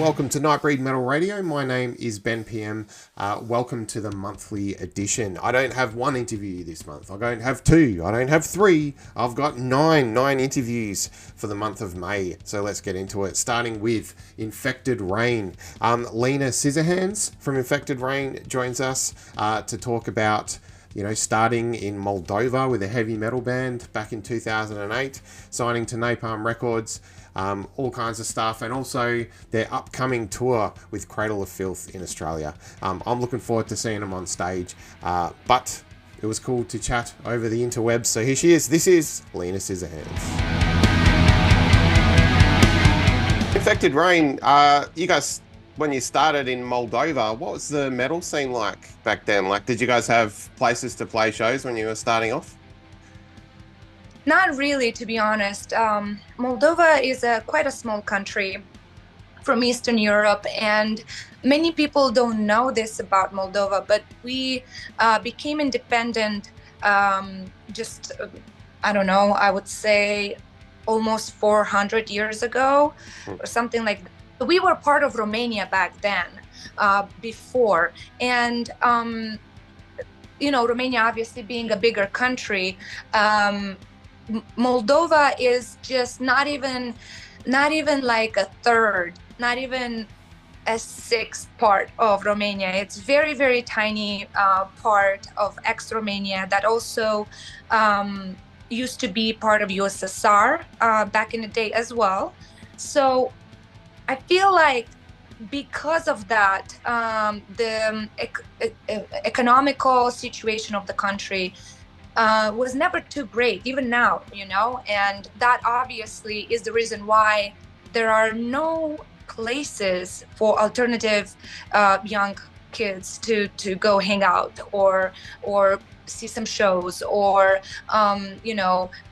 welcome to Nightbreed Metal Radio. My name is Ben PM. Welcome to the monthly edition. I don't have one interview this month. I don't have two. I don't have three. I've got nine interviews for the month of May. So let's get into it. Starting with Infected Rain. Lena Scissorhands from Infected Rain joins us to talk about starting in Moldova with a heavy metal band back in 2008, signing to Napalm Records, all kinds of stuff, and also their upcoming tour with Cradle of Filth in Australia. I'm looking forward to seeing them on stage, but it was cool to chat over the interwebs, so here she is. This is Lena Scissorhands. Infected Rain, you guys, when you started in Moldova, what was the metal scene like back then? Like, did you guys have places to play shows when you were starting off? Not really, to be honest. Moldova is quite a small country from Eastern Europe, and many people don't know this about Moldova, but we became independent I don't know, I would say almost 400 years ago or something like that. We were part of Romania back then, before, and Romania obviously being a bigger country, Moldova is just not even like a third, not even a sixth part of Romania. It's very, very tiny part of ex-Romania that also used to be part of USSR back in the day as well. So I feel like because of that, the economical situation of the country was never too great, even now, and that obviously is the reason why there are no places for alternative young kids to go hang out or see some shows or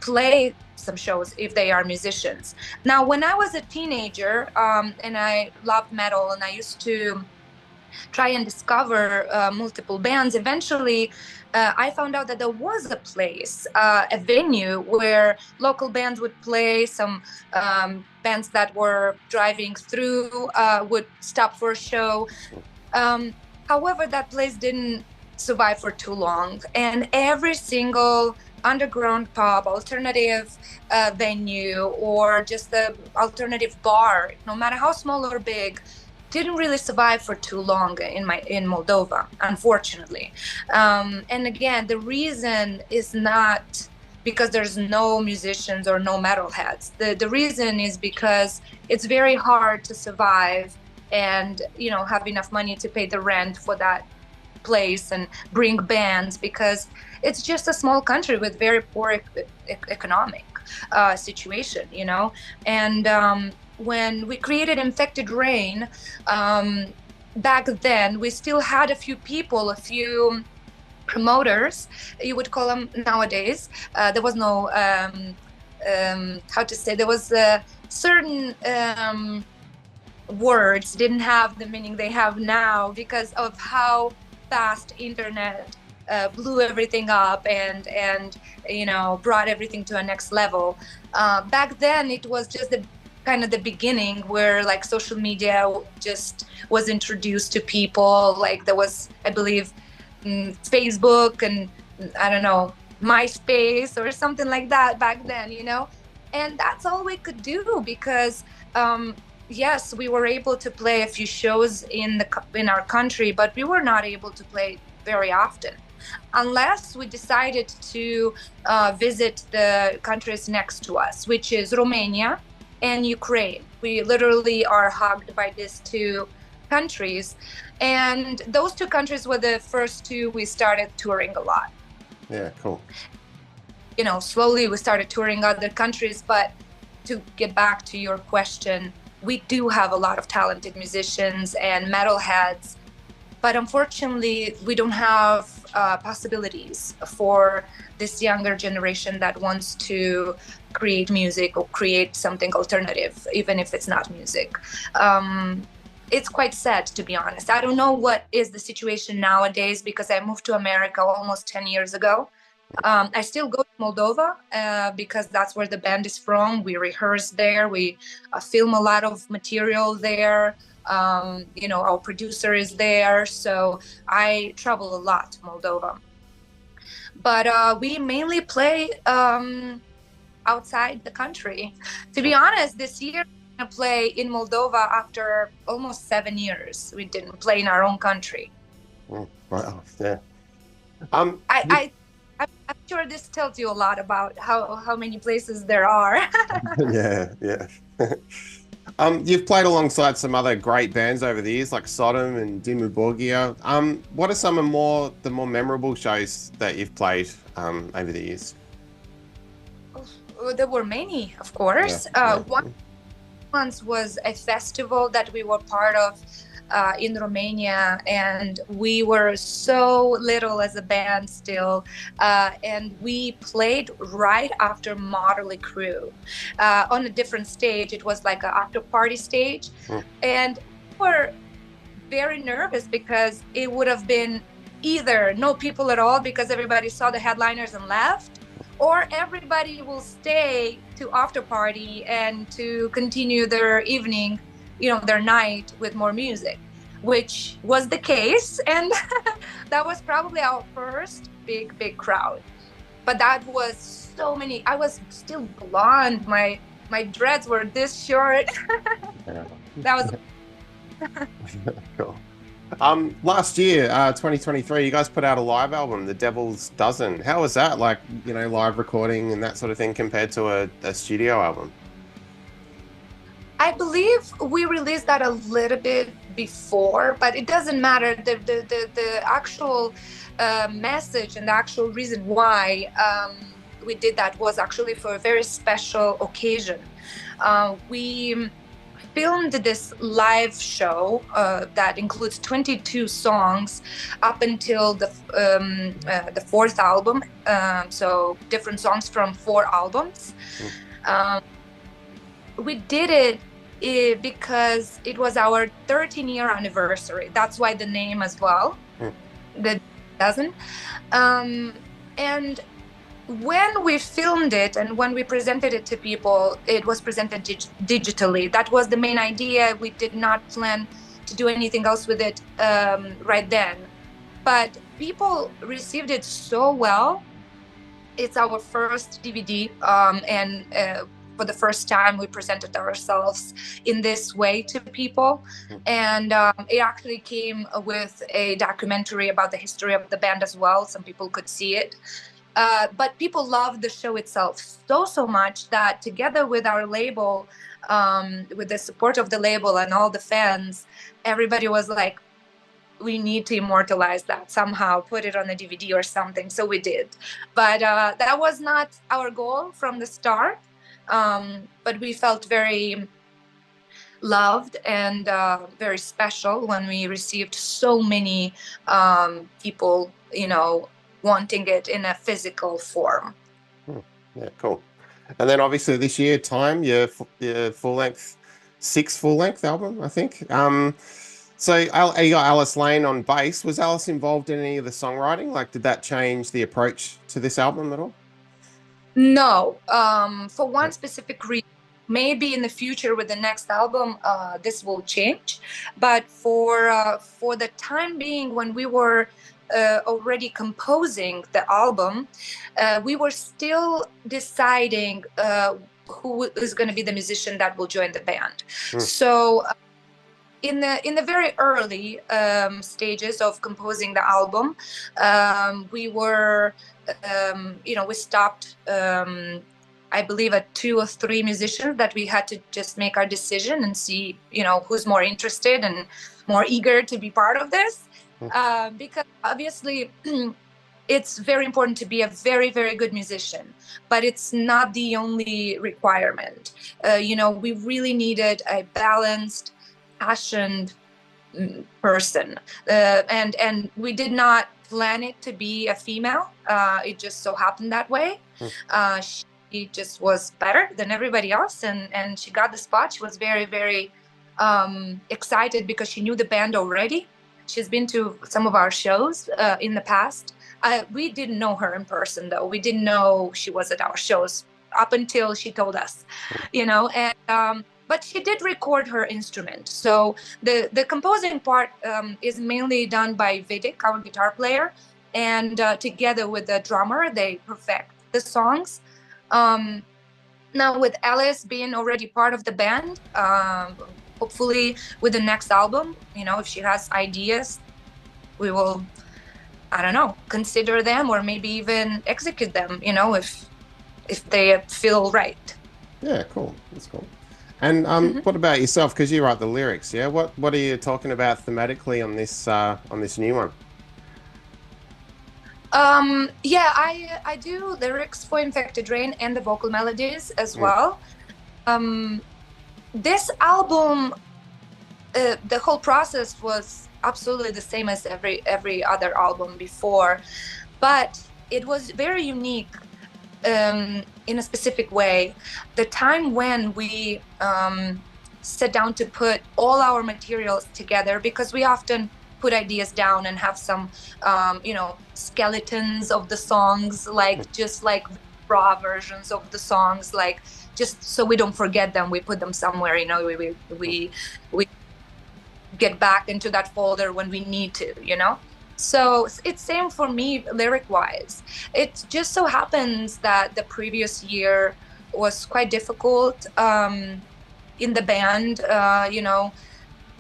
play some shows if they are musicians. Now, when I was a teenager, and I loved metal, and I used to try and discover multiple bands, eventually I found out that there was a place, a venue where local bands would play. Some bands that were driving through would stop for a show. However, that place didn't survive for too long, and every single underground pub, alternative venue, or just the alternative bar, no matter how small or big, didn't really survive for too long in Moldova, unfortunately. And again, the reason is not because there's no musicians or no metalheads. The reason is because it's very hard to survive and have enough money to pay the rent for that place and bring bands, because it's just a small country with very poor economic situation, and when we created Infected Rain, back then we still had a few people, a few promoters, you would call them nowadays. There was no there was certain words didn't have the meaning they have now because of how fast internet blew everything up and brought everything to a next level. Back then it was just the beginning where like social media just was introduced to people. Like there was, I believe, Facebook and I don't know, MySpace or something like that back then, and that's all we could do because yes, we were able to play a few shows in our country, but we were not able to play very often unless we decided to visit the countries next to us, which is Romania and Ukraine. We literally are hugged by these two countries, and those two countries were the first two we started touring a lot. Yeah, cool. Slowly we started touring other countries, but to get back to your question, we do have a lot of talented musicians and metalheads, but unfortunately we don't have possibilities for this younger generation that wants to create music or create something alternative, even if it's not music. It's quite sad, to be honest. I don't know what is the situation nowadays because I moved to America almost 10 years ago. I still go to Moldova because that's where the band is from. We rehearse there. We film a lot of material there. You know, our producer is there, so I travel a lot to Moldova. But we mainly play outside the country. To be honest, this year we're gonna play in Moldova after almost 7 years. We didn't play in our own country. Wow. Yeah. I'm sure this tells you a lot about how many places there are. Yeah, yeah. You've played alongside some other great bands over the years, like Sodom and Dimmu Borgir. What are some of the more memorable shows that you've played over the years? There were many, of course. One once was a festival that we were part of in Romania, and we were so little as a band still, and we played right after Motley Crue on a different stage. It was like an after party stage, and we were very nervous because it would have been either no people at all because everybody saw the headliners and left, or everybody will stay to after party and to continue their evening, you know, their night with more music, which was the case. And that was probably our first big crowd. But that was so many. I was still blonde. My dreads were this short. That was cool. Last year, 2023, you guys put out a live album, The Devil's Dozen. How was that? Like, you know, live recording and that sort of thing compared to a studio album? I believe we released that a little bit before, but it doesn't matter. The actual message and the actual reason why we did that was actually for a very special occasion. We filmed this live show that includes 22 songs up until the fourth album, so different songs from 4 albums. We did it because it was our 13-year anniversary. That's why the name as well, The Dozen. And when we filmed it and when we presented it to people, it was presented digitally. That was the main idea. We did not plan to do anything else with it right then. But people received it so well. It's our first DVD, and for the first time we presented ourselves in this way to people. And it actually came with a documentary about the history of the band as well. Some people could see it. But people loved the show itself so much that together with our label, with the support of the label and all the fans, everybody was like, we need to immortalize that somehow, put it on a DVD or something. So we did. But that was not our goal from the start. But we felt very loved and very special when we received so many people, you know, wanting it in a physical form. Yeah, cool. And then obviously this year, Time, your full-length, 6th full-length album, I think. So you got Alice Lane on bass. Was Alice involved in any of the songwriting? Like, did that change the approach to this album at all? No, for one specific reason. Maybe in the future with the next album, this will change. But for the time being, when we were already composing the album, we were still deciding who is going to be the musician that will join the band. So in the very early stages of composing the album, we were we stopped I believe at 2 or 3 musicians that we had to just make our decision and see, you know, who's more interested and more eager to be part of this. Because obviously it's very important to be a very good musician, but it's not the only requirement. We really needed a balanced, passionate person, and we did not plan it to be a female. It just so happened that way. She just was better than everybody else, and she got the spot. She was very excited because she knew the band already. She's been to some of our shows in the past. We didn't know her in person, though. We didn't know she was at our shows up until she told us, you know. And but she did record her instrument. So the composing part is mainly done by Vidic, our guitar player, and together with the drummer, they perfect the songs. Now with Alice being already part of the band, hopefully with the next album, you know, if she has ideas, we will, I don't know, consider them or maybe even execute them, you know, if they feel right. Yeah, cool. That's cool. And what about yourself? Because you write the lyrics, yeah. What are you talking about thematically on this new one? Yeah, I do lyrics for Infected Rain and the vocal melodies as Mm. well. This album, the whole process was absolutely the same as every other album before, but it was very unique in a specific way. The time when we sat down to put all our materials together, because we often put ideas down and have some you know, skeletons of the songs, like just like raw versions of the songs, like just so we don't forget them, we put them somewhere, you know, we get back into that folder when we need to, you know. So it's same for me lyric wise. It just so happens that the previous year was quite difficult in the band. You know,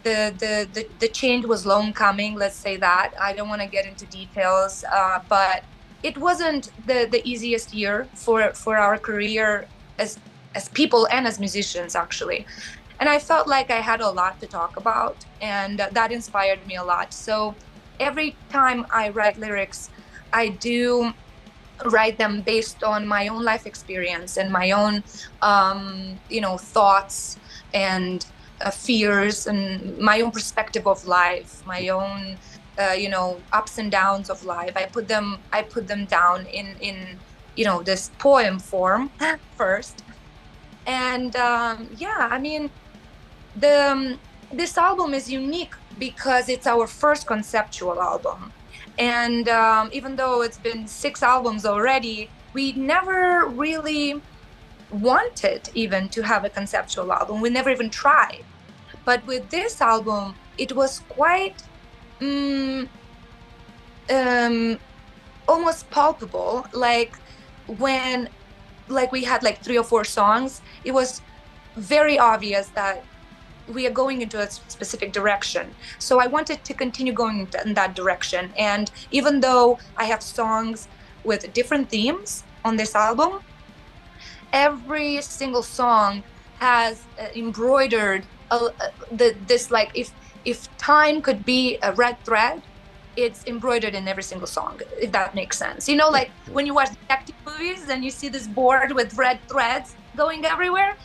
the change was long coming, let's say that. I don't want to get into details, but it wasn't the easiest year for our career as people and as musicians, actually. And I felt like I had a lot to talk about, and that inspired me a lot. So every time I write lyrics, I do write them based on my own life experience and my own you know, thoughts and fears and my own perspective of life, my own you know, ups and downs of life. I put them down in you know, this poem form first. And yeah, I mean, this album is unique because it's our first conceptual album, and even though it's been 6 albums already, we never really wanted even to have a conceptual album. We never even tried. But with this album, it was quite almost palpable. Like when, like we had like 3 or 4 songs, it was very obvious that we are going into a specific direction. So I wanted to continue going in that direction. And even though I have songs with different themes on this album, every single song has embroidered this, like, if time could be a red thread, it's embroidered in every single song, if that makes sense. You know, like when you watch detective movies and you see this board with red threads going everywhere,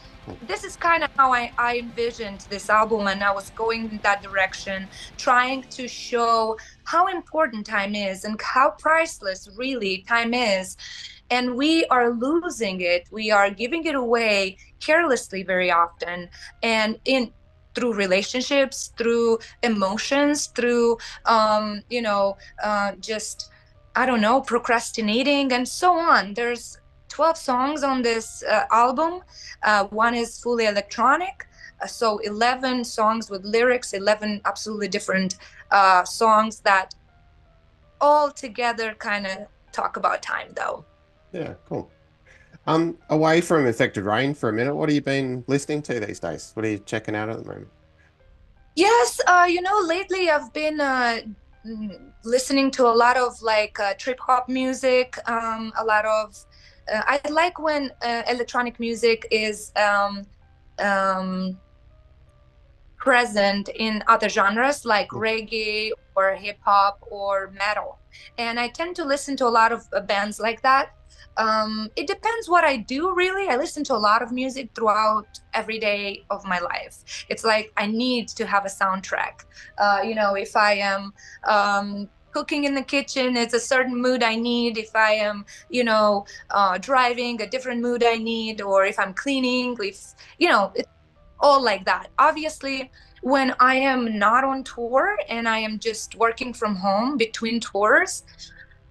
this is kind of how I envisioned this album, and I was going in that direction, trying to show how important time is and how priceless really time is. And we are losing it. We are giving it away carelessly very often, and through relationships, through emotions, through you know, just, I don't know, procrastinating and so on. There's 12 songs on this album. One is fully electronic, so 11 songs with lyrics, 11 absolutely different songs that all together kind of talk about time, though. Yeah, cool. Away from Infected Rain for a minute, what have you been listening to these days? What are you checking out at the moment? Yes, you know, lately I've been listening to a lot of like trip hop music, a lot of I like when electronic music is um, present in other genres like reggae or hip hop or metal. And I tend to listen to a lot of bands like that. It depends what I do, really. I listen to a lot of music throughout every day of my life. It's like I need to have a soundtrack. You know, if I am cooking in the kitchen, it's a certain mood I need. If I am, you know, driving, a different mood I need. Or if I'm cleaning, if, you know, it's all like that. Obviously, when I am not on tour and I am just working from home between tours,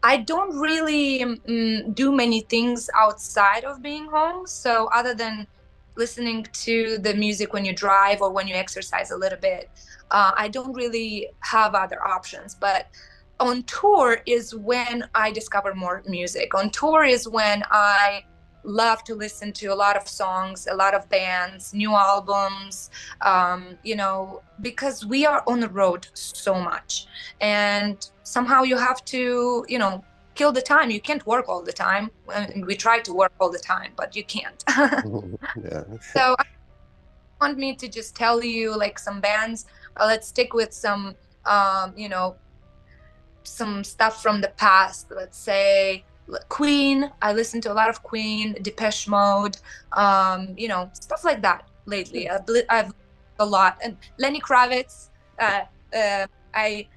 I don't really do many things outside of being home. So other than listening to the music when you drive or when you exercise a little bit. I don't really have other options, but on tour is when I discover more music. On tour is when I love to listen to a lot of songs, a lot of bands, new albums, because we are on the road so much. And somehow you have to, kill the time. You can't work all the time. We try to work all the time, but you can't. Yeah. So I want me to just tell you like some bands. Let's stick with some, some stuff from the past. Let's say Queen. I listen to a lot of Queen, Depeche Mode, stuff like that lately. I've a lot, and Lenny Kravitz. I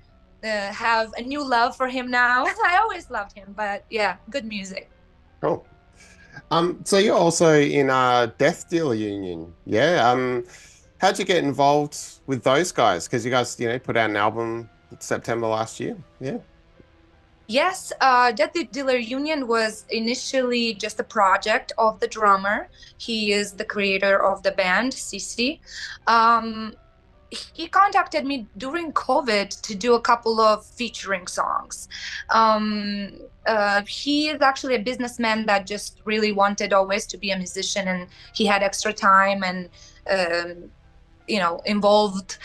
have a new love for him now. I always loved him, but yeah, good music. Cool. So you're also in Death Dealer Union, yeah? How'd you get involved with those guys? Because you guys, put out an album in September last year, yeah? Yes, Death Dealer Union was initially just a project of the drummer. He is the creator of the band, Cici. He contacted me during COVID to do a couple of featuring songs. He is actually a businessman that just really wanted always to be a musician, and he had extra time and involved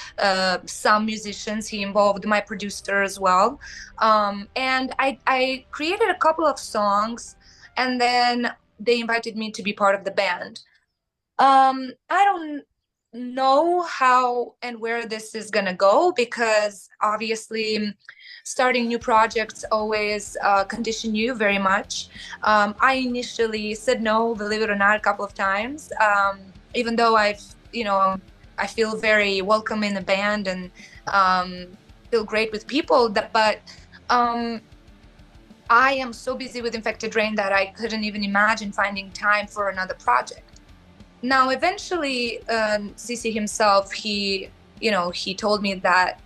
some musicians. He involved my producer as well. And I created a couple of songs, and then they invited me to be part of the band. I don't know how and where this is going to go, because obviously starting new projects always condition you very much. I initially said no, believe it or not, a couple of times, even though I feel very welcome in the band and feel great with people. But I am so busy with Infected Rain that I couldn't even imagine finding time for another project. Now, eventually, Cici himself, he told me that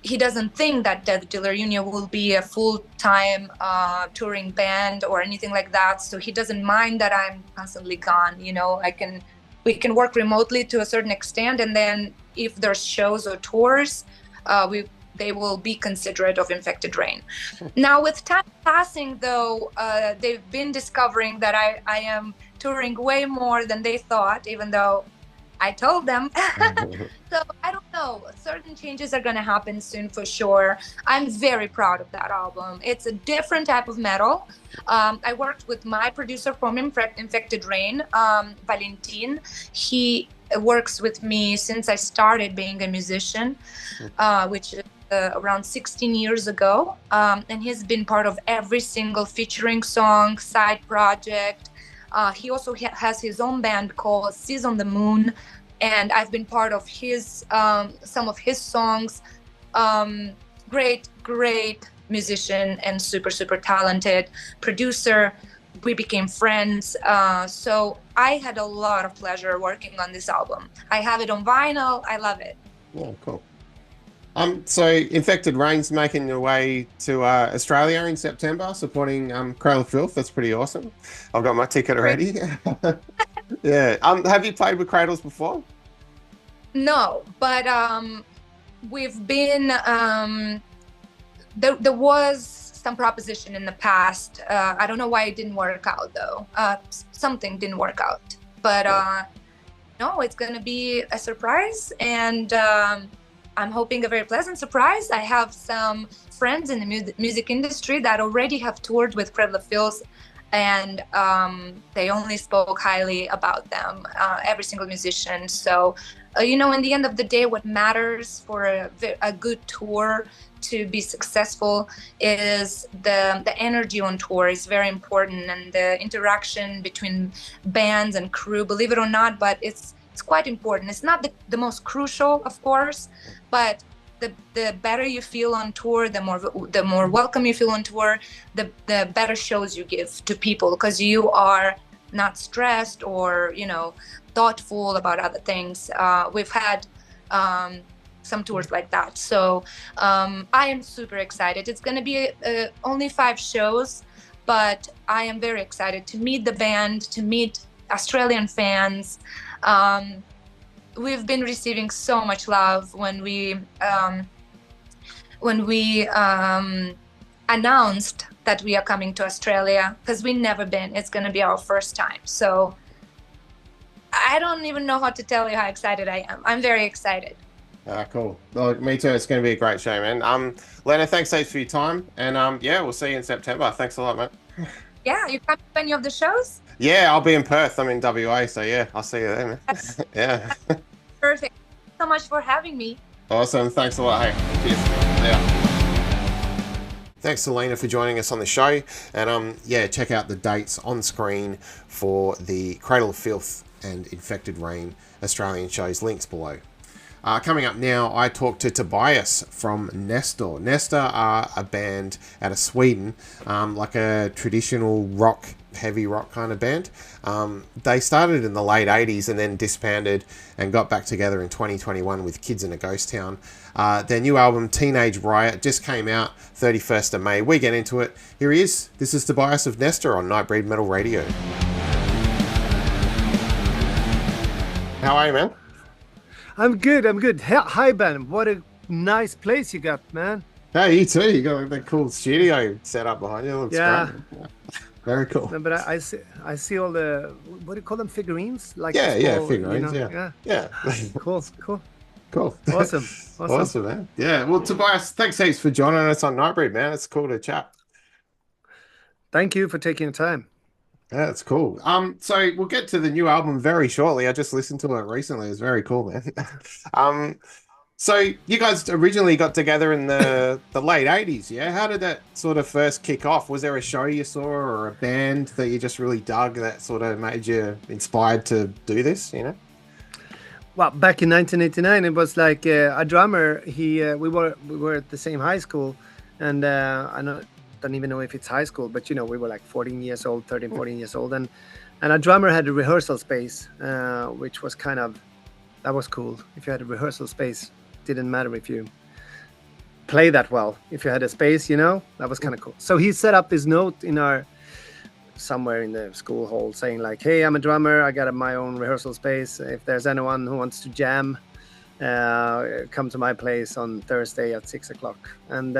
he doesn't think that Death Dealer Union will be a full-time touring band or anything like that. So he doesn't mind that I'm constantly gone. We can work remotely to a certain extent, and then if there's shows or tours, they will be considerate of Infected Rain. Now, with time passing, though, they've been discovering that I am touring way more than they thought, even though I told them. So I don't know. Certain changes are going to happen soon for sure. I'm very proud of that album. It's a different type of metal. I worked with my producer from Infected Rain, Valentin. He works with me since I started being a musician, which is around 16 years ago. And he's been part of every single featuring song, side project. He also has his own band called Seas on the Moon, and I've been part of his some of his songs. Great musician and super talented producer. We became friends, so I had a lot of pleasure working on this album. I have it on vinyl. I love it. Yeah, cool. So Infected Rain's making their way to Australia in September, supporting Cradle of Filth. That's pretty awesome. I've got my ticket already. Yeah. Have you played with Cradles before? No, but we've been. There was some proposition in the past. I don't know why it didn't work out though. Something didn't work out, but no, it's gonna be a surprise, and I'm hoping a very pleasant surprise. I have some friends in the music industry that already have toured with Cradle of Filth, and they only spoke highly about them, every single musician. So, in the end of the day, what matters for a good tour to be successful is the energy on tour is very important, and the interaction between bands and crew, believe it or not, but it's quite important. It's not the most crucial, of course, but the better you feel on tour, the more welcome you feel on tour, the better shows you give to people, because you are not stressed or thoughtful about other things. We've had some tours like that, so I am super excited. It's going to be only 5 shows, but I am very excited to meet the band, to meet Australian fans. We've been receiving so much love when we announced that we are coming to Australia, because we never been. It's going to be our first time. So I don't even know how to tell you how excited I am. I'm very excited. Cool. Well, me too. It's going to be a great show, man. Lena, thanks heaps for your time. And yeah, we'll see you in September. Thanks a lot, mate. Yeah, you come to any of the shows? Yeah, I'll be in Perth. I'm in WA, so yeah, I'll see you there, man. Yeah. Perfect. Thank you so much for having me. Awesome. Thanks a lot. Hey, cheers. Yeah. Thanks to Lena for joining us on the show. And yeah, check out the dates on screen for the Cradle of Filth and Infected Rain Australian shows. Links below. Coming up now, I talked to Tobias from Nestor. Nestor are a band out of Sweden, like a traditional rock, heavy rock kind of band. They started in the late 80s and then disbanded and got back together in 2021 with Kids in a Ghost Town. Their new album, Teenage Riot, just came out 31st of May. We get into it. Here he is. This is Tobias of Nestor on Nightbreed Metal Radio. How are you, man? I'm good. Hi, Ben. What a nice place you got, man. Hey, you too. You got the cool studio set up behind you. It looks great. Very cool. No, but I see all the, what do you call them, figurines? Like figurines. You know? Yeah. Cool. Awesome, man. Yeah. Well, Tobias, thanks heaps for joining us on Nightbreed, man. It's cool to chat. Thank you for taking the time. Yeah, that's cool. So we'll get to the new album very shortly. I just listened to it recently. It's very cool, man. So you guys originally got together in the late 80s, yeah? How did that sort of first kick off? Was there a show you saw or a band that you just really dug that sort of made you inspired to do this, you know? Well, back in 1989, it was like a drummer. We were at the same high school, and I don't even know if it's high school, but you know, we were like 14 years old, and a drummer had a rehearsal space, which was that was cool. If you had a rehearsal space, didn't matter if you play that well. If you had a space, you know, that was kind of cool. So he set up this note somewhere in the school hall saying like, hey, I'm a drummer. I got my own rehearsal space. If there's anyone who wants to jam, come to my place on Thursday at 6 o'clock. And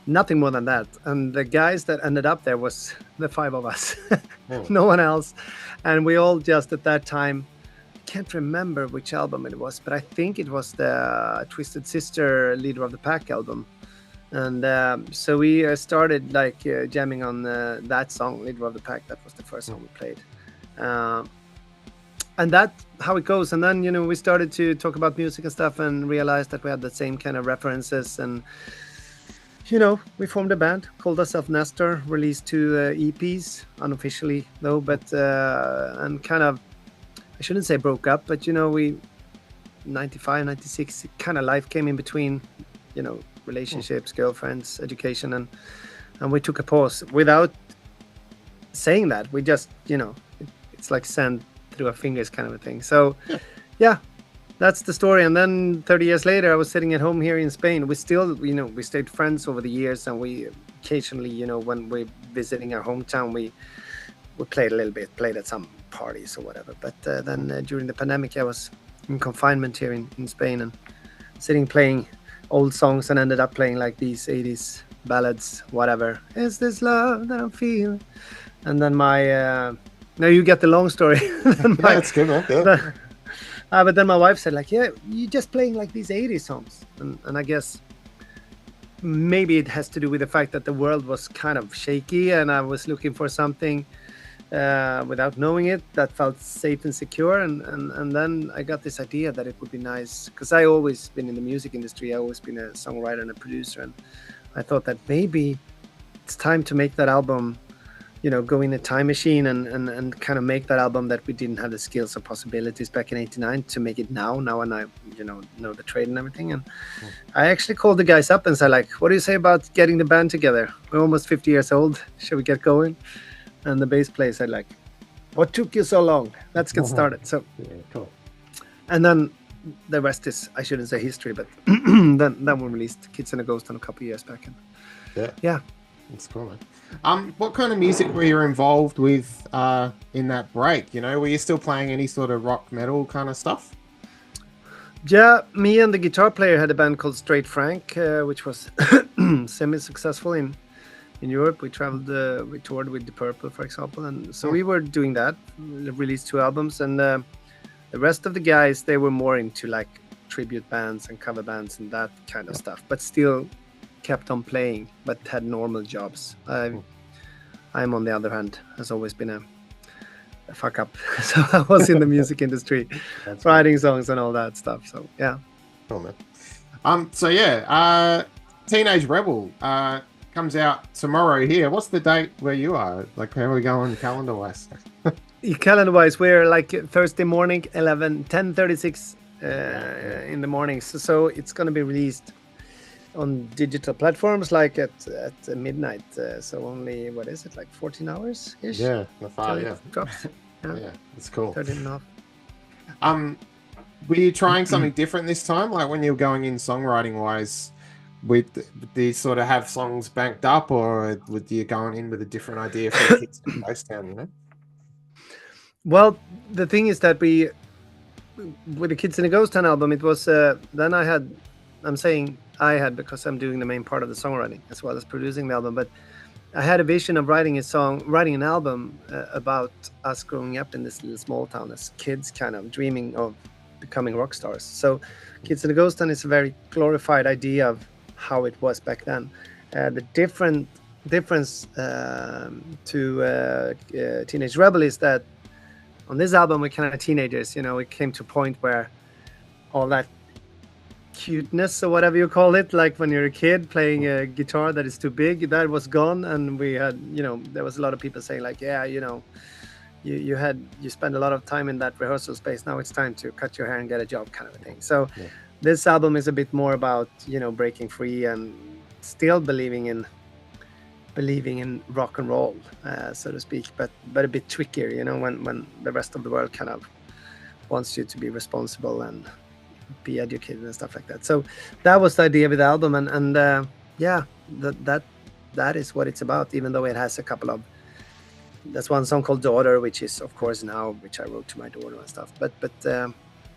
nothing more than that. And the guys that ended up there was the five of us, no one else. And we all just at that time, can't remember which album it was, but I think it was the Twisted Sister Leader of the Pack album. And so we started like jamming on that song, Leader of the Pack. That was the first song we played. And that's how it goes. And then, you know, we started to talk about music and stuff and realized that we had the same kind of references. And you know, we formed a band, called ourselves Nestor, released 2 EPs, unofficially though, but and kind of, I shouldn't say broke up, but you know, 95, 96, kind of life came in between, you know, relationships, girlfriends, education, and we took a pause without saying that. We just, you know, it's like sand through our fingers kind of a thing. So yeah. That's the story. And then 30 years later, I was sitting at home here in Spain. We still, you know, we stayed friends over the years, and we occasionally, you know, when we're visiting our hometown, we played a little bit, played at some parties or whatever. But then during the pandemic, I was in confinement here in Spain and sitting playing old songs, and ended up playing like these 80s ballads, whatever. Is this love that I'm feeling? And then now you get the long story. That's good, man. Yeah. But then my wife said, like, yeah, you're just playing like these 80s songs. And I guess maybe it has to do with the fact that the world was kind of shaky, and I was looking for something without knowing it that felt safe and secure. And then I got this idea that it would be nice, because I always been in the music industry. I always been a songwriter and a producer. And I thought that maybe it's time to make that album, you know, go in a time machine and kind of make that album that we didn't have the skills or possibilities back in 89 to make it now. And I, you know the trade and everything. And I actually called the guys up and said, like, what do you say about getting the band together? We're almost 50 years old. Shall we get going? And the bass player said, like, what took you so long? Let's get started. So, yeah, cool. And then the rest is, I shouldn't say history, but then we released Kids in a Ghost Town a couple of years back. And yeah. That's cool, man. What kind of music were you involved with in that break? You know, were you still playing any sort of rock metal kind of stuff? Yeah, me and the guitar player had a band called Straight Frank, which was semi-successful in Europe. We traveled, we toured with The Purple, for example, and so we were doing that. We released 2 albums, and the rest of the guys, they were more into like tribute bands and cover bands and that kind of stuff, but still kept on playing, but had normal jobs. I'm on the other hand, has always been a fuck up. So I was in the music industry, writing songs and all that stuff. So yeah. Cool, man. So yeah, Teenage Rebel comes out tomorrow here. What's the date where you are? Like, how are we going calendar wise? Calendar wise, we're like Thursday morning, 10:36 in the morning. So it's going to be released on digital platforms like at midnight. So only, what is it, like 14 hours ish? Yeah, not far. Yeah, drops. Yeah, it's cool. 13 and a half. Were you trying something different this time? Like when you were going in songwriting wise, do you sort of have songs banked up, or would you going in with a different idea for the kids in Ghost Town, you know? Well, the thing is that with the Kids in the Ghost Town album, it was then I'm saying I had because I'm doing the main part of the songwriting as well as producing the album, but I had a vision of writing an album about us growing up in this little small town as kids, kind of dreaming of becoming rock stars. So Kids in the Ghost Town is a very glorified idea of how it was back then. The difference to Teenage Rebel is that on this album we're kind of teenagers, you know. We came to a point where all that cuteness or whatever you call it, like when you're a kid playing a guitar that is too big, that was gone. And we had, you know, there was a lot of people saying like, yeah, you know, you spend a lot of time in that rehearsal space, now it's time to cut your hair and get a job, kind of a thing. So this album is a bit more about, you know, breaking free and still believing in rock and roll, so to speak, but a bit trickier, you know, when the rest of the world kind of wants you to be responsible and be educated and stuff like that. So that was the idea with the album, and yeah, that is what it's about, even though it has a couple of, that's one song called Daughter, which is of course now, which I wrote to my daughter and stuff, but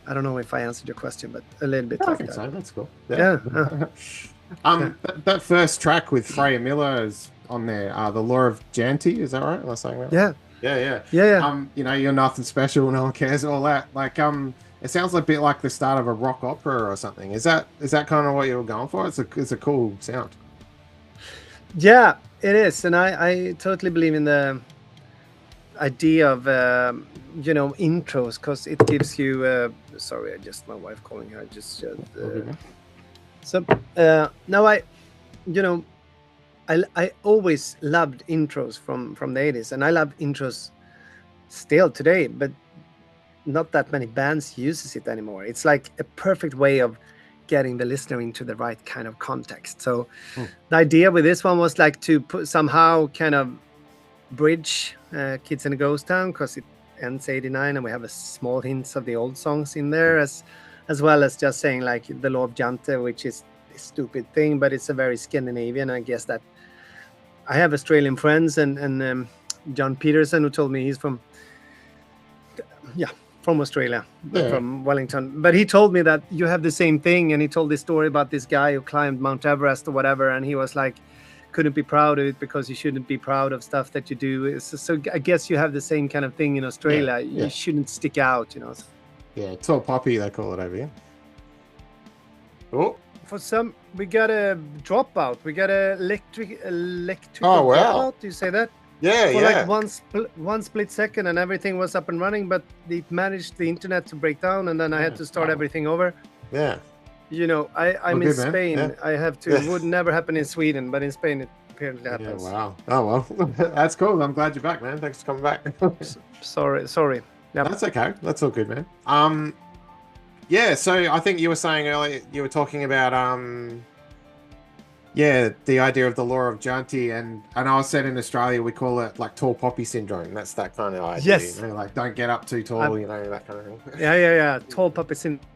I don't know if I answered your question, but a little bit. I think so. That's cool. Yeah. That first track with Freya Miller is on there, The Law of Janty, is that right? Am I saying that? Yeah. You know, you're nothing special, no one cares, all that. Like, it sounds a bit like the start of a rock opera or something. Is that kind of what you were going for? It's a cool sound. Yeah, it is, and I totally believe in the idea of you know, intros, because it gives you. Sorry, my wife calling her. So now you know, I always loved intros from the 80s, and I love intros still today, but not that many bands uses it anymore. It's like a perfect way of getting the listener into the right kind of context. So the idea with this one was like to somehow kind of bridge Kids in a Ghost Town, because it ends 89 and we have a small hints of the old songs in there, as well as just saying like the Law of Jante, which is a stupid thing, but it's a very Scandinavian. I guess that I have Australian friends, and John Peterson, who told me he's from Australia, from Wellington, but he told me that you have the same thing, and he told this story about this guy who climbed Mount Everest or whatever, and he was like, couldn't be proud of it because you shouldn't be proud of stuff that you do. So I guess you have the same kind of thing in Australia. You shouldn't stick out, you know. Yeah, tall poppy, they call it over here. Oh, for some, we got a dropout. We got a electric oh, wow. dropout. Do you say that? Yeah, for like one split second, and everything was up and running, but it managed the internet to break down, and then I had to start everything over. Yeah. You know, I'm in Spain. Yeah. I have to. It would never happen in Sweden, but in Spain it apparently happens. Yeah, wow. Oh well, that's cool. I'm glad you're back, man. Thanks for coming back. Sorry. Yep. That's okay. That's all good, man. Yeah. So I think you were saying earlier, you were talking about the idea of the Law of Janty, and I said in Australia we call it like tall poppy syndrome. That's that kind of idea. Yes. You know, like don't get up too tall. You know, that kind of thing. Yeah. Tall poppy syndrome.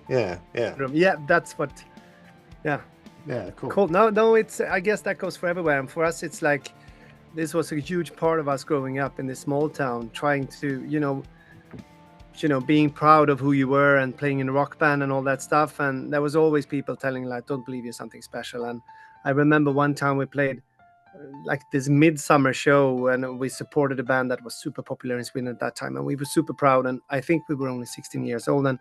Yeah. Yeah, that's what. Yeah. Yeah, cool. Cool. No, it's, I guess that goes for everywhere. And for us, it's like, this was a huge part of us growing up in this small town, trying to, being proud of who you were and playing in a rock band and all that stuff. And there was always people telling like, don't believe you're something special. And I remember one time we played like this midsummer show, and we supported a band that was super popular in Sweden at that time, and we were super proud. And I think we were only 16 years old, and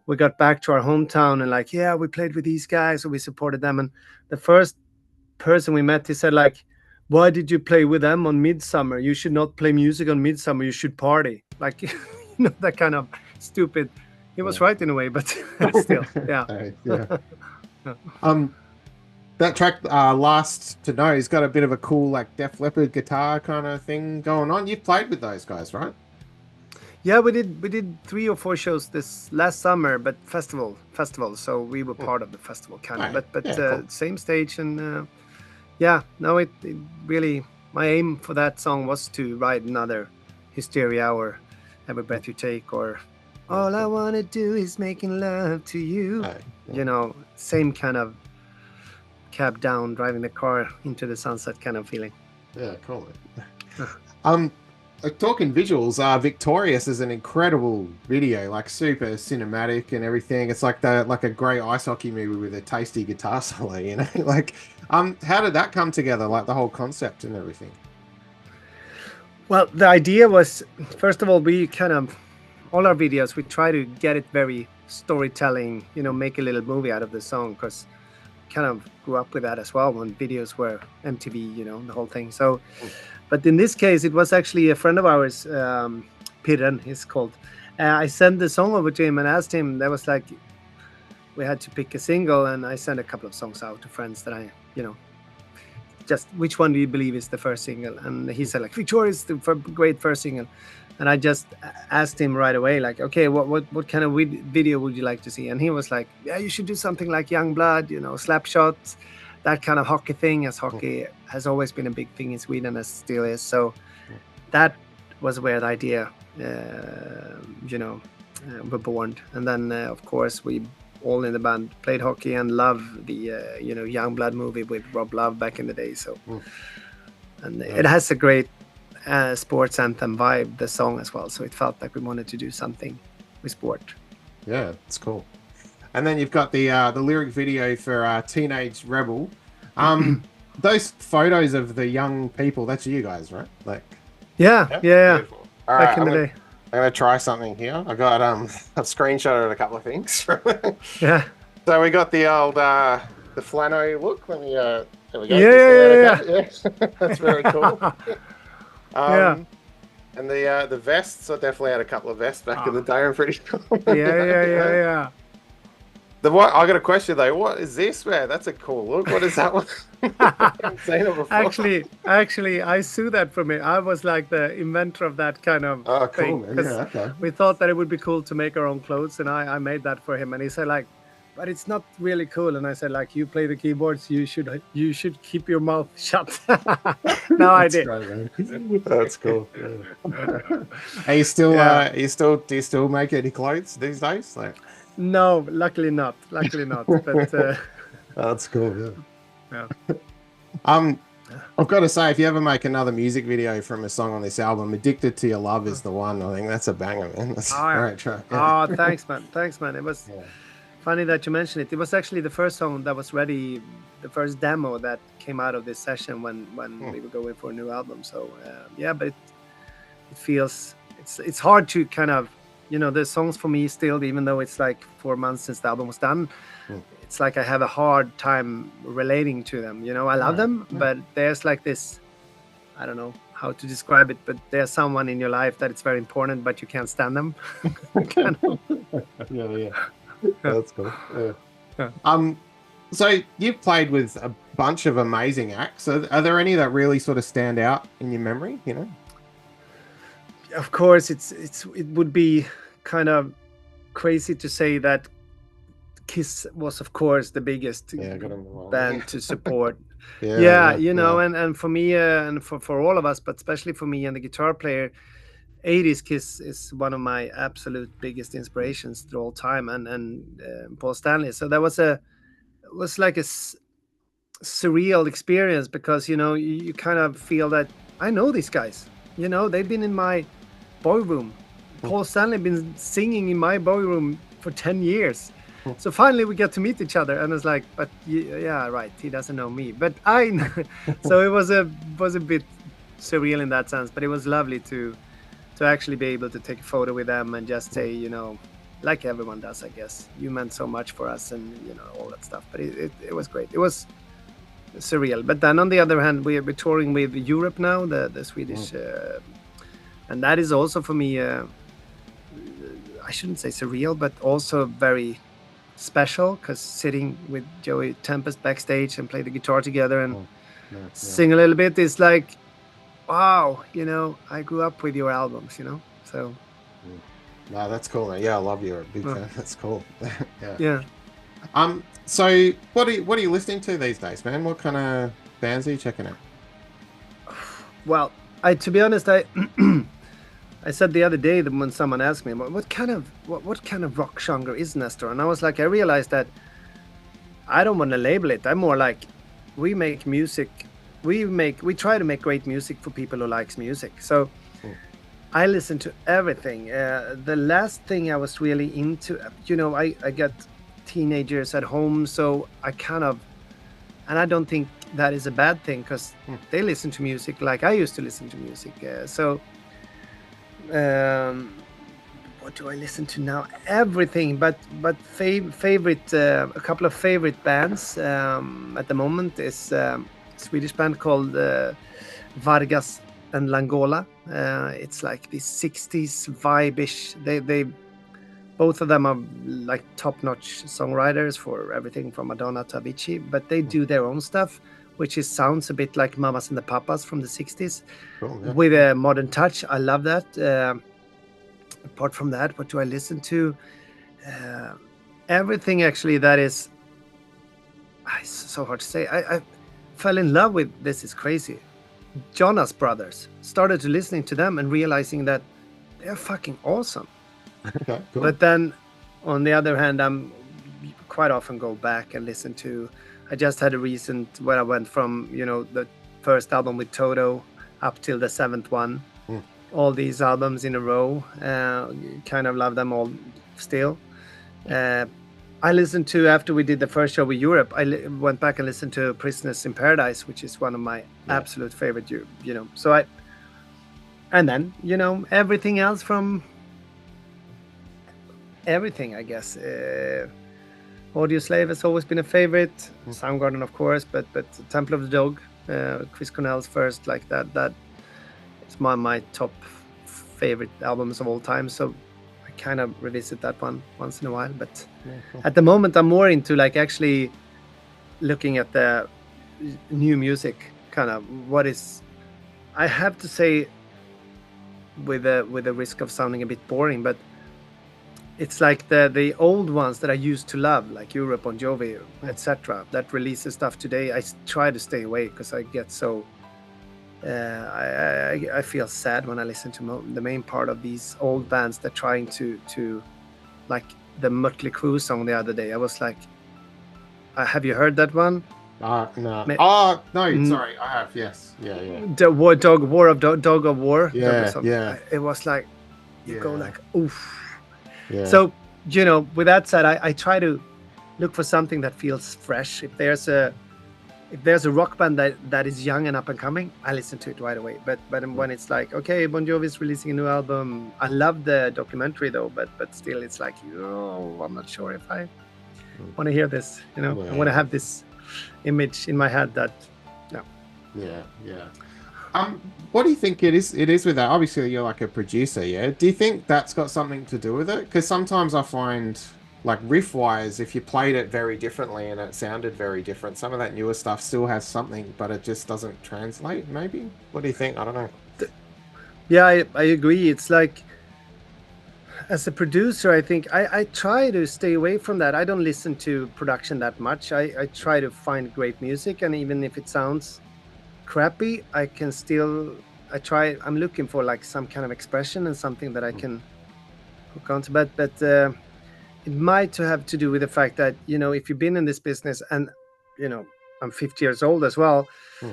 we got back to our hometown and like, yeah, we played with these guys, so we supported them. And the first person we met, he said like, why did you play with them on midsummer? You should not play music on midsummer, you should party. Like, that kind of stupid. He was right in a way, but still, yeah. That track, Last to Know, has got a bit of a cool, like, Def Leppard guitar kind of thing going on. You've played with those guys, right? Yeah, we did 3 or 4 shows this last summer, but festival. So we were part of the festival, kind of. Right. But Cool. same stage, and it really, my aim for that song was to write another Hysteria or Every Breath You Take, or All I Wanna Do Is Making Love to You. Right. Same kind of cab down, driving the car into the sunset kind of feeling. Yeah, cool. Talking visuals, Victorious is an incredible video, like super cinematic and everything. It's like a great ice hockey movie with a tasty guitar solo, Like, how did that come together? Like the whole concept and everything. Well, the idea was, first of all, we kind of, all our videos, we try to get it very storytelling, make a little movie out of the song, because kind of grew up with that as well when videos were MTV, the whole thing. So, but in this case, it was actually a friend of ours, Pirren, he's called. I sent the song over to him and asked him, that was like, we had to pick a single, and I sent a couple of songs out to friends that I, just which one do you believe is the first single? And he said like, Victorious, the great first single. And I just asked him right away, like, okay, what kind of video would you like to see? And he was like, yeah, you should do something like Young Blood, slap shots, that kind of hockey thing, as hockey has always been a big thing in Sweden, as still is. So that was where the idea, were born. And then, of course, we all in the band played hockey and loved the, Young Blood movie with Rob Love back in the day. So, and it has a great sports anthem vibe, the song as well, so it felt like we wanted to do something with sport. Yeah, it's cool. And then you've got the lyric video for Teenage Rebel. Those photos of the young people, that's you guys, right? Like, yeah. All back right, in the day. I'm gonna try something here. I got I've screenshotted a couple of things. Yeah. So we got the old the flannel look. Let me there we go. Yeah. That's very cool. Yeah. And the vests, I definitely had a couple of vests back in the day. I'm pretty sure. Yeah. I got a question though. What is this, man? That's a cool look. What is that one? I haven't seen it before. Actually, I saw that from it. I was like the inventor of that kind of cool, thing. man. Yeah, okay. We thought that it would be cool to make our own clothes, and I made that for him. And he said like, but it's not really cool. And I said like, you play the keyboards, you should keep your mouth shut. No, I did. Great, man. That's cool. Yeah. Are you still do you still make any clothes these days? Like, no, luckily not. But that's cool. Yeah. I've got to say, if you ever make another music video from a song on this album, "Addicted to Your Love" is the one. I think that's a banger, man. That's a great track. Yeah. Oh, thanks, man. It was funny that you mentioned it. It was actually the first song that was ready, the first demo that came out of this session when we were going for a new album. So but it feels it's hard to kind of, the songs for me still, even though it's like 4 months since the album was done, it's like I have a hard time relating to them. I love them, but there's like this, I don't know how to describe it, but there's someone in your life that it's very important, but you can't stand them. Yeah. That's cool. Yeah. So you've played with a bunch of amazing acts. Are there any that really sort of stand out in your memory? Of course, it would be kind of crazy to say that Kiss was, of course, the biggest band to support. And for me and for all of us, but especially for me and the guitar player, 80s Kiss is one of my absolute biggest inspirations through all time, and Paul Stanley. So that was like surreal experience because you kind of feel that I know these guys. They've been in my boy room. Paul Stanley been singing in my boy room for 10 years. So finally we get to meet each other, and it's like, but yeah, right, he doesn't know me, but I know. So it was a bit surreal in that sense, but it was lovely to actually be able to take a photo with them and just say, like everyone does, I guess, you meant so much for us, and all that stuff. But it was great. It was surreal. But then on the other hand, we're touring with Europe now, the Swedish, and that is also for me, I shouldn't say surreal, but also very special, because sitting with Joey Tempest backstage and play the guitar together and sing a little bit is like, wow, I grew up with your albums, so. No, that's cool, man. Yeah, I love you. A big fan. That's cool. Yeah. So what are you listening to these days, man? What kind of bands are you checking out? Well, to be honest, I said the other day that when someone asked me what kind of rock genre is Nestor, and I was like, I realized that I don't want to label it. I'm more like, we make music. We try to make great music for people who likes music. So I listen to everything. The last thing I was really into, I got teenagers at home, so I kind of, and I don't think that is a bad thing, because they listen to music like I used to listen to music. What do I listen to now? Everything, but favorite, a couple of favorite bands at the moment is Swedish band called Vargas and Langola. It's like the 60s vibe-ish. They both of them are like top-notch songwriters for everything from Madonna to Avicii, but they do their own stuff, which sounds a bit like Mamas and the Papas from the 60s, with a modern touch. I love that. Apart from that, what do I listen to? Everything, actually, that is... It's so hard to say. I fell in love with, this is crazy, Jonas Brothers. Started to listening to them and realizing that they're fucking awesome. Okay, cool. But then, on the other hand, I'm quite often go back and listen to... I just had a recent where I went from, the first album with Toto up till the 7th one. All these albums in a row. Kind of love them all still. I listened to, after we did the first show with Europe, I went back and listened to Prisoners in Paradise, which is one of my absolute favorite, So and then, everything else from everything, I guess. Audio Slave has always been a favorite. Soundgarden, of course, but Temple of the Dog, Chris Cornell's first, like that it's my top favorite albums of all time. So I kind of revisit that one once in a while. But at the moment, I'm more into like actually looking at the new music, kind of what is. I have to say, with the risk of sounding a bit boring, but it's like the old ones that I used to love, like Europe, Bon Jovi, etc., that releases stuff today. I try to stay away because I get so... I feel sad when I listen to the main part of these old bands that trying to like the Mötley Crüe song the other day. I was like, have you heard that one? No. No, sorry, I have. Yes, yeah. The War of Dog of War. Yeah. It was like, you go like, oof. Yeah. So, with that said, I try to look for something that feels fresh. If there's a rock band that is young and up and coming, I listen to it right away. But when it's like, okay, Bon Jovi's releasing a new album, I love the documentary though, but still it's like, I'm not sure if I want to hear this. I want to have this image in my head that, Yeah. What do you think it is with that? Obviously, you're like a producer, yeah? Do you think that's got something to do with it? Because sometimes I find, like, riff-wise, if you played it very differently and it sounded very different, some of that newer stuff still has something, but it just doesn't translate, maybe? What do you think? I don't know. Yeah, I agree. It's like, as a producer, I think I try to stay away from that. I don't listen to production that much. I try to find great music, and even if it sounds crappy, I can still... I'm looking for like some kind of expression and something that I can hook onto. But it might have to do with the fact that, if you've been in this business and, I'm 50 years old as well,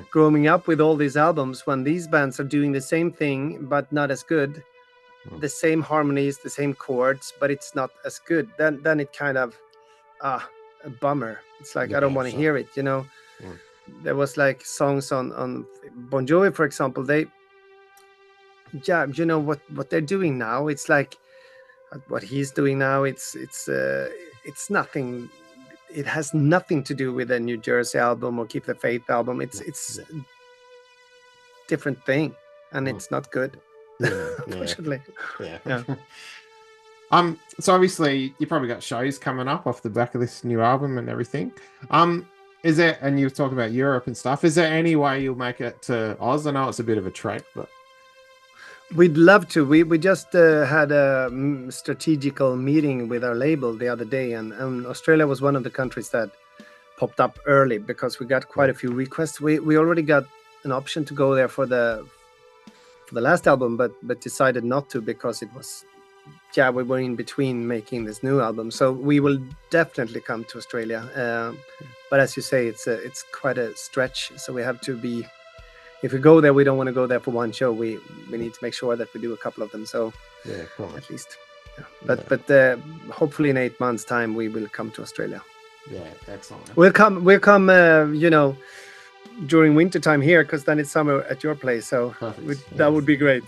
growing up with all these albums. When these bands are doing the same thing but not as good, the same harmonies, the same chords, but it's not as good, then it kind of a bummer. It's like, I don't want to hear it, you know. There was like songs on Bon Jovi, for example. They, you know what they're doing now. It's like what he's doing now. It's nothing. It has nothing to do with the New Jersey album or Keep the Faith album. It's different thing, and it's not good. Unfortunately. Yeah. So obviously you probably got shows coming up off the back of this new album and everything. Is there, and you were talking about Europe and stuff, is there any way you'll make it to Oz? I know it's a bit of a trek, but we'd love to. We just had a strategical meeting with our label the other day, and Australia was one of the countries that popped up early because we got quite a few requests. We already got an option to go there for the last album, but decided not to because it was, we were in between making this new album. So we will definitely come to Australia. But as you say, it's quite a stretch. So we have to be, if we go there, we don't want to go there for one show. We need to make sure that we do a couple of them. So at least. Yeah. But hopefully in 8 months' time, we will come to Australia. Yeah, excellent. We'll come. You know, during winter time here, because then it's summer at your place. So that would be great.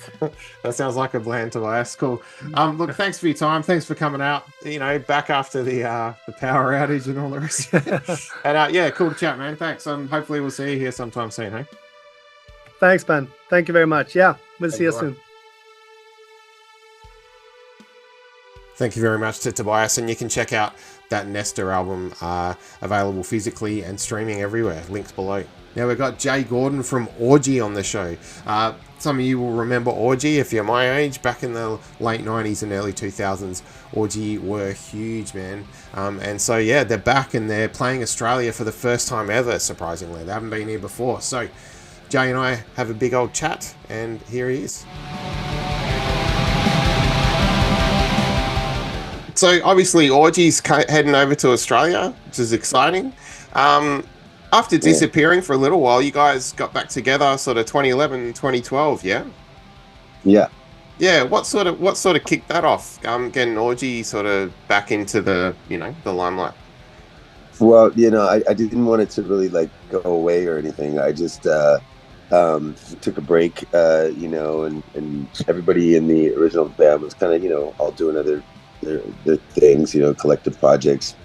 That sounds like a plan, Tobias. Cool. Look, thanks for your time. Thanks for coming out. You know, back after the power outage and all the rest. And cool to chat, man. Thanks. Hopefully we'll see you here sometime soon. Hey. Thanks, man. Thank you very much. Yeah, we'll see you soon. Thank you very much to Tobias, and you can check out that Nestor album available physically and streaming everywhere. Links below. Now we've got Jay Gordon from Orgy on the show. Some of you will remember Orgy if you're my age. Back in the late 90s and early 2000s, Orgy were huge, man. And so, they're back and they're playing Australia for the first time ever, surprisingly. They haven't been here before. So Jay and I have a big old chat, and here he is. So obviously Orgy's heading over to Australia, which is exciting. After disappearing for a little while, you guys got back together sort of 2011, 2012, yeah? Yeah. Yeah, what sort of kicked that off? Getting Orgy sort of back into the limelight. Well, I didn't want it to really like go away or anything. I just took a break, and everybody in the original band was kind of, all doing other things, collective projects,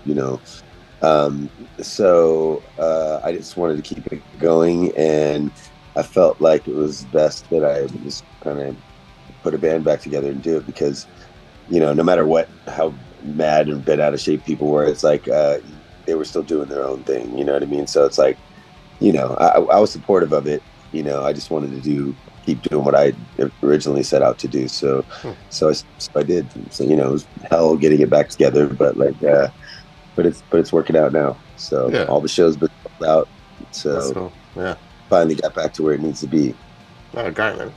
so I just wanted to keep it going, and I felt like it was best that I just kind of put a band back together and do it, because no matter how mad and bent out of shape people were, it's like they were still doing their own thing, you know what I mean? So it's like, I was supportive of it. I just wanted to keep doing what I originally set out to do. So I did. So it was hell getting it back together, but but it's working out now. So all the shows been sold out. So cool. Finally got back to where it needs to be. Oh, great, man.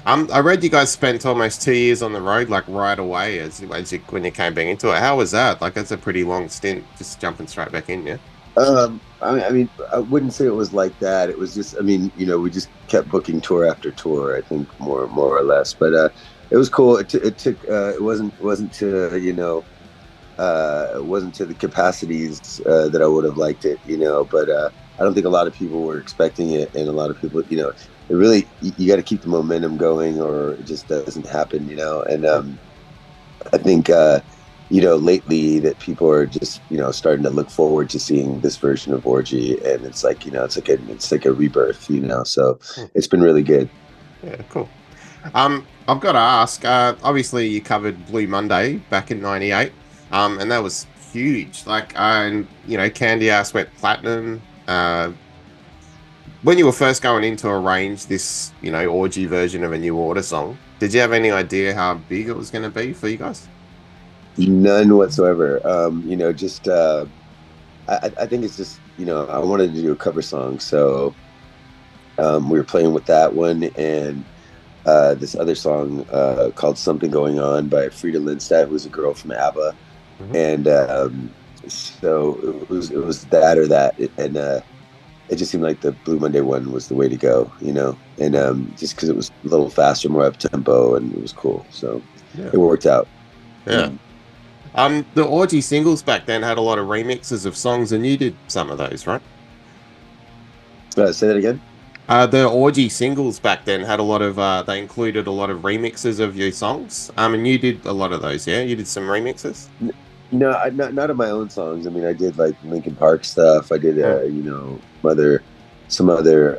I read you guys spent almost 2 years on the road, like right away when you came back into it. How was that? Like, that's a pretty long stint, just jumping straight back in, yeah? I mean, I wouldn't say it was like that. It was just, we just kept booking tour after tour, I think more or less, but, it was cool. It took, it wasn't to, it wasn't to the capacities, that I would have liked it, but, I don't think a lot of people were expecting it. And a lot of people, it really, you got to keep the momentum going or it just doesn't happen, and, I think, lately that people are just, starting to look forward to seeing this version of Orgy, and it's like, it's like a rebirth, so it's been really good. Yeah, cool. I've got to ask, obviously you covered Blue Monday back in 98, and that was huge. Like, Candy Ass went platinum. When you were first going in to arrange this, Orgy version of a New Order song, did you have any idea how big it was going to be for you guys? None whatsoever. I think it's just, I wanted to do a cover song. So we were playing with that one and this other song called Something Going On by Frida Lindstedt, who's a girl from ABBA. Mm-hmm. And so it was that or that. And it just seemed like the Blue Monday one was the way to go, you know, and just because it was a little faster, more up tempo, and it was cool, so Yeah. it worked out. Yeah. The Orgy singles back then had a lot of remixes of songs, and you did some of those, right? Say that again. The Orgy singles back then had a lot of, they included a lot of remixes of your songs. And you did a lot of those, yeah? You did some remixes? No, not of my own songs. I mean, I did like Linkin Park stuff. I did, you know, some other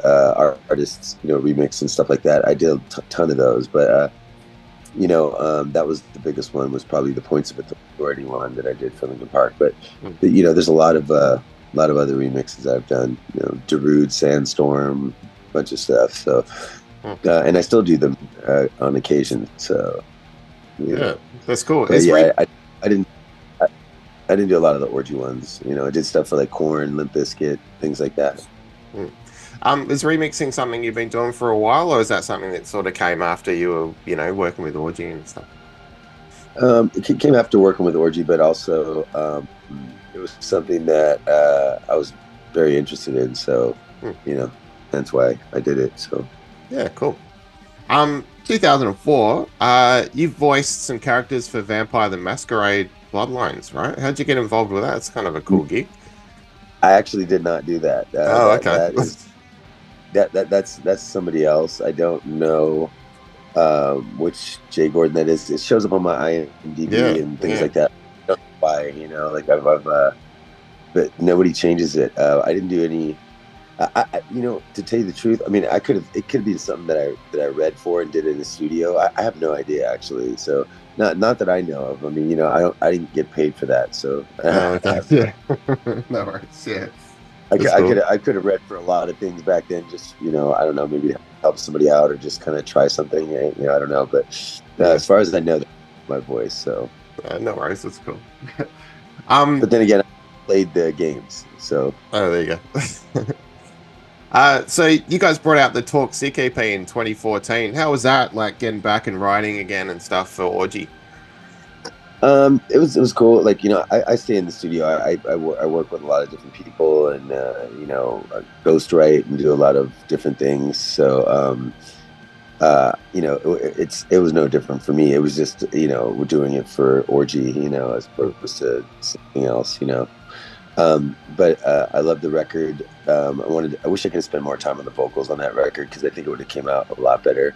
artists, you know, remix and stuff like that. I did a ton of those, but you know, that was the biggest one. Was probably the Points of Authority one that I did for Linkin Park. But you know, there's a lot of other remixes I've done. You know, Darude, Sandstorm, a bunch of stuff. So, and I still do them on occasion. So, yeah, that's cool. Yeah, I didn't do a lot of the Orgy ones. You know, I did stuff for like Korn, Limp Bizkit, things like that. Is remixing something you've been doing for a while, or is that something that sort of came after you were, you know, working with Orgy and stuff? It came after working with Orgy, but also it was something that I was very interested in. So, you know, that's why I did it. So, yeah, cool. 2004, you voiced some characters for Vampire the Masquerade Bloodlines, right? How'd you get involved with that? It's kind of a cool gig. I actually did not do that. Okay. That's somebody else. I don't know which Jay Gordon that is. It shows up on my IMDb and things like that. I don't know why, you know, like I've but nobody changes it. I didn't do any. I you know, to tell you the truth, I mean, it could have been something that I read for and did in the studio. I have no idea actually. So not that I know of. I mean, you know, I didn't get paid for that. So yeah, no worries. Yeah, I could have read for a lot of things back then. Just, you know, I don't know, maybe to help somebody out or just kind of try something. You know, I don't know. But as far as I know, that's my voice. So no worries. That's cool. But then again, I played the games. So there you go. So you guys brought out the Toxik EP in 2014. How was that, like getting back and writing again and stuff for Orgy? It was cool. Like, you know, I stay in the studio. I work with a lot of different people, and you know, ghostwrite and do a lot of different things. So you know, it was no different for me. It was just, you know, we're doing it for Orgy, you know, as opposed to something else, you know. But I love the record. I wish I could spend more time on the vocals on that record, because I think it would have came out a lot better.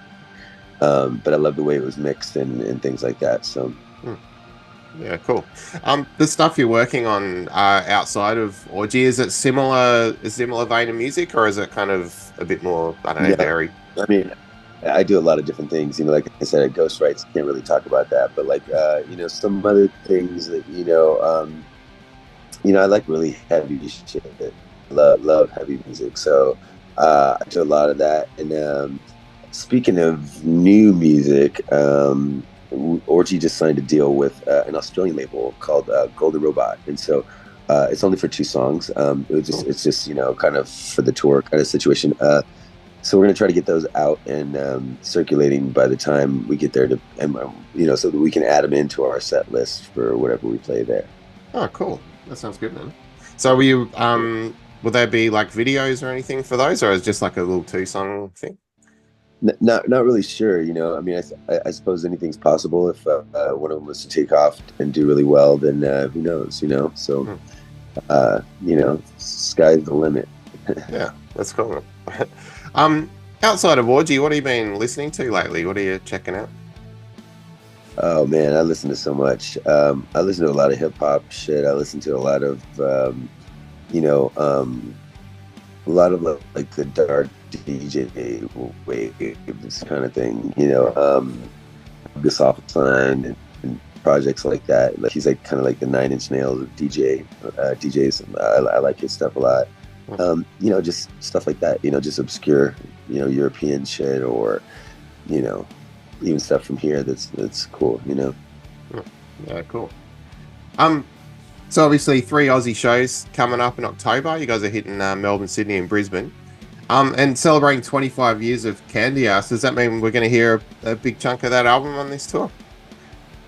But I love the way it was mixed and things like that. So yeah, cool. The stuff you're working on outside of Orgy, is it similar vein of music, or is it kind of a bit more, I don't know, varied? I mean, I do a lot of different things. You know, like I said, ghostwrites, can't really talk about that. But like, you know, some other things that, you know, I like really heavy shit. Love heavy music. So I do a lot of that. And speaking of new music, Orgy just signed a deal with an Australian label called Golden Robot, and so it's only for 2 songs. It's just, you know, kind of for the tour kind of situation. So we're gonna try to get those out and circulating by the time we get there, you know, so that we can add them into our set list for whatever we play there. Oh, cool. That sounds good, man. So will there be like videos or anything for those, or is it just like a little 2-song thing? Not really sure, you know. I mean, I suppose anything's possible. If one of them was to take off and do really well, then who knows, you know. So you know, sky's the limit. Yeah, that's cool. Outside of Orgy, what have you been listening to lately? What are you checking out? Oh man, I listen to so much. I listen to a lot of hip hop shit. I listen to a lot of you know, a lot of like the dark DJ wave, this kind of thing, you know, Gus Sign and projects like that. Like, he's like kind of like the 9 Inch Nails of DJs. I like his stuff a lot. You know, just stuff like that, you know, just obscure, you know, European shit, or, you know, even stuff from here that's cool, you know. Yeah, cool. So obviously 3 Aussie shows coming up in October. You guys are hitting Melbourne, Sydney, and Brisbane. And celebrating 25 years of Candy Ass. Does that mean we're going to hear a big chunk of that album on this tour?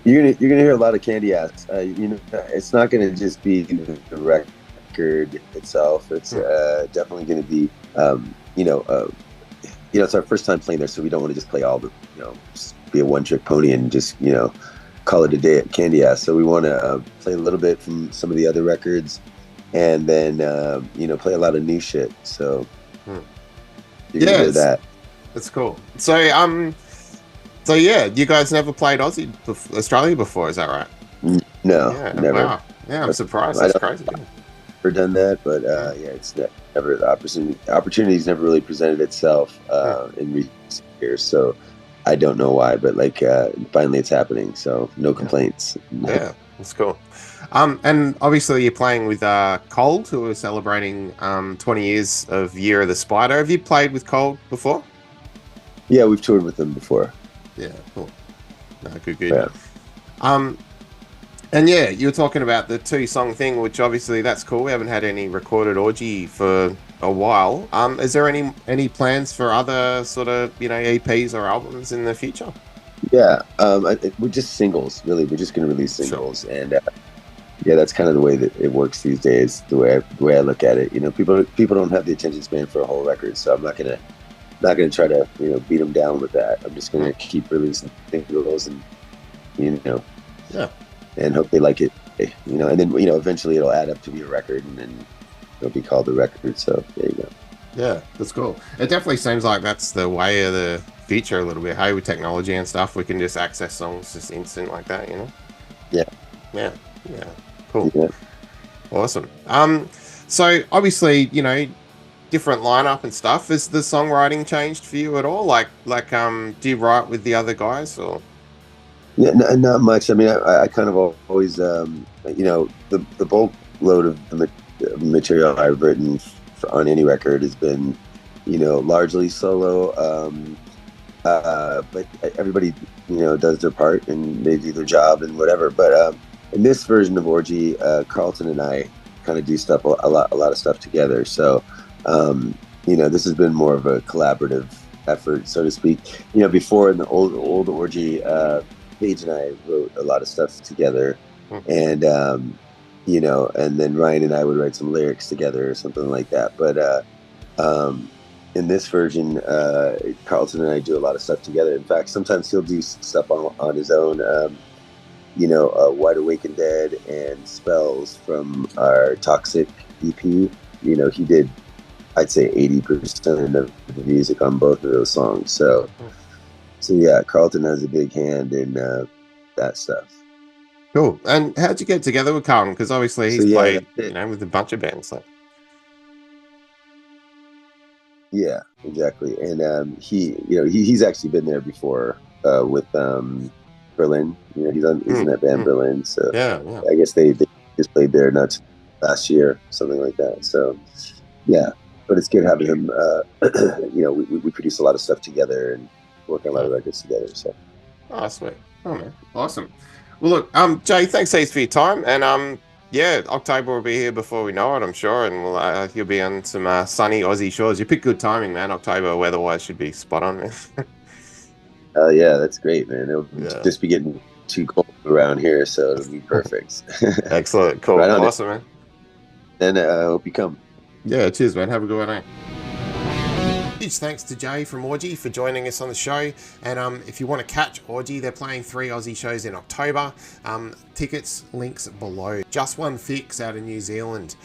You're gonna hear a lot of Candy Ass. You know, it's not going to just be the record itself. It's definitely going to be, it's our first time playing there, so we don't want to just play all the, just be a one-trick pony and just, call it a day at Candy Ass. So we want to play a little bit from some of the other records, and then play a lot of new shit. So yeah, that. That's cool. So you guys never played Australia before, is that right? No, never. Wow. Yeah, I'm surprised. That's crazy. Never done that, but it's never, the opportunity's never really presented itself in recent years. So I don't know why, but finally it's happening. So no complaints. Yeah, that's cool. And obviously you're playing with Cold, who are celebrating 20 years of Year of the Spider. Have you played with Cold before? Yeah, we've toured with them before. Yeah, cool. No, good. Yeah. And yeah, you were talking about the 2-song thing, which obviously that's cool. We haven't had any recorded Orgy for a while. Is there any plans for other sort of EPs or albums in the future? Yeah, we're just singles. Really, we're just going to release singles, sure. And that's kind of the way that it works these days. The way I look at it, people don't have the attention span for a whole record, so I'm not gonna try to beat them down with that. I'm just gonna keep releasing singles and and hope they like it, and then eventually it'll add up to be a record, and then it'll be called the record. So there you go. Yeah, that's cool. It definitely seems like that's the way of the future a little bit. Hey, with technology and stuff, we can just access songs just instant like that, Yeah. Cool. Yeah. Awesome. So obviously, different lineup and stuff. Has the songwriting changed for you at all? Like, do you write with the other guys or? Yeah, not much. I mean, I kind of always, the bulk load of the material I've written on any record has been, largely solo. But everybody, does their part and they do their job and whatever. But in this version of Orgy, Carlton and I kind of do stuff a lot of stuff together. So, this has been more of a collaborative effort, so to speak. Before in the old Orgy, Paige and I wrote a lot of stuff together, and and then Ryan and I would write some lyrics together or something like that. But in this version, Carlton and I do a lot of stuff together. In fact, sometimes he'll do stuff on his own. Wide Awake and Dead and Spells from our Toxik EP. He did, I'd say 80% of the music on both of those songs. So yeah, Carlton has a big hand in that stuff. Cool. And how'd you get together with Carlton? Because obviously he's played, with a bunch of bands. So. Yeah, exactly. And he's actually been there before with Berlin. He's in that band Berlin. So yeah. I guess they just played there not last year, something like that. So yeah, but it's good having him. We produce a lot of stuff together and work on a lot of records together. So. Oh, sweet. Oh man, awesome. Well, look, Jay, thanks heaps for your time, and October will be here before we know it, I'm sure, and you'll be on some sunny Aussie shores. You picked good timing, man. October weather-wise should be spot on, man. Yeah, that's great, man. It'll just be getting too cold around here, so it'll be perfect. Excellent, cool, right, awesome, man. And I hope you come. Yeah, cheers, man. Have a good one, eh? Huge thanks to Jay from Orgy for joining us on the show. And if you want to catch Orgy, they're playing 3 Aussie shows in October. Tickets, links below. Just One Fix out of New Zealand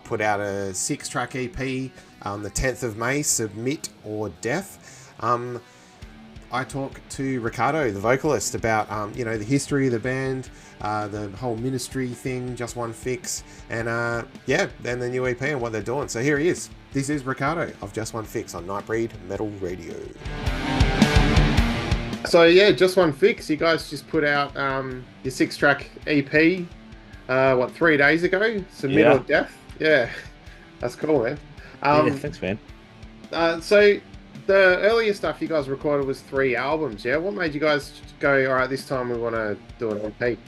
put out a 6-track EP on the 10th of May, Submit or Death. I talk to Ricardo, the vocalist, about the history of the band, the whole ministry thing, Just One Fix, and and the new EP and what they're doing. So here he is. This is Ricardo of Just One Fix on Nightbreed Metal Radio. So yeah, Just One Fix. You guys just put out your 6-track EP. 3 days ago? Submit or Death. Yeah, that's cool, man. Yeah, thanks, man. So the earlier stuff you guys recorded was 3 albums, yeah? What made you guys go, all right, this time we want to do an EP?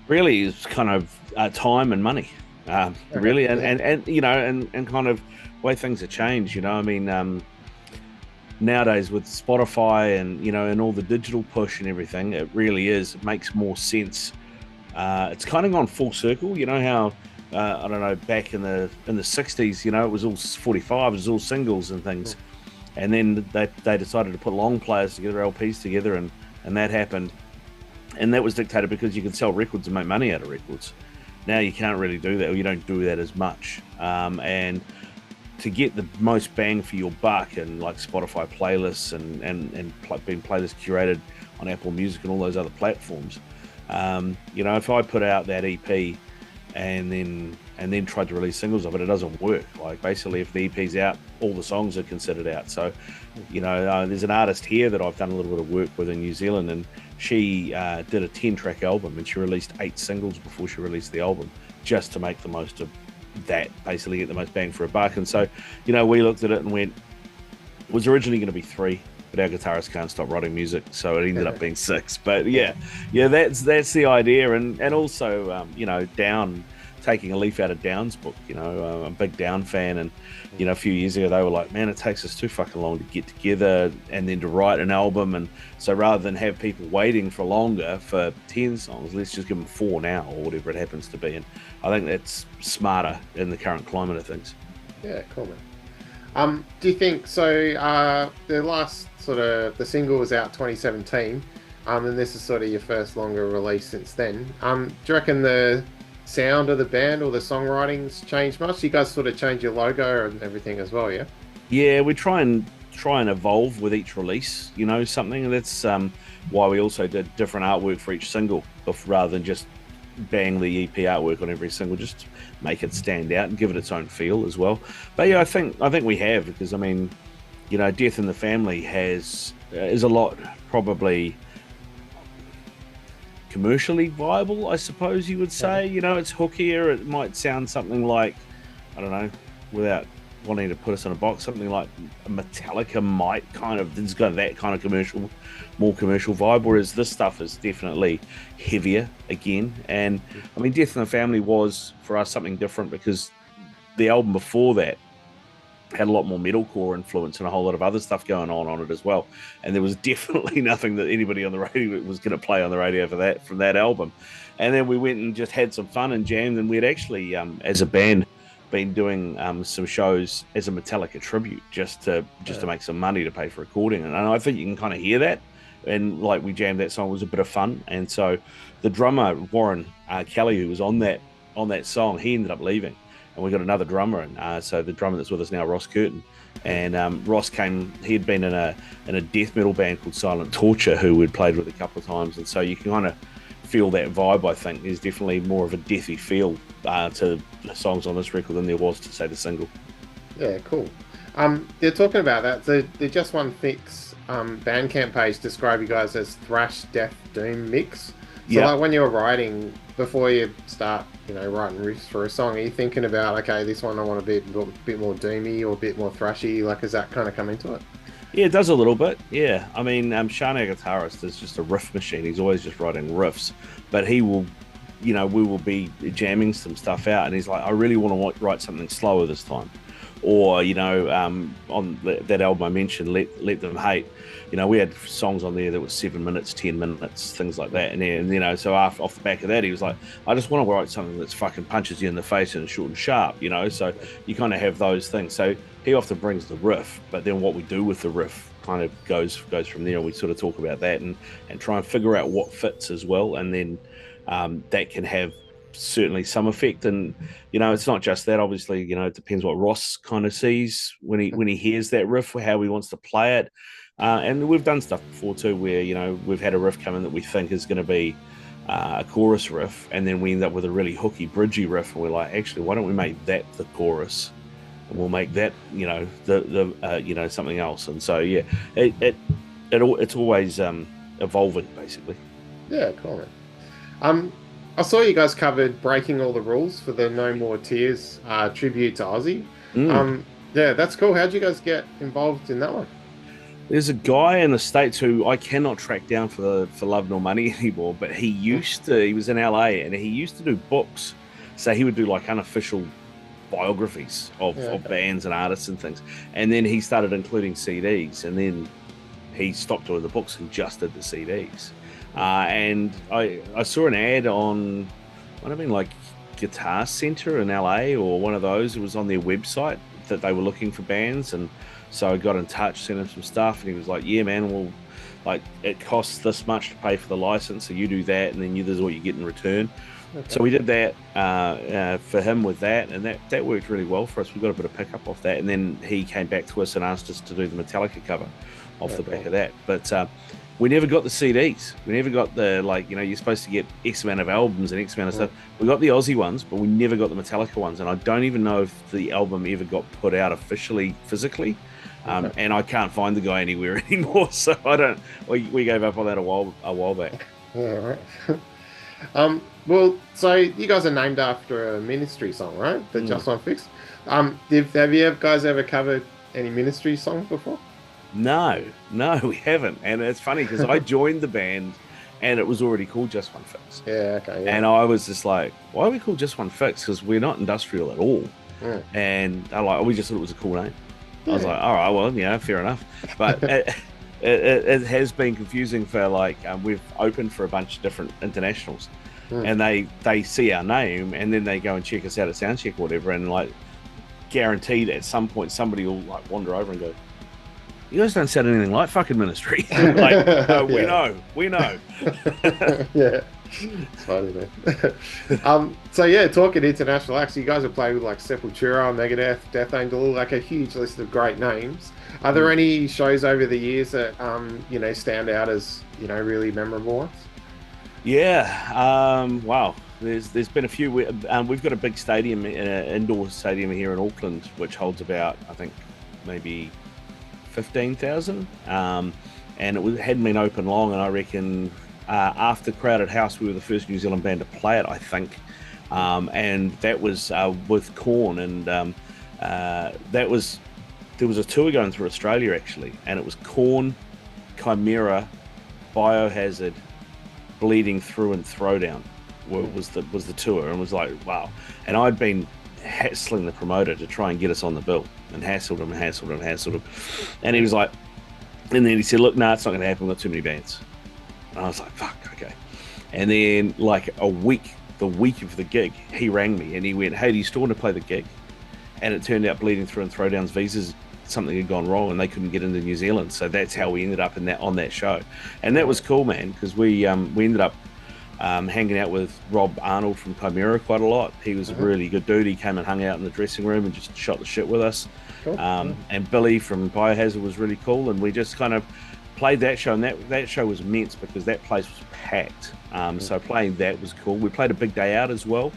Really, it's kind of time and money, really, and kind of way things have changed. I mean, nowadays with Spotify and all the digital push and everything, it makes more sense. It's kind of gone full circle. You know how I don't know, back in the 60s, you know, it was all 45, it was all singles and things. And then they decided to put long players together, LPs together, and that happened. And that was dictated because you could sell records and make money out of records. Now you can't really do that, or you don't do that as much. And to get the most bang for your buck, and like Spotify playlists and being playlist curated on Apple Music and all those other platforms, you know, if I put out that EP and then tried to release singles of it, it doesn't work. Like, basically, if the EP's out, all the songs are considered out. So, you know, there's an artist here that I've done a little bit of work with in New Zealand, and she did a 10-track album, and she released 8 singles before she released the album, just to make the most of that, basically get the most bang for a buck. And so, you know, we looked at it and went, it was originally going to be 3, but our guitarist can't stop writing music, so it ended up being 6. But yeah, that's the idea. And also, you know, taking a leaf out of Down's book. You know, I'm a big Down fan, and you know, a few years ago they were like, man, it takes us too fucking long to get together and then to write an album, and so rather than have people waiting for longer for 10 songs, let's just give them 4 now, or whatever it happens to be. And I think that's smarter in the current climate of things. Yeah, cool, man. Do you think so? The last the single was out 2017, and this is sort of your first longer release since then. Do you reckon the sound of the band or the songwriting's changed much? You guys sort of change your logo and everything as well, yeah? Yeah, we try and evolve with each release, you know, something. And that's why we also did different artwork for each single, rather than just bang the EP artwork on every single, just make it stand out and give it its own feel as well. But yeah, I think we have, because I mean, you know, Death in the Family is a lot probably commercially viable, I suppose you would say. You know, it's hookier. It might sound something like, I don't know, without wanting to put us in a box, something like Metallica might kind of, it's got that kind of more commercial vibe, whereas this stuff is definitely heavier again. And I mean, Death in the Family was for us something different, because the album before that had a lot more metalcore influence and a whole lot of other stuff going on it as well. And there was definitely nothing that anybody on the radio was going to play on the radio from that album. And then we went and just had some fun and jammed, and we'd actually, as a band, been doing some shows as a Metallica tribute, just to make some money to pay for recording. And I think you can kind of hear that. And like, we jammed that song, it was a bit of fun. And so the drummer, Warren Kelly, who was on that song, he ended up leaving. And we got another drummer, and so the drummer that's with us now, Ross Curtin, and Ross came. He had been in a death metal band called Silent Torture, who we'd played with a couple of times, and so you can kind of feel that vibe. I think there's definitely more of a deathy feel to the songs on this record than there was to, say, the single. Yeah, cool. They're talking about that. The Just One Fix Bandcamp page describe you guys as thrash, death, doom mix. So like, when you're writing, before you start, you know, writing riffs for a song, are you thinking about, okay, this one I want to be a bit more doomy or a bit more thrashy? Like, does that kind of come into it? Yeah, it does a little bit. Yeah, I mean, Sean, our guitarist, is just a riff machine. He's always just writing riffs, but he will, you know, we will be jamming some stuff out, and he's like, I really want to write something slower this time. Or, you know, on that album I mentioned, Let Them Hate, you know, we had songs on there that were 7 minutes, 10 minutes, things like that. And you know, so off the back of that, he was like, I just want to write something that's fucking punches you in the face and short and sharp, you know. So you kind of have those things. So he often brings the riff, but then what we do with the riff kind of goes from there. We sort of talk about that and try and figure out what fits as well. And then that can have certainly some effect. And you know, it's not just that. Obviously, you know, it depends what Ross kind of sees when he hears that riff, how he wants to play it. And we've done stuff before too, where, you know, we've had a riff come in that we think is going to be a chorus riff, and then we end up with a really hooky, bridgy riff, and we're like, actually, why don't we make that the chorus, and we'll make that, you know, the you know, something else. And so yeah, it's always evolving, basically. Yeah, cool, man. I saw you guys covered Breaking All the Rules for the No More Tears tribute to Ozzy. Yeah, that's cool. How'd you guys get involved in that one? There's a guy in the States who I cannot track down for love nor money anymore, but he was in LA, and he used to do books. So he would do like unofficial biographies of bands and artists and things. And then he started including CDs, and then he stopped doing the books and just did the CDs. And I saw an ad on, might have been like Guitar Center in LA or one of those. It was on their website that they were looking for bands, and so I got in touch, sent him some stuff, and he was like, "Yeah, man, well, like it costs this much to pay for the license, so you do that, and then this is what you get in return." Okay. So we did that for him with that, and that worked really well for us. We got a bit of pickup off that, and then he came back to us and asked us to do the Metallica cover off the back of that. But we never got the CDs. We never got the, like, you know, you're supposed to get X amount of albums and X amount of stuff. We got the Aussie ones, but we never got the Metallica ones. And I don't even know if the album ever got put out officially, physically. And I can't find the guy anywhere anymore. So I don't, we gave up on that a while back. Yeah, right. Well, so you guys are named after a Ministry song, right? The Just One Fix. Have you guys ever covered any Ministry songs before? No, we haven't. And it's funny because I joined the band and it was already called Just One Fix. Yeah, okay. Yeah. And I was just like, why are we called Just One Fix? Because we're not industrial at all. Yeah. And we just thought it was a cool name. Yeah. I was like, all right, well, yeah, fair enough. But it has been confusing for, like, we've opened for a bunch of different internationals. And they see our name and then they go and check us out at Soundcheck or whatever, and, like, guaranteed at some point somebody will, like, wander over and go, "You guys don't sound anything like fucking Ministry." Like, no, we know. Yeah, it's funny, man. So yeah, talking international acts, you guys have played with like Sepultura, Megadeth, Death Angel, like a huge list of great names. Are there any shows over the years that stand out as really memorable ones? Yeah, wow. There's been a few. We've got a big stadium, indoor stadium here in Auckland, which holds about, I think, maybe 15,000, and it hadn't been open long, and I reckon after Crowded House we were the first New Zealand band to play it, I think, and that was with Korn, and there was a tour going through Australia actually, and it was Korn, Chimera, Biohazard, Bleeding Through and Throwdown was the tour, and was like, wow. And I'd been hassling the promoter to try and get us on the bill, and hassled him, and he was like, and then he said, "Look, it's not going to happen, we've got too many bands." And I was like, fuck, okay. And then, like, the week of the gig, he rang me and he went, "Hey, do you still want to play the gig?" And it turned out Bleeding Through and Throwdown's visas, something had gone wrong and they couldn't get into New Zealand, so that's how we ended up on that show. And that was cool, man, because we ended up hanging out with Rob Arnold from Chimera quite a lot. He was a really good dude. He came and hung out in the dressing room and just shot the shit with us. Cool. And Billy from Biohazard was really cool, and we just kind of played that show, and that show was immense because that place was packed. So playing that was cool. We played a Big Day Out as well.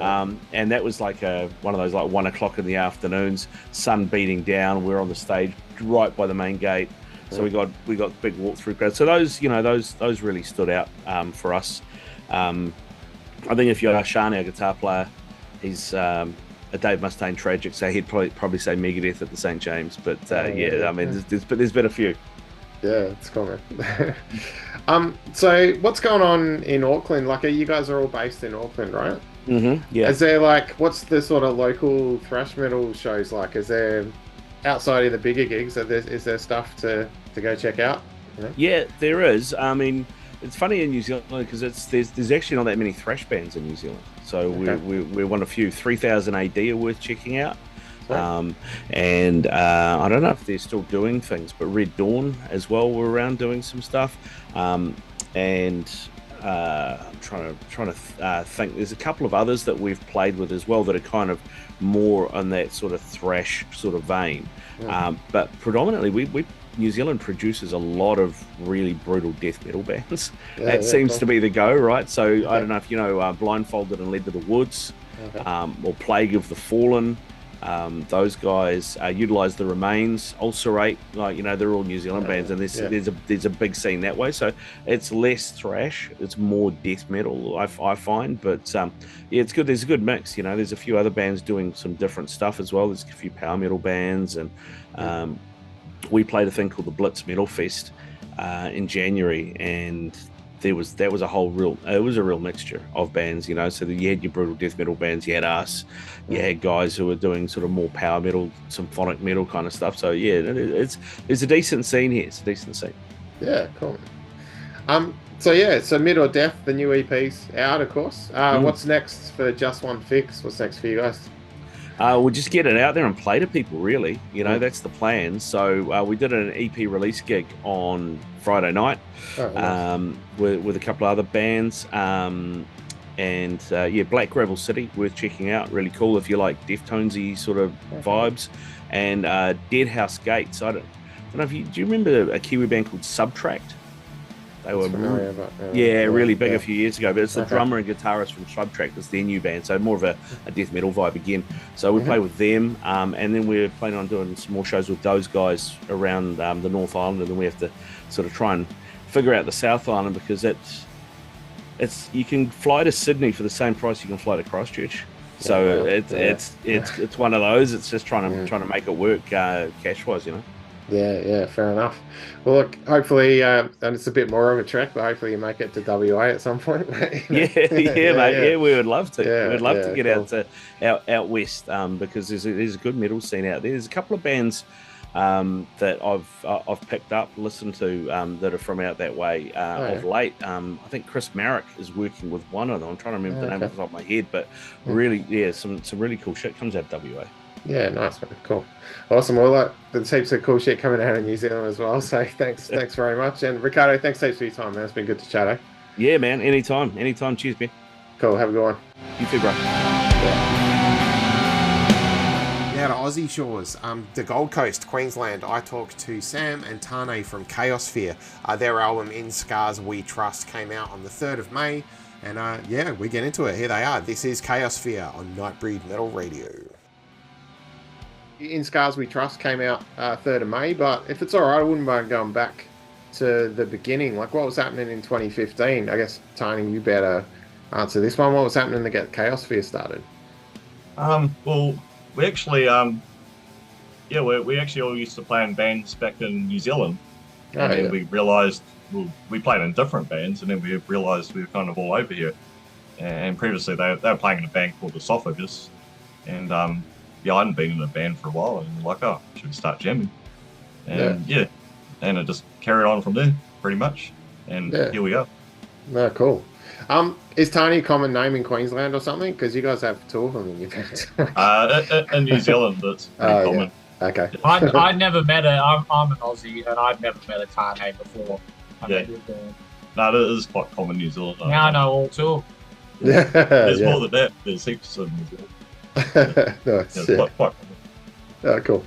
And that was like one of those, like, 1 o'clock in the afternoons, sun beating down. We're on the stage right by the main gate, so we got big walk-through crowds. So those really stood out for us. I think if you ask Shani, our guitar player, he's a Dave Mustaine tragic, so he'd probably say Megadeth at the St. James. But I mean, there's been a few. Yeah, it's cool, man. So what's going on in Auckland? Like, you guys are all based in Auckland, right? Mm-hmm. Yeah. Is there, like, what's the sort of local thrash metal shows like? Is there, outside of the bigger gigs, is there stuff to go check out? Yeah, there is. I mean, it's funny in New Zealand because there's actually not that many thrash bands in New Zealand. So we're one of few. 3000 AD are worth checking out. And I don't know if they're still doing things, but Red Dawn as well were around doing some stuff. And I'm trying to think. There's a couple of others that we've played with as well that are kind of more on that sort of thrash sort of vein. But predominantly, New Zealand produces a lot of really brutal death metal bands. That seems to be the go, right? So I don't know if you know Blindfolded and Led to the Woods, or Plague of the Fallen. Those guys utilize the Remains, Ulcerate, they're all New Zealand bands, and there's a big scene that way. So it's less thrash, it's more death metal, I find. But it's good. There's a good mix. There's a few other bands doing some different stuff as well. There's a few power metal bands, and we played a thing called the Blitz Metal Fest in January, and that was a real mixture of bands, so you had your brutal death metal bands, you had us, you had guys who were doing sort of more power metal, symphonic metal kind of stuff. So yeah, it's a decent scene here. It's a decent scene. Yeah, cool. So Mid or Death, the new EP's out, of course. What's next for Just One Fix? What's next for you guys? We'll just get it out there and play to people, really. That's the plan. So we did an EP release gig on Friday night with a couple of other bands. Black Gravel City, worth checking out. Really cool if you like Deftonesy sort of vibes. And Dead House Gates. I don't know if do you remember a Kiwi band called Subtract? They were really big a few years ago, but it's the drummer and guitarist from Subtract. It's their new band, so more of a death metal vibe again. So we play with them, and then we're planning on doing some more shows with those guys around the North Island, and then we have to sort of try and figure out the South Island, because it's you can fly to Sydney for the same price you can fly to Christchurch. So it's one of those. It's just trying to make it work cash wise, Yeah, fair enough. Well, look, hopefully, and it's a bit more of a trek, but hopefully you make it to WA at some point. Mate. Yeah, we would love to. We'd love to get out west, because there's a good metal scene out there. There's a couple of bands that I've picked up, listened to, that are from out that way of late. I think Chris Marrick is working with one of them. I'm trying to remember the name off the top of my head, but really, some really cool shit comes out of WA. Yeah, nice, man. Cool. Awesome. Well, there's heaps of cool shit coming out of New Zealand as well. So thanks very much. And Ricardo, thanks heaps for your time, man. It's been good to chat, eh? Yeah, man. Anytime. Cheers, man. Cool. Have a good one. You too, bro. Now to Aussie shores, the Gold Coast, Queensland. I talked to Sam and Tane from Kaosphere. Their album In Scars We Trust came out on the 3rd of May. And we get into it. Here they are. This is Kaosphere on Nightbreed Metal Radio. In Scars We Trust came out 3rd of May, but if it's all right, I wouldn't mind going back to the beginning. Like, what was happening in 2015? I guess, Tony, you better answer this one. What was happening to get Kaosphere started? Well, we actually, we actually all used to play in bands back in New Zealand. And then we realised, we played in different bands, and then we realised we were kind of all over here. And previously they were playing in a band called Esophagus. And I hadn't been in a band for a while, and we're like, should we start jamming? And and it just carried on from there, pretty much. And here we are. No, cool. Is Tony a common name in Queensland or something? Because you guys have two of them in your band. In New Zealand, that's pretty common. Yeah. Okay. I'd never met I'm an Aussie, and I'd never met a Tane before. No, that is quite common in New Zealand. Now I know all two. There's more than that. There's heaps in New Zealand. Nice. Quite cool.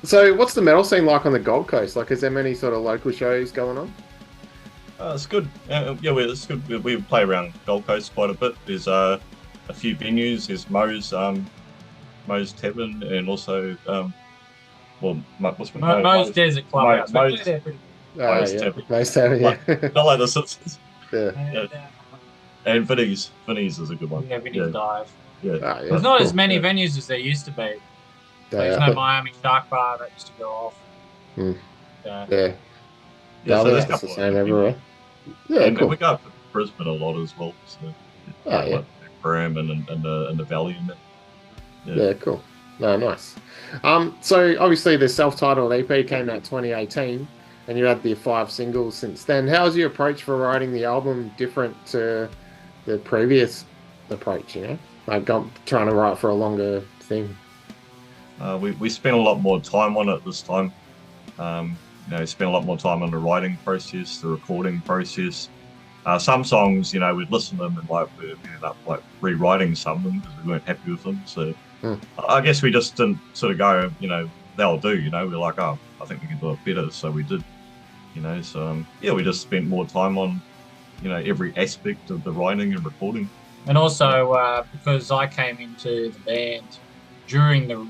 So what's the metal scene like on the Gold Coast? Like, is there many sort of local shows going on? It's good. It's good. We play around Gold Coast quite a bit. There's a few venues. There's Mo's Tavern, and also Mo's Desert Club. Mo's Tavern. Not like the Simpsons. And Vinny's is a good one. Yeah, Vinny's Dive. Yeah. There's not as many venues as there used to be. There's no Miami Shark Bar that used to go off. So that's the same everywhere. Yeah, and cool. we go up to Brisbane a lot as well. So like Bram and the Valley and that. Yeah, cool. No, nice. So obviously the self-titled EP came out 2018, and you had the 5 singles since then. How's your approach for writing the album different to the previous approach? Like trying to write for a longer thing. We spent a lot more time on it this time. Spent a lot more time on the writing process, the recording process. Some songs, we'd listen to them and we ended up rewriting some of them because we weren't happy with them. So I guess we just didn't sort of go, they'll do. We're like, I think we can do it better, so we did. So we just spent more time on, every aspect of the writing and recording. And also because I came into the band during the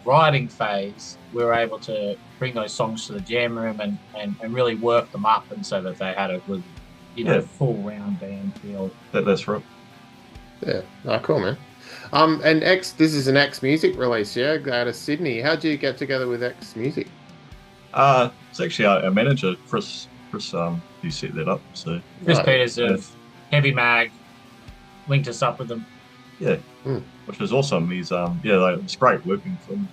writing phase, we were able to bring those songs to the jam room and really work them up, and so that they had a good, full round band feel. That's right. Yeah, cool, man. And this is an X Music release, out of Sydney. How'd you get together with X Music? It's actually our manager, Chris, who set that up. So Chris Peters of Heavy Mag linked us up with them. Yeah, which was awesome. He's it's great working for him,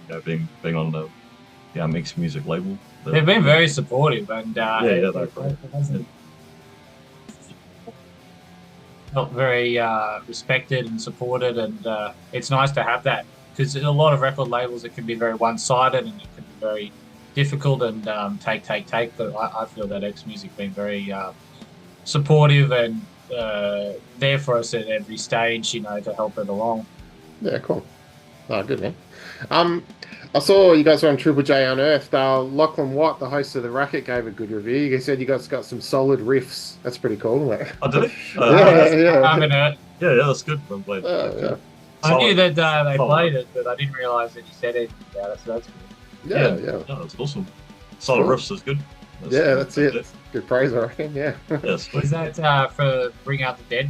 being on the mixed music label. They've been very supportive, and they're great. Felt very respected and supported, and it's nice to have that, because a lot of record labels, it can be very one-sided and it can be very difficult and take. But I feel that X Music been very supportive and there for us at every stage, to help it along. Yeah, cool. Oh, good, man. I saw you guys were on Triple J Unearthed. Lachlan Watt, the host of The Racket, gave a good review. He said you guys got some solid riffs. That's pretty cool. Oh, did he? Yeah. I haven't heard. Yeah, that's good. I'm glad. Yeah. I knew that they played it, but I didn't realise that you said anything about it, so that's good. Yeah. No, that's awesome. Solid riffs is good. That's it. Good praise, I reckon. Yeah. Yes. Was that for Bring Out the Dead?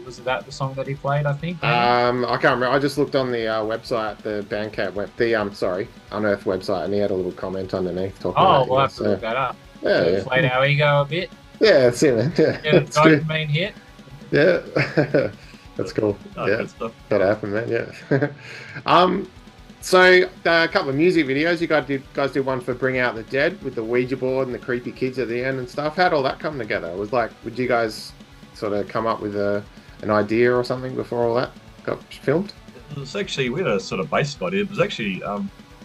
Was that the song that he played, I think? I can't remember. I just looked on the website, the Bandcamp Unearth website, and he had a little comment underneath talking about we'll have to look that up. Yeah, Inflate our ego a bit. Yeah, that's it, man. Yeah, Get a dopamine hit. Yeah. That's cool. Good stuff. Gotta happen, man. Yeah. So a couple of music videos. You guys did one for Bring Out the Dead with the Ouija board and the creepy kids at the end and stuff. How'd all that come together? It was like, would you guys sort of come up with an idea or something before all that got filmed? It was actually, we had a sort of basic idea. It was actually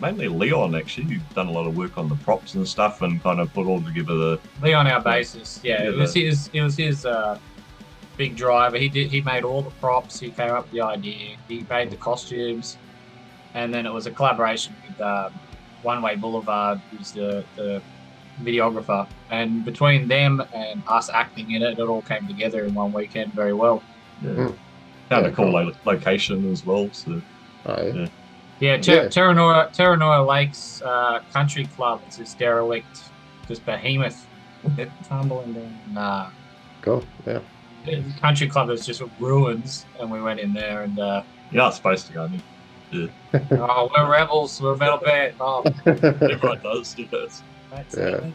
mainly Leon, actually, who'd done a lot of work on the props and stuff and kind of put all together the... Leon, our bassist. Yeah, it was his big driver. He made all the props. He came up with the idea. He made the costumes. And then it was a collaboration with One Way Boulevard, who's the videographer. And between them and us acting in it, it all came together in one weekend very well. Yeah. Found a cool location as well. So, Terranora Lakes Country Club. It's this derelict, this behemoth tumbling down. Cool, yeah. The country club is just ruins, and we went in there and... You're not supposed to go in. Yeah. Oh, we're rebels. We're a metal band. Oh. Everyone does. Yes. Yeah.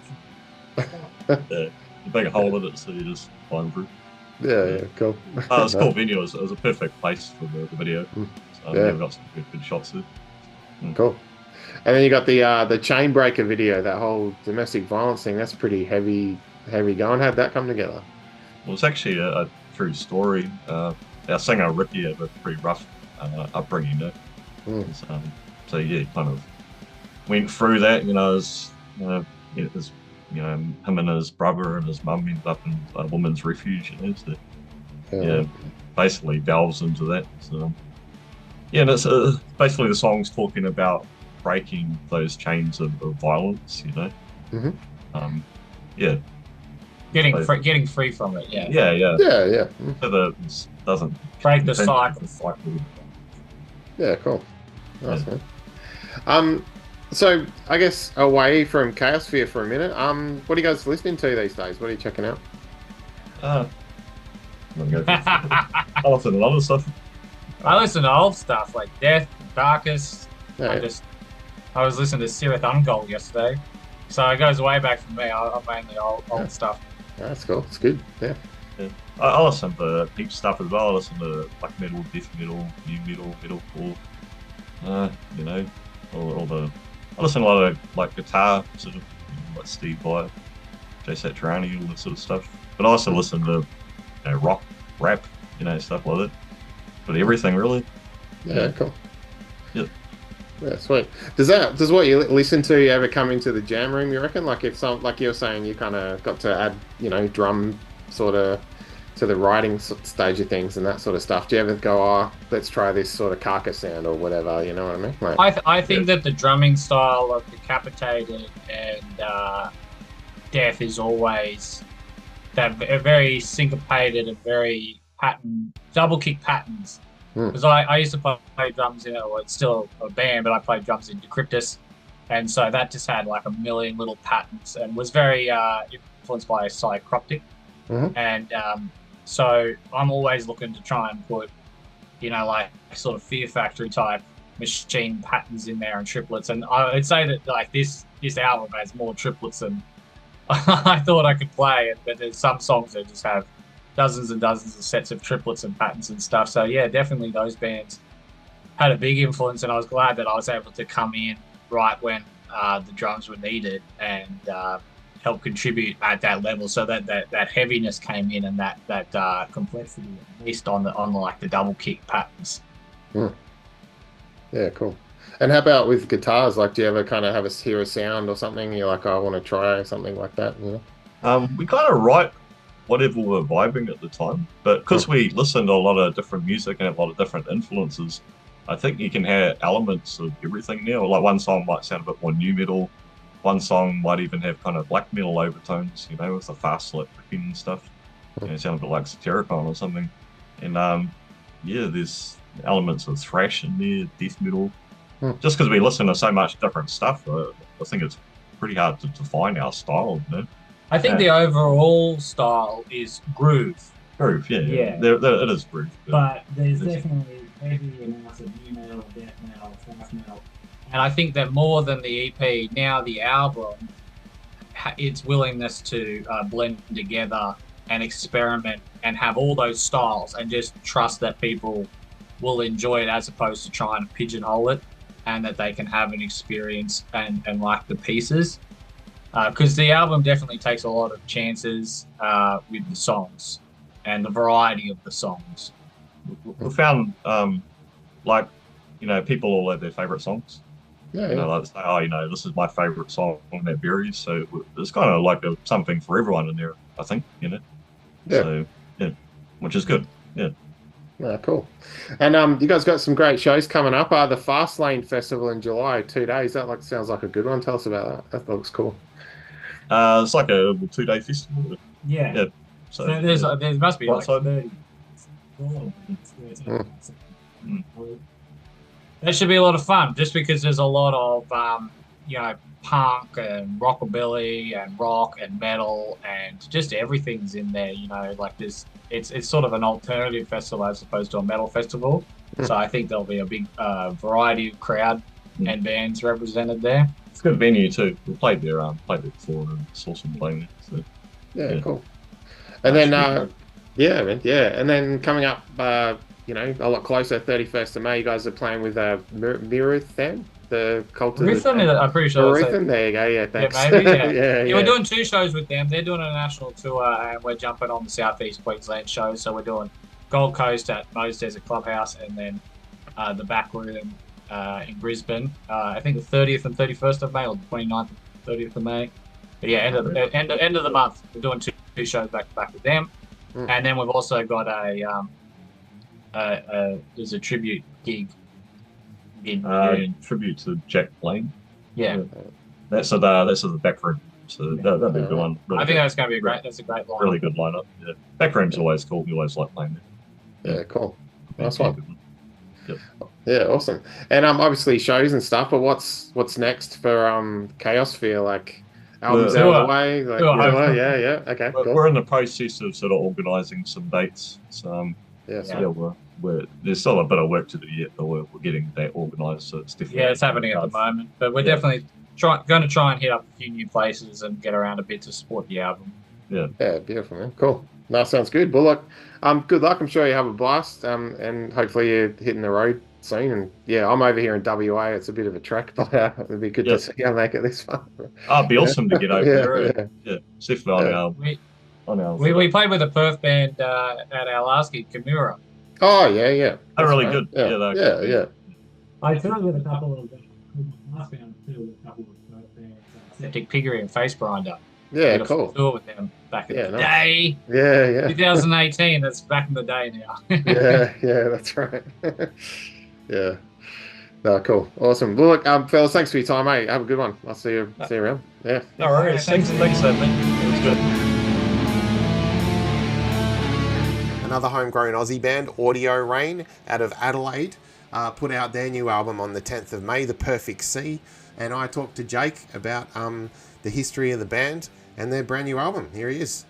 You make a hole in it, so you just climb through. Yeah, cool. It was a cool venue. It was a perfect place for the video. So we got some good shots there. Cool. And then you got the chain breaker video, that whole domestic violence thing. That's pretty heavy going. How'd that come together? Well, it's actually a true story. Our singer Ricky had a pretty rough upbringing. So yeah, kind of went through that. Him and his brother and his mum ended up in a women's refuge. Basically delves into that. So and it's basically the song's talking about breaking those chains of violence. Getting free from it. Yeah. So that doesn't break the cycle. Yeah, cool. Nice, man. So I guess away from Kaosphere for a minute, what are you guys listening to these days? What are you checking out? I listen to a lot of stuff. I listen to old stuff like Death, Darkest. Yeah. I was listening to Sirith Ungol yesterday, so it goes way back from me. I'm mainly old stuff. That's cool. It's good. Yeah. I listen to deep stuff as well. I listen to black metal, death metal, new metal, metalcore. All the. I listen to a lot of like guitar, sort of like Steve Vai, Jay Satriani, all that sort of stuff. But I also listen to rock, rap, stuff like that. But everything really. Yeah, cool. Yeah. Yeah, sweet. Does what you listen to ever come into the jam room? You reckon? Like if like you're saying, you kind of got to add, drum sort of to the writing stage of things and that sort of stuff. Do you ever go, let's try this sort of carcass sound or whatever? You know what I mean? Like, I think that the drumming style of Decapitated and Death is always that very syncopated and very double kick patterns. Because I used to play drums it's still a band, but I played drums in Decryptus, and so that just had like a million little patterns and was very influenced by Psychroptic. And so I'm always looking to try and put, like sort of Fear Factory type machine patterns in there and triplets. And I would say that like this album has more triplets than I thought I could play. But there's some songs that just have dozens and dozens of sets of triplets and patterns and stuff. So yeah, definitely those bands had a big influence, and I was glad that I was able to come in right when the drums were needed and help contribute at that level, so that heaviness came in and that complexity, at least on the like the double kick patterns. Yeah, cool. And how about with guitars? Like, do you ever kind of hear a sound or something? You're like, oh, I want to try something like that. You know? We kind of write whatever we're vibing at the time, but because we listen to a lot of different music and a lot of different influences, I think you can have elements of everything now. Like one song might sound a bit more new metal. One song might even have kind of black metal overtones, you know, with the fast like picking and stuff. You know, sound a bit like Satyricon or something. And yeah, there's elements of thrash in there, death metal. Just because we listen to so much different stuff, I think it's pretty hard to define our style, you know? I think the overall style is groove. Groove, yeah. It is groove. But there's definitely heavy amounts of new metal, death metal, thrash metal. And I think that more than the EP, now the album, its willingness to blend together and experiment and have all those styles and just trust that people will enjoy it as opposed to trying to pigeonhole it, and that they can have an experience and like the pieces. Because the album definitely takes a lot of chances with the songs and the variety of the songs. We found, like, you know, people all have their favourite songs. Yeah, you know, like say, oh, you know, this is my favourite song that varies. So it's kind of like something for everyone in there, I think, you know. Yeah. So, yeah, which is good. Yeah. Yeah, cool. And you guys got some great shows coming up. The Fastlane Festival in July, 2 days. That sounds like a good one. Tell us about that. That looks cool. It's like a 2-day festival. Yeah. So there must be like 30. That should be a lot of fun, just because there's a lot of you know, punk and rockabilly and rock and metal and just everything's in there. You know, like it's sort of an alternative festival as opposed to a metal festival. So I think there'll be a big variety of crowd and bands represented there. It's a good venue too. We played there before and saw some playing there. So yeah, cool. And then and then coming up, you know, a lot closer, 31st of May, you guys are playing with Miruthan, the cult of I'm pretty sure. Miruthan, there you go. Yeah, thanks. Yeah, maybe. yeah. We're doing 2 shows with them. They're doing a national tour, and we're jumping on the Southeast Queensland show. So we're doing Gold Coast at Mose Desert Clubhouse, and then the Back Room in Brisbane. I think the 30th and 31st of May, or the 29th and 30th of May. But yeah, end of the month, we're doing 2 shows back to back with them, and then we've also got there's a tribute gig in tribute to Jack Blaine. Yeah. That's at the Back Room. So that'll be a good one. Really I think that's going to be that's a great lineup. Really good lineup. Yeah. Back Room's always cool. We always like playing there. Yeah, cool. Nice one. Yep. Yeah, awesome. And obviously shows and stuff, but what's next for Kaosphere? Like albums out of the way? Like, yeah. Okay. Cool. We're in the process of sort of organising some dates. So there's still a bit of work to do yet, but we're getting that organised. So it's definitely it's happening at the moment. But we're definitely going to try and hit up a few new places and get around a bit to support the album. Yeah. Yeah, beautiful, man. Cool. That sounds good. Well, look, good luck. I'm sure you have a blast. And hopefully you're hitting the road soon. And yeah, I'm over here in WA. It's a bit of a trek, but it'd be good to see you make it this far. Oh, it'd be awesome to get over there. Yeah, definitely on our. We played with a Perth band at our last gig, Kimura. Oh yeah. They're really good. Yeah. I toured with a couple of last band too, with a couple of Perth bands, Septic Piggery and Face Grinder. Yeah, cool. Tour with them back in the nice. day. Yeah. 2018. That's back in the day now. yeah, that's right. Yeah. No, cool. Awesome. Well, look, fellas, thanks for your time, mate. Have a good one. I'll see you around. Yeah. No worries. Thanks, man. It was good. Another homegrown Aussie band, Audio Rain, out of Adelaide, put out their new album on the 10th of May, The Perfect Sea. And I talked to Jake about the history of the band and their brand new album. Here he is.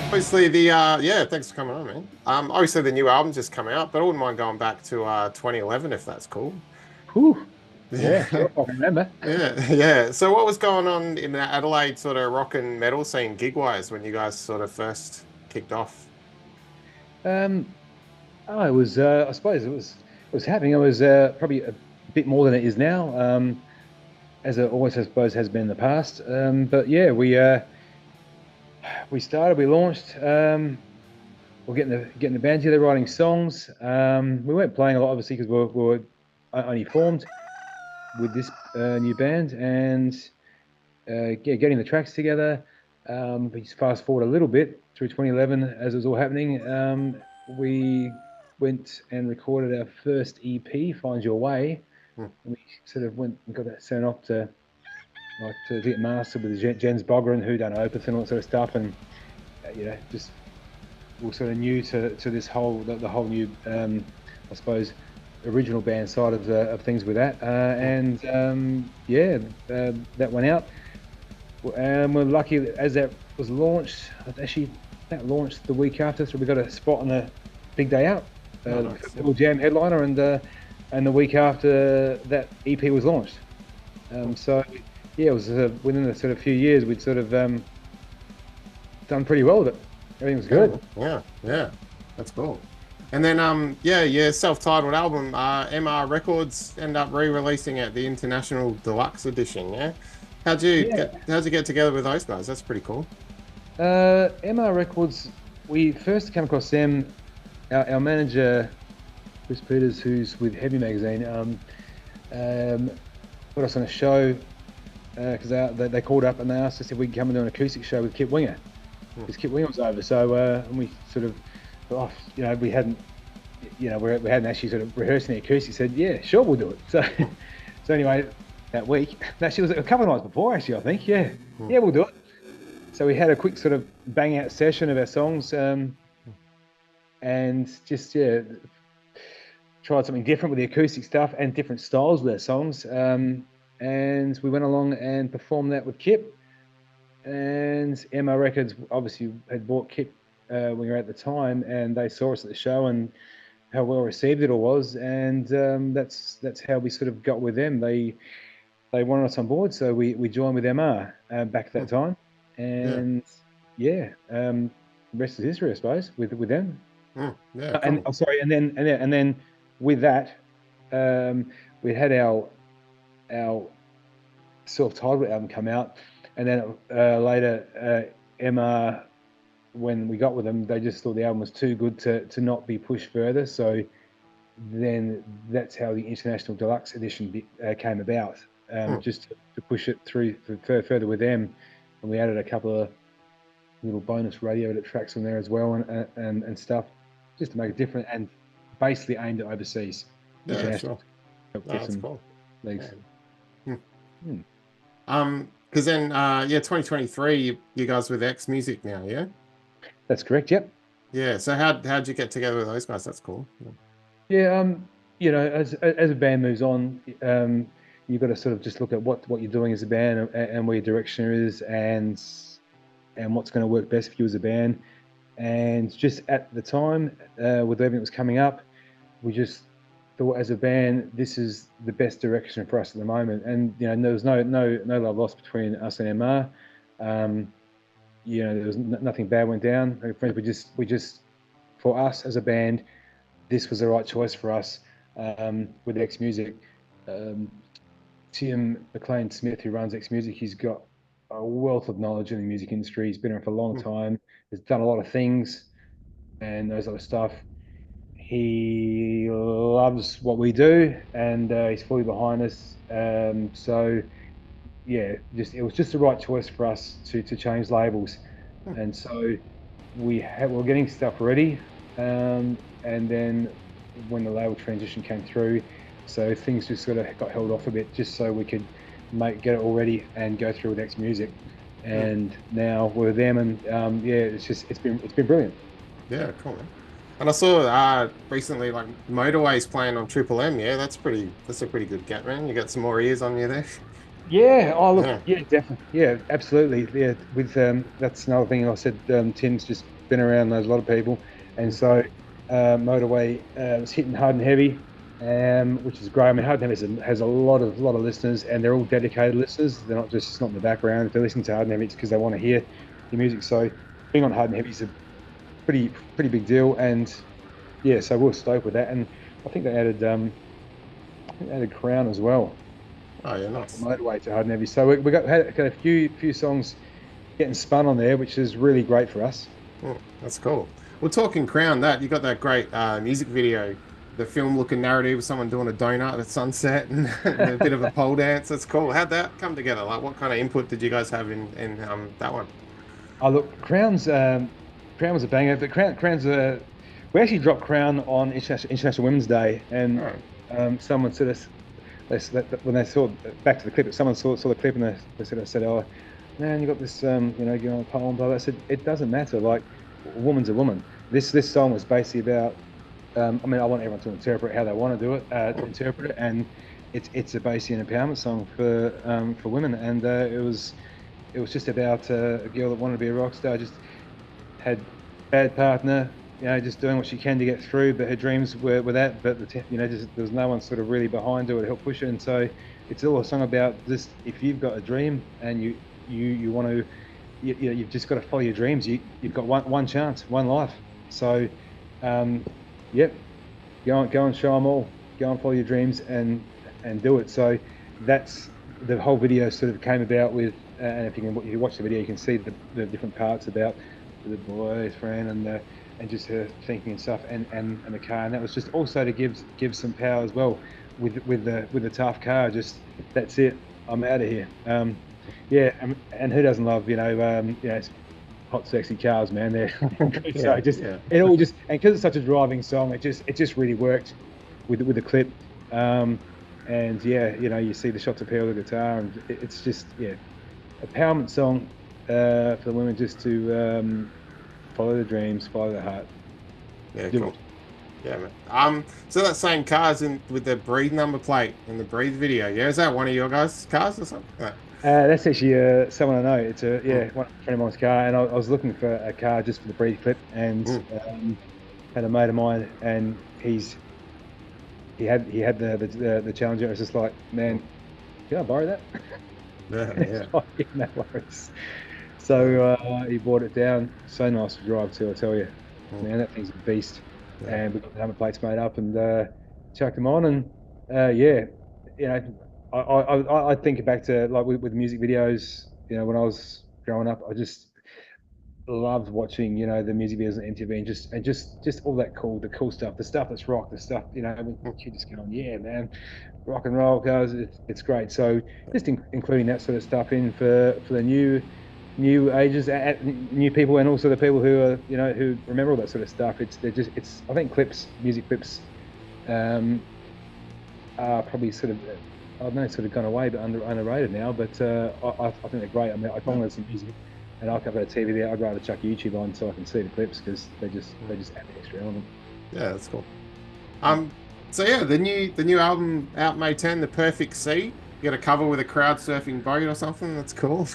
Obviously, thanks for coming on, man. Obviously, the new album's just come out, but I wouldn't mind going back to 2011 if that's cool. Whew. Yeah, sure, I remember. Yeah. So what was going on in the Adelaide sort of rock and metal scene gig-wise when you guys sort of first kicked off? It was, I suppose it was happening. I was probably bit more than it is now, as it always, I suppose, has been in the past. But yeah, we started, we launched. We're getting the band together, writing songs. We weren't playing a lot, obviously, because we were only formed with this new band, and getting the tracks together. We just fast forward a little bit through 2011 as it was all happening. We went and recorded our first EP, Find Your Way. We sort of went and got that sent off to get mastered with Jens Bogren, who done Opus and all that sort of stuff, and just we're sort of new to this whole the whole new I suppose original band side of things with that, and that went out. We're lucky as that was launched. Actually, that launched the week after, so we got a spot on the big day out, Festival Jam headliner, and the week after that EP was launched. So yeah, it was within a sort of few years we'd sort of done pretty well with it. Everything was good. Yeah, that's cool. And then your self-titled album, NMR Records, end up re-releasing it, the International Deluxe Edition. Yeah, how'd you get together with those guys? That's pretty cool. NMR Records, we first came across them. Our manager, Chris Peters, who's with Heavy Magazine, put us on a show because they called up and they asked us if we could come and do an acoustic show with Kip Winger. Because Kip Winger was over, so and we sort of, we hadn't actually sort of rehearsed any acoustic. Said, yeah, sure, we'll do it. So anyway, that week, actually it was a couple of nights before, actually, I think, yeah, we'll do it. So we had a quick sort of bang out session of our songs, and just tried something different with the acoustic stuff and different styles with our songs, and we went along and performed that with Kip. And NMR Records obviously had bought Kip Winger at the time, and they saw us at the show and how well received it all was, and that's how we sort of got with them. They wanted us on board, so we joined with NMR back at that time, and the rest is history, I suppose, with them. And I'm sorry, and then with that, we had our self-titled album come out. And then later, NMR, when we got with them, they just thought the album was too good to not be pushed further. So then that's how the International Deluxe Edition came about, just to push it through further with them. And we added a couple of little bonus radio edit tracks on there as well, and stuff, just to make it different and basically aimed at overseas. Yeah, sure. That's cool. Thanks. Because then, 2023, you guys with X Music now, yeah? That's correct. Yep. Yeah. So how'd you get together with those guys? That's cool. Yeah. As a band moves on, you've got to sort of just look at what you're doing as a band and where your direction is, and what's going to work best for you as a band. And just at the time, with everything that was coming up, we just thought as a band, this is the best direction for us at the moment. And there was no love lost between us and NMR. There was nothing bad went down. We just for us as a band, this was the right choice for us with X Music. Tim McLean Smith, who runs X Music, he's got a wealth of knowledge in the music industry. He's been around for a long time. He's done a lot of ththings and those other stuff. He loves what we do, and he's fully behind us. So yeah, it was just the right choice for us to change labels. And so we're getting stuff ready, and then when the label transition came through, so things just sort of got held off a bit, just so we could get it all ready and go through with X Music. And now we're with them, and it's been brilliant. Yeah, cool, man. And I saw recently, like, Motorway's playing on Triple M. Yeah, that's a pretty good get, man. You got some more ears on you there. Yeah. Oh, look. Yeah, definitely. Yeah, absolutely. Yeah, with that's another thing I said. Tim's just been around, knows a lot of people, and so Motorway was hitting hard and heavy, which is great. I mean, hard and heavy has a lot of listeners, and they're all dedicated listeners. They're not just not in the background. If they're listening to hard and heavy, it's because they want to hear the music. So being on hard and heavy is a pretty big deal, and yeah, so we're stoked with that. And I think they added added Crown as well. Oh yeah, nice. Motorway to Hard and Heavy. So we got a few songs getting spun on there, which is really great for us. Oh, that's cool. Well, talking Crown, that you got that great music video, the film-looking narrative, someone doing a donut at sunset and a bit of a pole dance. That's cool. How'd that come together? Like, what kind of input did you guys have in that one? Oh look, Crown was a banger. But Crown's we actually dropped Crown on International Women's Day, and someone said us when they saw back to the clip. Someone saw the clip and they said, "Oh, man, you got this, you know, you know, poem." Blah, blah. I said, "It doesn't matter. Like, a woman's a woman." This song was basically about. I mean, I want everyone to interpret how they want to do it, interpret it, and it's basically an empowerment song for women, and it was just about a girl that wanted to be a rock star, just had bad partner, you know, just doing what she can to get through, but her dreams were that, but you know, just there was no one sort of really behind her to help push her, and so it's all a song about just if you've got a dream and you want to, you've just got to follow your dreams. You've got one chance, one life, so. Yep, go and show them all. Go and follow your dreams and do it. So that's the whole video sort of came about with. And if you watch the video, you can see the different parts about the boyfriend and just her thinking and stuff and the car. And that was just also to give some power as well with the tough car. Just that's it. I'm out of here. Yeah, and who doesn't love hot, sexy cars, man. They're so it all just, and because it's such a driving song, it just really worked with the clip. And yeah, you know, you see the shots of Pearl, the guitar, and it's just empowerment song for the women, just to follow their dreams, follow their heart. Yeah, cool. Yeah, man. So that same car's in with the Breathe number plate in the Breathe video. Yeah, is that one of your guys' cars or something? That's actually someone I know. It's one friend of mine's car, and I was looking for a car just for the Breathe clip, and had a mate of mine, and he had the Challenger. It was just like, man, can I borrow that? Yeah. Like, no worries. So he brought it down. So nice to drive too, I tell you. Man, that thing's a beast. Yeah. And we got the number plates made up and chucked them on, and you know. I think back to like with music videos, you know, when I was growing up, I just loved watching, you know, the music videos on MTV and just all that the cool stuff, the stuff that's rock, the stuff, you know, I mean, you just going, yeah, man, rock and roll goes, it's great. So just including that sort of stuff in for the new ages, new people, and also the people who are, you know, who remember all that sort of stuff. I think music clips, are probably sort of. I don't know, it's sort of gone away, but underrated now. But I think they're great. I mean, I download some music, and I'll cover a TV there. I'd rather chuck YouTube on so I can see the clips because they just add the extra element. Yeah, that's cool. So yeah, the new album out May 10, The Perfect Sea. You got a cover with a crowd surfing boat or something. That's cool.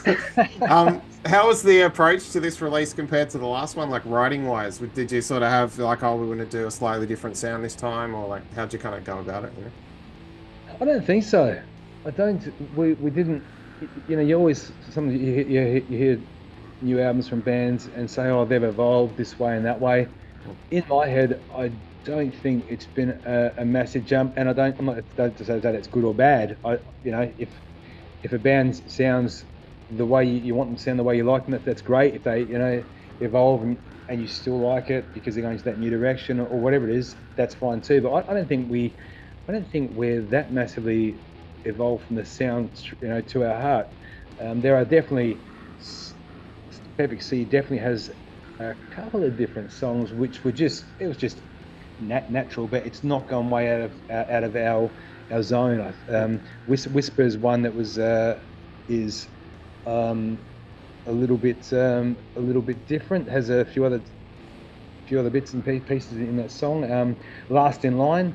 How was the approach to this release compared to the last one, like writing wise? Did you sort of have like, oh, we want to do a slightly different sound this time, or like how'd you kind of go about it? You know? I don't think so. We didn't. You know, you always you hear new albums from bands and say, oh, they've evolved this way and that way. In my head, I don't think it's been a massive jump, and I'm not to say that it's good or bad. You know, if a band sounds the way you want them to sound, the way you like them, that's great. If they, you know, evolve and you still like it because they're going to that new direction or whatever it is, that's fine too. But I don't think we're that massively evolved from the sound, you know, to our heart. There are definitely, Perfect Sea definitely has a couple of different songs which it was just natural, but it's not gone way out of our zone. Whisper is one that was is a little bit different. Has a few other bits and pieces in that song. Last in Line.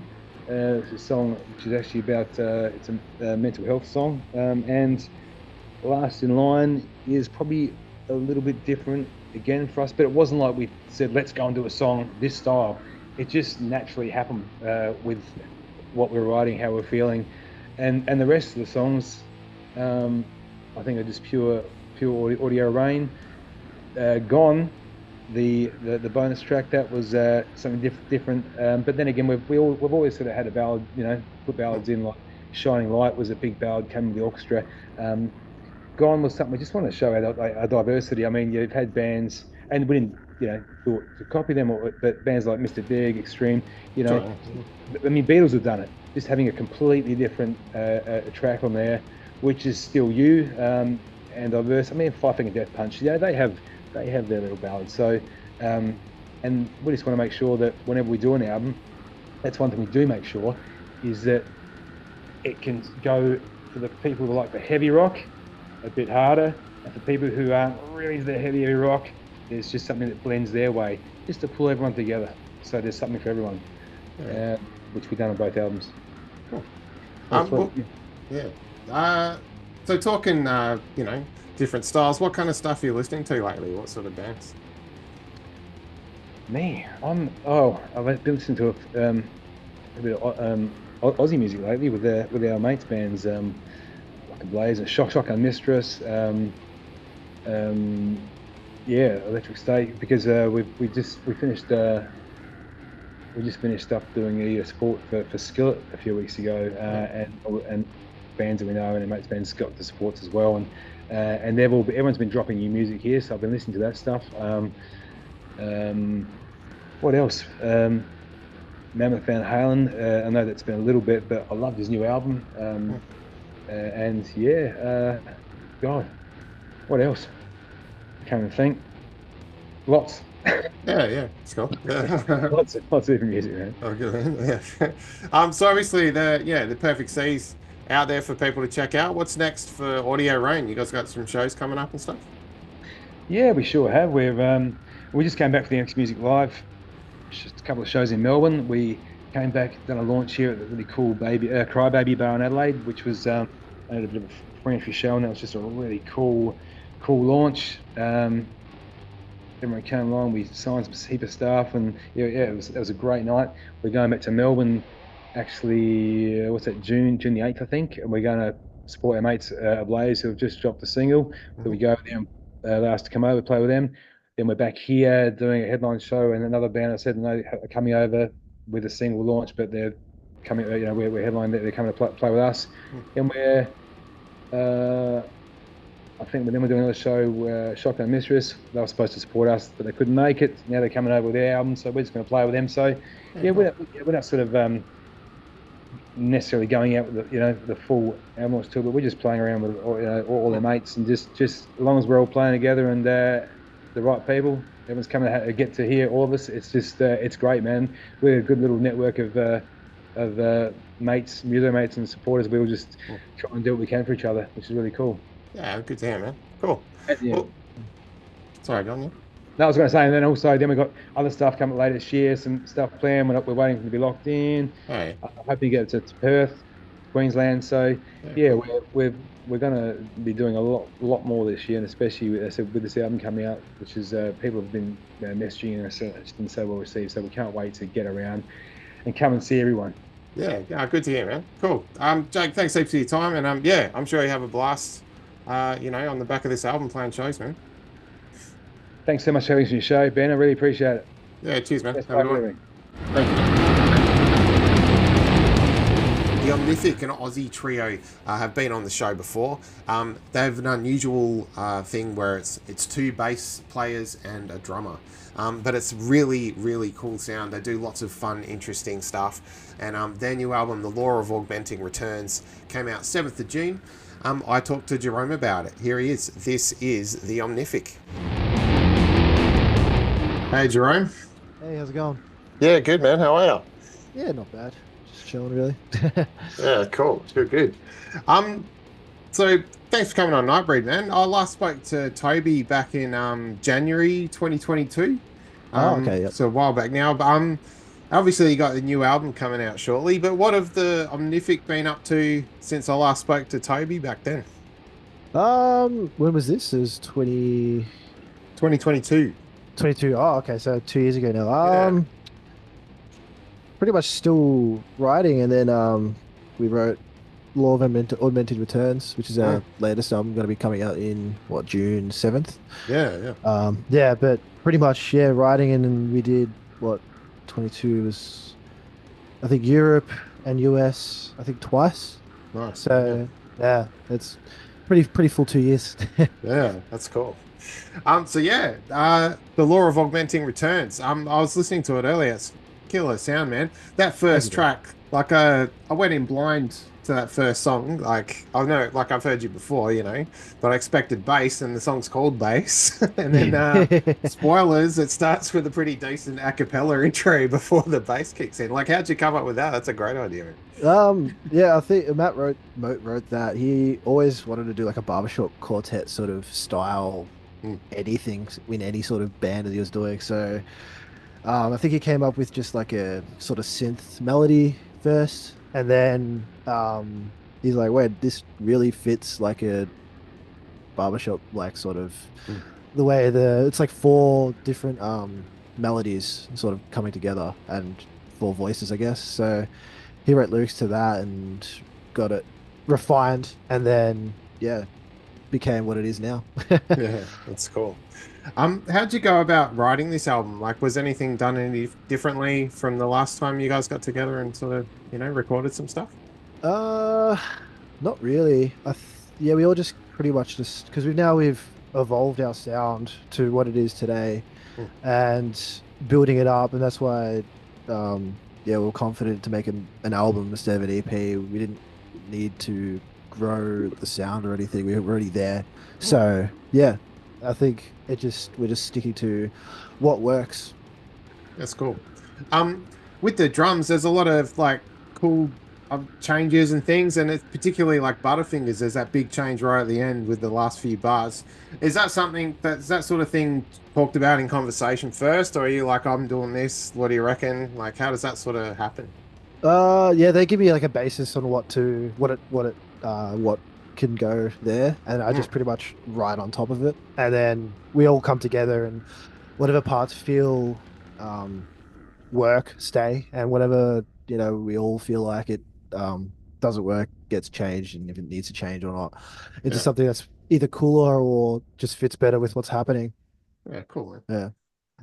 It's a song which is actually about it's a mental health song, and Last in Line is probably a little bit different again for us, but it wasn't like we said let's go and do a song this style. It just naturally happened with what we're writing, how we're feeling, and the rest of the songs I think are just pure audio rain. Gone the bonus track, that was something different. But then again, we've always sort of had a ballad, put ballads in, like Shining Light was a big ballad, came with the orchestra. Gone was something we just want to show our diversity. I mean, you've had bands, and we didn't, do it to copy them, but bands like Mr. Big, Extreme, I mean, Beatles have done it. Just having a completely different track on there, which is still you and diverse. I mean, Five Finger Death Punch, they have their little ballads. So, and we just want to make sure that whenever we do an album, that's one thing we do make sure, is that it can go for the people who like the heavy rock a bit harder, and for people who aren't really the heavy rock, there's just something that blends their way, just to pull everyone together. So there's something for everyone, which we've done on both albums. Cool. So talking, different styles, what kind of stuff are you listening to lately? What sort of bands? Me, I've been listening to a bit of Aussie music lately with our mates bands, like Blaze and Shotgun Mistress, Electric State, because we just finished up doing a support for Skillet a few weeks ago, and bands that we know, and our mates bands got the supports as well, and everyone's been dropping new music here, so I've been listening to that stuff. What else? Mammoth Van Halen. I know that's been a little bit, but I love his new album. God, what else? Can't even think. Lots. Yeah, it's cool. lots of different music, man. Oh, good, man. Yeah. So obviously the Perfect C's out there for people to check out. What's next for Audio Rain? You guys got some shows coming up and stuff? Yeah, we sure have. We just came back for the X Music Live, just a couple of shows in Melbourne. We came back, done a launch here at the really cool Crybaby Bar in Adelaide, which was I had a bit of a free entry show, and that was just a really cool launch. Everyone came along, we signed some heap of stuff, and it was a great night. We're going back to Melbourne, actually, June the 8th, I think, and we're going to support our mates Blaze, who have just dropped a single. So we go over there and they asked to come over, play with them. Then we're back here doing a headline show, and another band I said no are coming over with a single launch, but they're coming. We're headlining. They're coming to play with us, and we're. I think then we're doing another show, Shotgun Mistress. They were supposed to support us, but they couldn't make it. Now they're coming over with their album, so we're just going to play with them. So we're not sort of necessarily going out with the full album launch tour, but we're just playing around with all their mates, and just as long as we're all playing together and the right people, everyone's coming to get to hear all of us. It's just it's great, man. We're a good little network of mates, music mates, and supporters. We all just try and do what we can for each other, which is really cool. Yeah, good to hear, man. Cool. Well, sorry, John. Yeah. No, I was going to say, and then we got other stuff coming later this year, some stuff planned. We're waiting for them to be locked in. I'm hoping to get to Perth, Queensland. So we're going to be doing a lot more this year, and especially with this album coming out, which is people have been messaging us. It's been so well received. So we can't wait to get around and come and see everyone. Yeah, good to hear, man. Cool. Jake, thanks heaps for your time, and I'm sure you have a blast. On the back of this album, playing shows, man. Thanks so much for having us on your show, Ben. I really appreciate it. Yeah, cheers, man. Have a good one. Thank you. The Omnific and Aussie trio have been on the show before. They have an unusual thing where it's two bass players and a drummer. But it's really, really cool sound. They do lots of fun, interesting stuff. And their new album, The Law of Augmenting Returns, came out 7th of June. I talked to Jerome about it. Here he is. This is the Omnific. Hey, Jerome. Hey, how's it going? Yeah, good, man. How are you? Yeah, not bad. Just chilling, really. Yeah, cool. Good. So thanks for coming on Nightbreed, man. I last spoke to Toby back in January 2022. Okay. Yep. So a while back now. But obviously you got the new album coming out shortly. But what have the Omnific been up to since I last spoke to Toby back then? When was this? It was 2022. 22. Oh, okay. So 2 years ago now. Pretty much still writing, and then we wrote Law of Augmented Returns, which is our latest album, going to be coming out in June 7th. Yeah, Yeah, but pretty much, yeah, writing and we did 22 was, I think, Europe and US, I think twice. Nice. So yeah, it's pretty full 2 years. Yeah, that's cool. So yeah, the Law of Augmenting Returns. I was listening to it earlier. It's killer sound, man. That first track, like, I went in blind to that first song. Like, I know, like, I've heard you before, you know, but I expected bass, and the song's called Bass. And then, spoilers, it starts with a pretty decent a cappella intro before the bass kicks in. Like, how'd you come up with that? That's a great idea, man. Yeah, I think Matt wrote that. He always wanted to do like a barbershop quartet sort of style, anything in any sort of band that he was doing. So I think he came up with just like a sort of synth melody first, and then he's like, wait, this really fits like a barbershop, like sort of the way it's like 4 different melodies sort of coming together, and 4 voices, I guess. So he wrote lyrics to that and got it refined, and then became what it is now. Yeah, that's cool. How'd you go about writing this album? Like, was anything done any differently from the last time you guys got together and sort of, you know, recorded some stuff? Not really. We all just pretty much just, because we've evolved our sound to what it is today, and building it up, and that's why we're confident to make an album instead of an EP. We didn't need to grow the sound or anything. We were already there. So yeah, I think we're just sticking to what works. That's cool. With the drums, there's a lot of like cool changes and things, and it's particularly like Butterfingers. There's that big change right at the end with the last few bars. Is that something is that sort of thing talked about in conversation first, or are you like, I'm doing this, what do you reckon? Like, how does that sort of happen? Yeah, they give me like a basis on what can go there, and I just pretty much write on top of it, and then we all come together, and whatever parts feel work stay, and whatever, you know, we all feel like it doesn't work gets changed, and if it needs to change or not, it's just something that's either cooler or just fits better with what's happening. Yeah, cool, man. Yeah.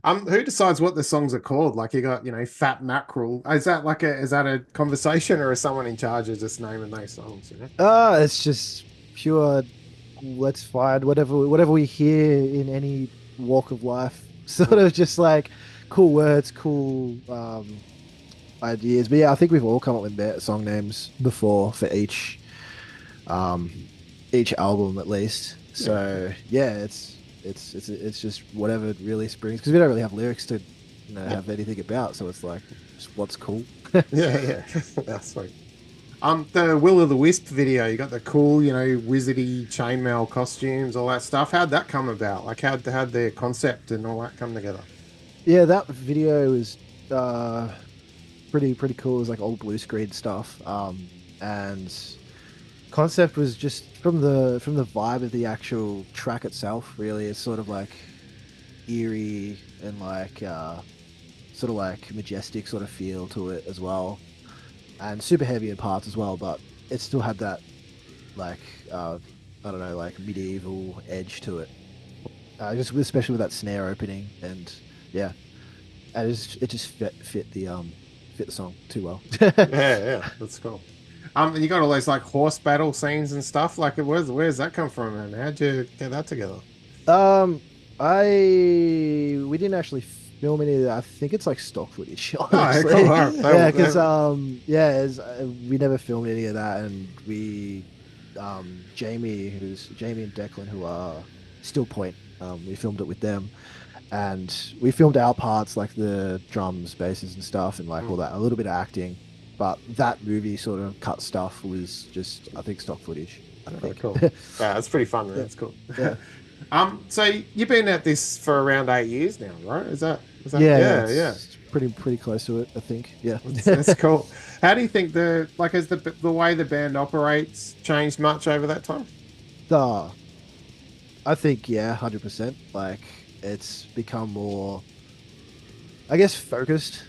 Who decides what the songs are called? Like, you got, you know, Fat Mackerel. Is that a conversation, or is someone in charge of just naming those songs, you know? It's just pure, let's find whatever we hear in any walk of life, sort of just like cool words, cool ideas. But yeah, I think we've all come up with song names before for each album at least. So yeah, it's just whatever really springs, because we don't really have lyrics to, you know, have anything about, so it's like just what's cool. yeah that's sweet. The Will o' the Wisp video, you got the cool, you know, wizardy chainmail costumes, all that stuff. How'd that come about? Like, how'd the concept and all that come together? Yeah, that video is pretty cool. It was like old blue screen stuff, and concept was just from the vibe of the actual track itself. Really, it's sort of like eerie and like sort of like majestic sort of feel to it as well, and super heavy in parts as well, but it still had that like I don't know, like medieval edge to it, just especially with that snare opening, and yeah, and it just fit the song too well. yeah, that's cool. And you got all those like horse battle scenes and stuff. Like, where's that come from, man? How'd you get that together? We didn't actually film any of that. I think it's like stock footage, honestly. Oh, cool. Yeah, because we never filmed any of that, and we Jamie and Declan, who are Still Point, we filmed it with them, and we filmed our parts, like the drums, basses and stuff, and like all that, a little bit of acting. But that movie sort of cut stuff was just, I think, stock footage. I think. Cool. Yeah, that's pretty fun, man. That's cool. Yeah. So you've been at this for around 8 years now, right? Is that? Yeah. It's pretty close to it, I think. Yeah. That's cool. How do you think has the way the band operates changed much over that time? I think 100%. Like, it's become more, I guess, focused.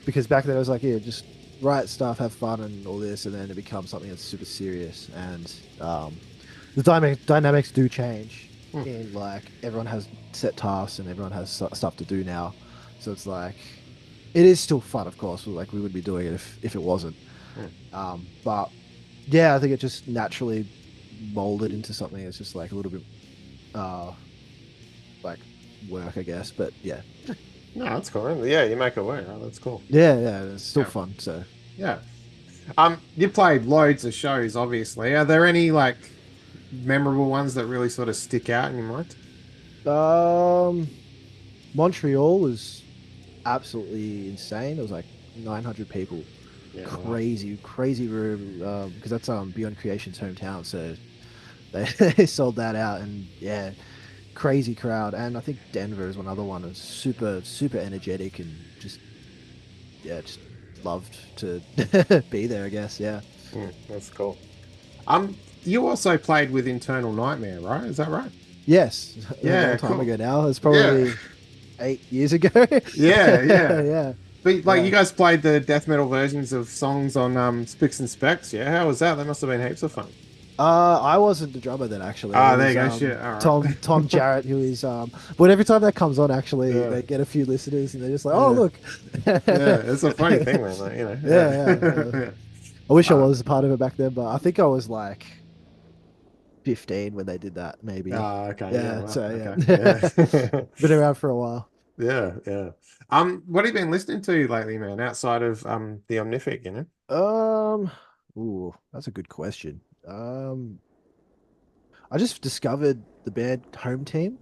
Because back then I was like, just write stuff, have fun, and all this, and then it becomes something that's super serious. And the dynamics do change. In like everyone has set tasks and everyone has stuff to do now, so it's like it is still fun, of course. Like we would be doing it if it wasn't. But yeah, I think it just naturally molded into something that's just like a little bit like work, I guess. But yeah. No, that's cool. Yeah, you make it work. Oh, that's cool. Yeah, it's still fun. So yeah. You played loads of shows, obviously. Are there any like memorable ones that really sort of stick out in your mind? Montreal was absolutely insane. It was like 900 people. Yeah, crazy room. Because that's Beyond Creation's hometown, so they sold that out, and yeah, crazy crowd. And I think Denver is one other one. It was super energetic and just loved to be there, I guess. Yeah. That's cool. You also played with Internal Nightmare, right? Is that right? Yes. Yeah, a long time ago now. It's probably 8 years ago. Yeah. But like you guys played the death metal versions of songs on Spicks and Specs, yeah? How was that? That must have been heaps of fun. I wasn't the drummer then, actually. There you go. Shit. All right. Tom Jarrett, who is but every time that comes on, actually, they get a few listeners, and they're just like, "Oh, look." Yeah, it's a funny thing, man. Like, you know. Yeah. I wish I was a part of it back then, but I think I was like 15 when they did that, maybe. Okay. Yeah. Right. So Okay. been around for a while. Yeah. What have you been listening to lately, man? Outside of the Omnific, you know? Ooh, that's a good question. I just discovered the band Home Team.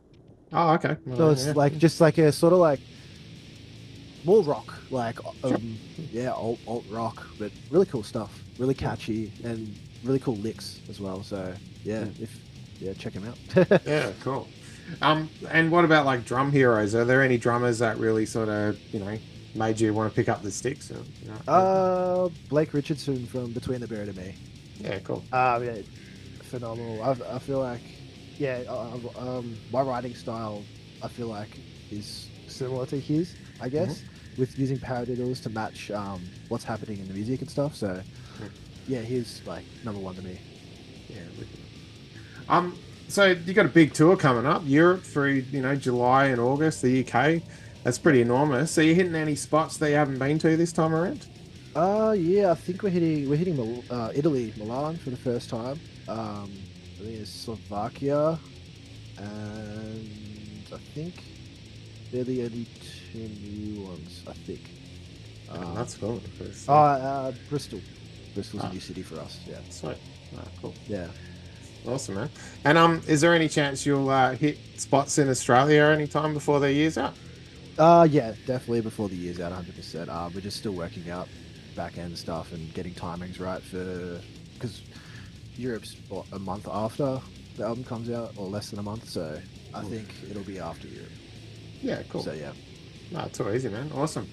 Oh, okay. Well, So it's like just like a sort of like more rock, like alt rock, but really cool stuff, really catchy and really cool licks as well. So check them out. Yeah, cool. And what about like drum heroes? Are there any drummers that really sort of made you want to pick up the sticks? Or, Blake Richardson from Between the Bird and Me. Yeah, cool. Yeah, phenomenal. I feel like my writing style I feel like is similar to his, I guess, with using paradiddles to match what's happening in the music and stuff. So yeah, he's like number one to me. Yeah. So you got a big tour coming up, Europe through July and August, the UK. That's pretty enormous. So you hitting any spots that you haven't been to this time around? Yeah, I think we're hitting Italy, Milan for the first time. I think it's Slovakia, and I think they're the only two new ones. I think. That's cool. Bristol. Bristol's a new city for us. Yeah. Sweet. Cool. Yeah. Awesome, man. And is there any chance you'll hit spots in Australia anytime before the year's out? Yeah, definitely before the year's out, 100%. We're just still working out back end stuff and getting timings right because Europe's a month after the album comes out, or less than a month. So I think it'll be after Europe. Yeah, cool. So yeah, no, it's all easy, man. Awesome.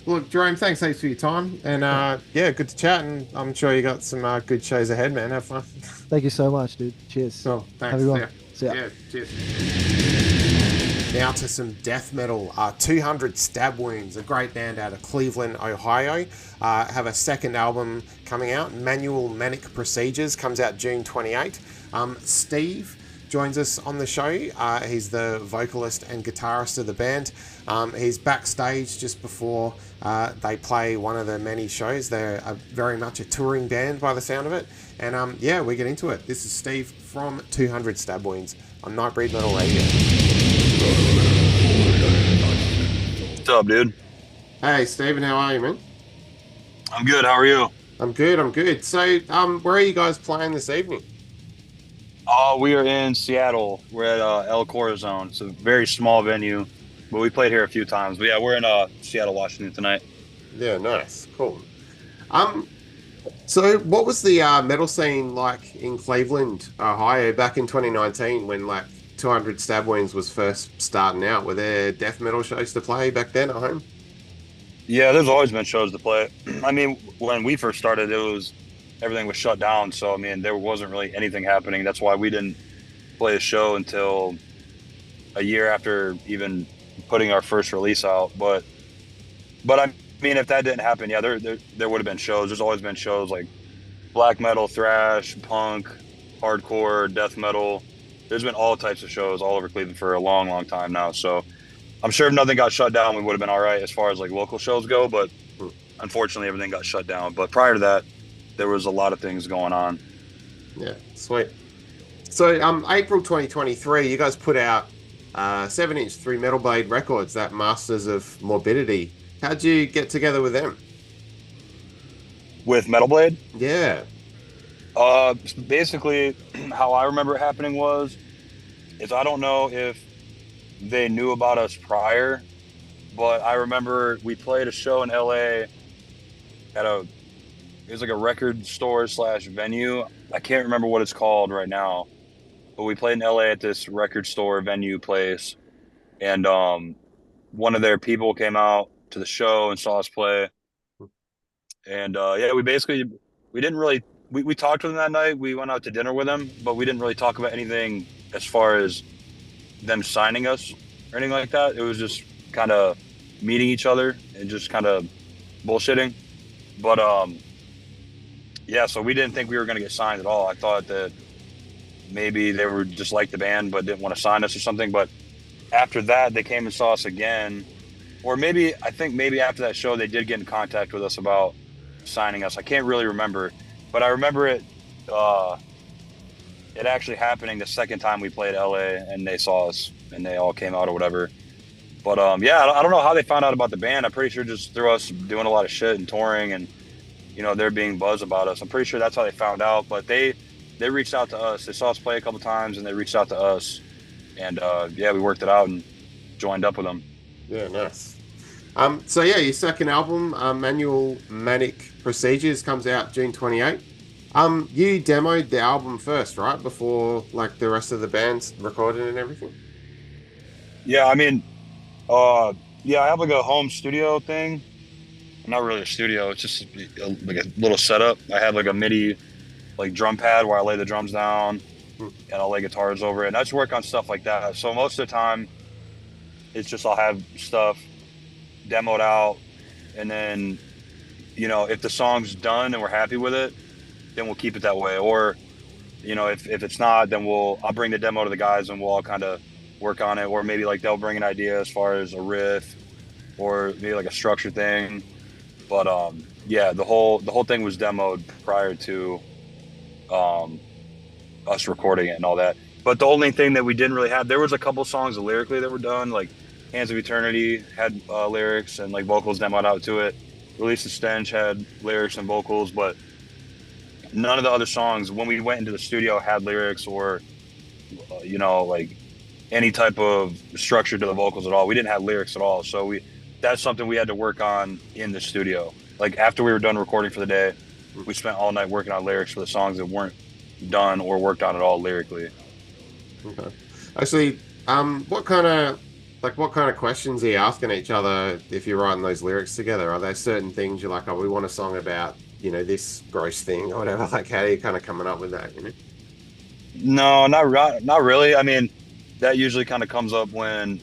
Look, Jerome, thanks heaps for your time, and good to chat, and I'm sure you got some good shows ahead, man. Have fun. Thank you so much, dude. Cheers. Cool. Thanks. Have a good one. See ya. Yeah, cheers. Now to some death metal. 200 Stab Wounds, a great band out of Cleveland, Ohio, have a second album coming out. Manual Manic Procedures comes out June 28. Steve joins us on the show. He's the vocalist and guitarist of the band. He's backstage just before they play one of the many shows. They're very much a touring band by the sound of it. And we get into it. This is Steve from 200 Stab Wounds on Nightbreed Metal Radio. What's up, dude? Hey, Stephen, how are you, man? I'm good. How are you? I'm good. So, where are you guys playing this evening? We are in Seattle. We're at El Corazon. It's a very small venue, but we played here a few times. But yeah, we're in Seattle, Washington tonight. Yeah, nice. Cool. So what was the metal scene like in Cleveland, Ohio back in 2019 when 200 Stab Wounds was first starting out? Were there death metal shows to play back then at home? Yeah, there's always been shows to play. I mean, when we first started, everything was shut down. So, I mean, there wasn't really anything happening. That's why we didn't play a show until a year after even putting our first release out. But I mean, if that didn't happen, yeah, there would have been shows. There's always been shows like black metal, thrash, punk, hardcore, death metal. There's been all types of shows all over Cleveland for a long, long time now. So I'm sure if nothing got shut down, we would have been all right as far as like local shows go. But unfortunately, everything got shut down. But prior to that, there was a lot of things going on. Yeah, sweet. So, April 2023, you guys put out 7-inch 3 Metal Blade Records, that Masters of Morbidity. How'd you get together with them? With Metal Blade? Yeah. Basically, how I remember it happening is I don't know if they knew about us prior, but I remember we played a show in LA at it was like a record store / venue. I can't remember what it's called right now, but we played in LA at this record store venue place, and one of their people came out to the show and saw us play. And yeah, we didn't really, we talked to them that night. We went out to dinner with them, but we didn't really talk about anything as far as them signing us or anything like that. It was just kind of meeting each other and just kind of bullshitting. But yeah, so we didn't think we were going to get signed at all. I thought that maybe they were just like the band but didn't want to sign us or something. But after that, they came and saw us again. Or maybe, I think maybe after that show, they did get in contact with us about signing us. I can't really remember, but I remember it actually happening the second time we played LA and they saw us and they all came out or whatever. But yeah, I don't know how they found out about the band. I'm pretty sure just through us doing a lot of shit and touring and, you know, they're being buzzed about us. I'm pretty sure that's how they found out, but they reached out to us. They saw us play a couple times and they reached out to us, and yeah, we worked it out and joined up with them. Yeah, nice. So yeah, your second album, Manual Manic Procedures, comes out June 28th. You demoed the album first, right? Before like the rest of the band's recording and everything? Yeah, I mean, yeah, I have like a home studio thing. Not really a studio, it's just like a little setup. I have like a MIDI like drum pad where I lay the drums down and I'll lay guitars over it. And I just work on stuff like that. So most of the time, it's just I'll have stuff demoed out, and then, you know, if the song's done and we're happy with it, then we'll keep it that way. Or, you know, if it's not, then I'll bring the demo to the guys and we'll all kind of work on it. Or maybe like they'll bring an idea as far as a riff or maybe like a structure thing. But yeah, the whole thing was demoed prior to us recording it and all that. But the only thing that we didn't really have, there was a couple songs lyrically that were done, like Hands of Eternity had lyrics and like vocals demoed out to it. Release the Stench had lyrics and vocals, but none of the other songs when we went into the studio had lyrics or you know, like any type of structure to the vocals at all. We didn't have lyrics at all, so that's something we had to work on in the studio. Like after we were done recording for the day, we spent all night working on lyrics for the songs that weren't done or worked on at all lyrically. Okay. Actually, what kind of questions are you asking each other if you're writing those lyrics together? Are there certain things you're like, oh, we want a song about, you know, this gross thing or whatever? Like, how are you kind of coming up with that, you know? No, not really. I mean, that usually kind of comes up when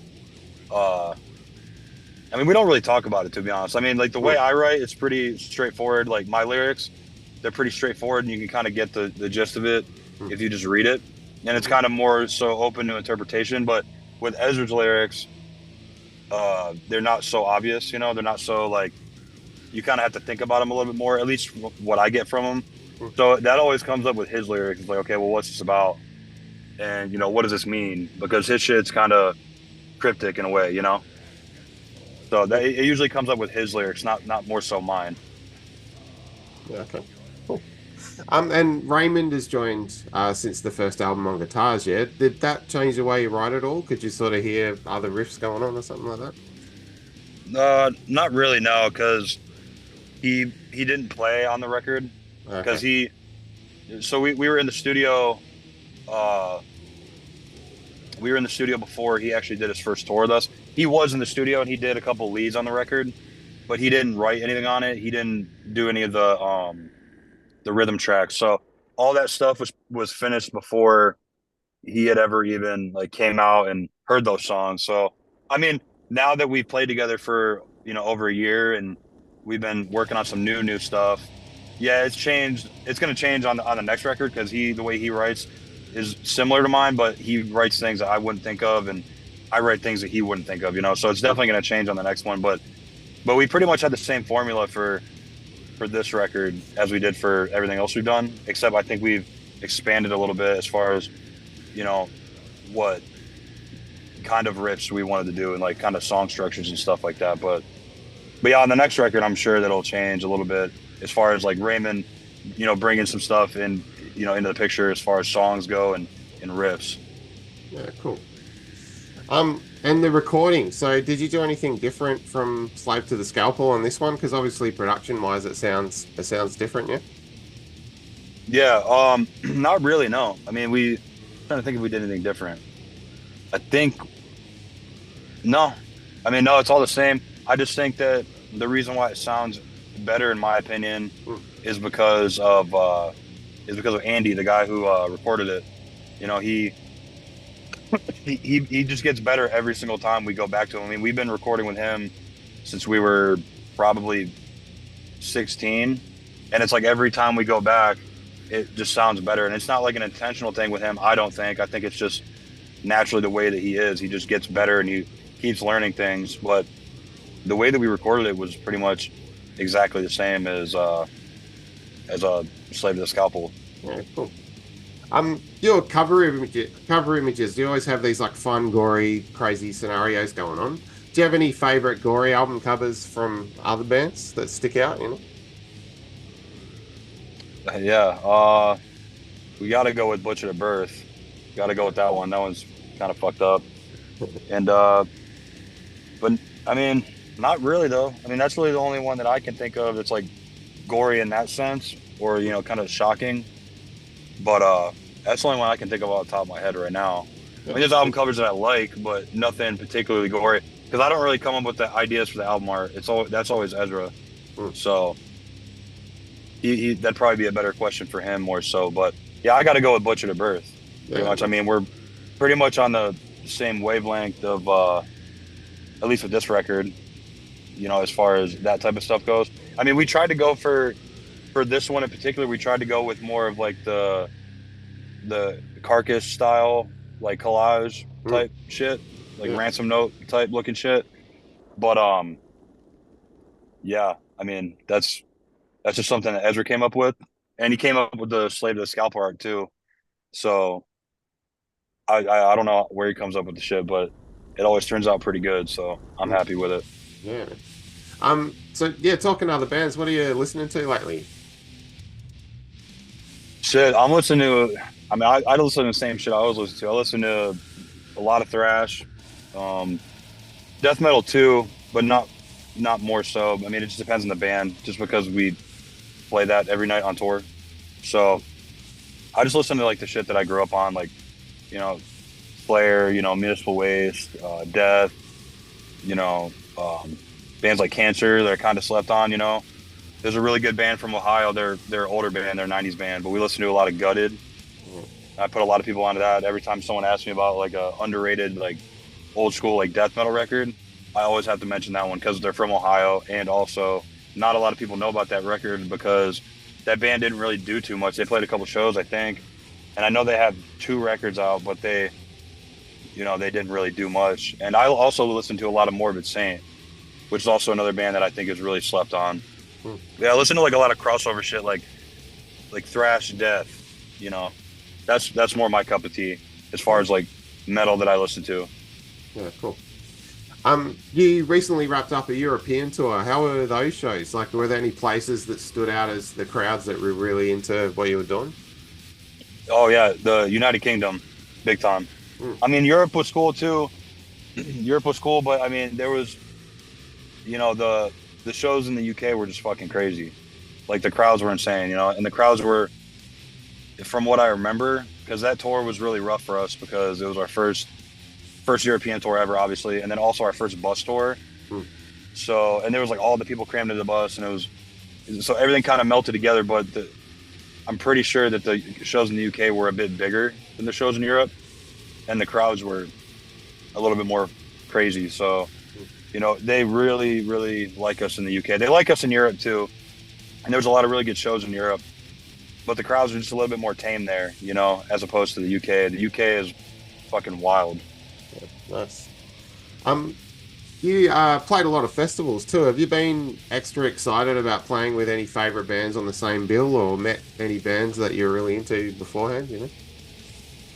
I mean, we don't really talk about it, to be honest. I mean, like the way I write, it's pretty straightforward. Like my lyrics, they're pretty straightforward and you can kind of get the gist of it if you just read it. And it's kind of more so open to interpretation. But with Ezra's lyrics, they're not so obvious, you know, they're not so like, you kind of have to think about them a little bit more, at least what I get from them. So that always comes up with his lyrics. It's like, okay, well, what's this about? And, you know, what does this mean? Because his shit's kind of cryptic in a way, you know? So it usually comes up with his lyrics, not more so mine. Yeah, okay. Cool. And Raymond has joined since the first album on guitars, yeah? Did that change the way you write at all? Could you sort of hear other riffs going on or something like that? Not really, no, because he didn't play on the record. Because we were in the studio. We were in the studio before he actually did his first tour with us. He was in the studio and he did a couple leads on the record, but he didn't write anything on it. He didn't do any of the rhythm tracks. So all that stuff was finished before he had ever even like came out and heard those songs. So I mean, now that we've played together for, you know, over a year and We've been working on some new stuff. Yeah, it's changed. It's going to change on the next record because the way he writes is similar to mine, but he writes things that I wouldn't think of, and I write things that he wouldn't think of. So it's definitely going to change on the next one. But we pretty much had the same formula for this record as we did for everything else we've done, except I think we've expanded a little bit as far as what kind of riffs we wanted to do and like kind of song structures and stuff like that. But yeah, on the next record, I'm sure that'll change a little bit as far as like Raymond, bringing some stuff in, into the picture as far as songs go and riffs. Yeah, cool. And the recording. So, did you do anything different from Slave to the Scalpel on this one? Because obviously, production-wise, it sounds different. Yeah. Yeah. Not really. No. I mean, I'm trying to think if we did anything different. I think no. I mean, no. It's all the same. I just think that the reason why it sounds better, in my opinion, is because of Andy, the guy who recorded it. He just gets better every single time we go back to him. I mean, we've been recording with him since we were probably 16, and it's like every time we go back, it just sounds better. And it's not like an intentional thing with him, I don't think. I think it's just naturally the way that he is. He just gets better and he keeps learning things. But the way that we recorded it was pretty much exactly the same as a Slave to the Scalpel. Yeah, cool. Your cover images, you always have these like fun, gory, crazy scenarios going on. Do you have any favorite gory album covers from other bands that stick out? Yeah, we got to go with Butcher to Birth. Got to go with that one. That one's kind of fucked up. And but I mean, not really though. I mean, that's really the only one that I can think of that's like gory in that sense, or kind of shocking. But that's the only one I can think of off the top of my head right now. I mean, there's album covers that I like, but nothing particularly gory. Because I don't really come up with the ideas for the album art. That's always Ezra. So that'd probably be a better question for him more so. But yeah, I got to go with Butcher to Birth. Pretty much. I mean, we're pretty much on the same wavelength of, at least with this record, as far as that type of stuff goes. I mean, we tried to go for this one in particular, we tried to go with more of like the Carcass style, like collage type shit, like ransom note type looking shit. But yeah, I mean, that's just something that Ezra came up with, and he came up with the Slave to the Scalpel art too. So I don't know where he comes up with the shit, but it always turns out pretty good. So I'm happy with it. Yeah. So yeah, talking to other bands, what are you listening to lately? Shit, I'm listening to. I mean, I listen to the same shit I always listen to. I listen to a lot of thrash, death metal too, but not more so. I mean, it just depends on the band. Just because we play that every night on tour, so I just listen to like the shit that I grew up on, like Slayer, Municipal Waste, Death, bands like Cancer that are kind of slept on. There's a really good band from Ohio. They're an older band. They're a 90s band, but we listen to a lot of Gutted. I put a lot of people onto that. Every time someone asks me about like a underrated, like old school, like death metal record, I always have to mention that one because they're from Ohio. And also not a lot of people know about that record because that band didn't really do too much. They played a couple shows, I think. And I know they have 2 records out, but they didn't really do much. And I also listen to a lot of Morbid Saint, which is also another band that I think is really slept on. Yeah, I listen to like a lot of crossover shit, like thrash death. That's more my cup of tea as far as like metal that I listen to. Yeah, cool. You recently wrapped up a European tour. How were those shows? Like, were there any places that stood out as the crowds that were really into what you were doing? Oh yeah, the United Kingdom, big time. I mean, Europe was cool too. Europe was cool, but I mean, there was, the shows in the UK were just fucking crazy. Like the crowds were insane, and the crowds were, from what I remember, because that tour was really rough for us because it was our first European tour ever, obviously, and then also our first bus tour. So, and there was like all the people crammed into the bus, and so everything kind of melted together. But I'm pretty sure that the shows in the UK were a bit bigger than the shows in Europe, and the crowds were a little bit more crazy. So you know, they really, really like us in the UK. They like us in Europe too. And there's a lot of really good shows in Europe, but the crowds are just a little bit more tame there, you know, as opposed to the UK. The UK is fucking wild. Yeah, nice. You played a lot of festivals too. Have you been extra excited about playing with any favourite bands on the same bill, or met any bands that you're really into beforehand, you know?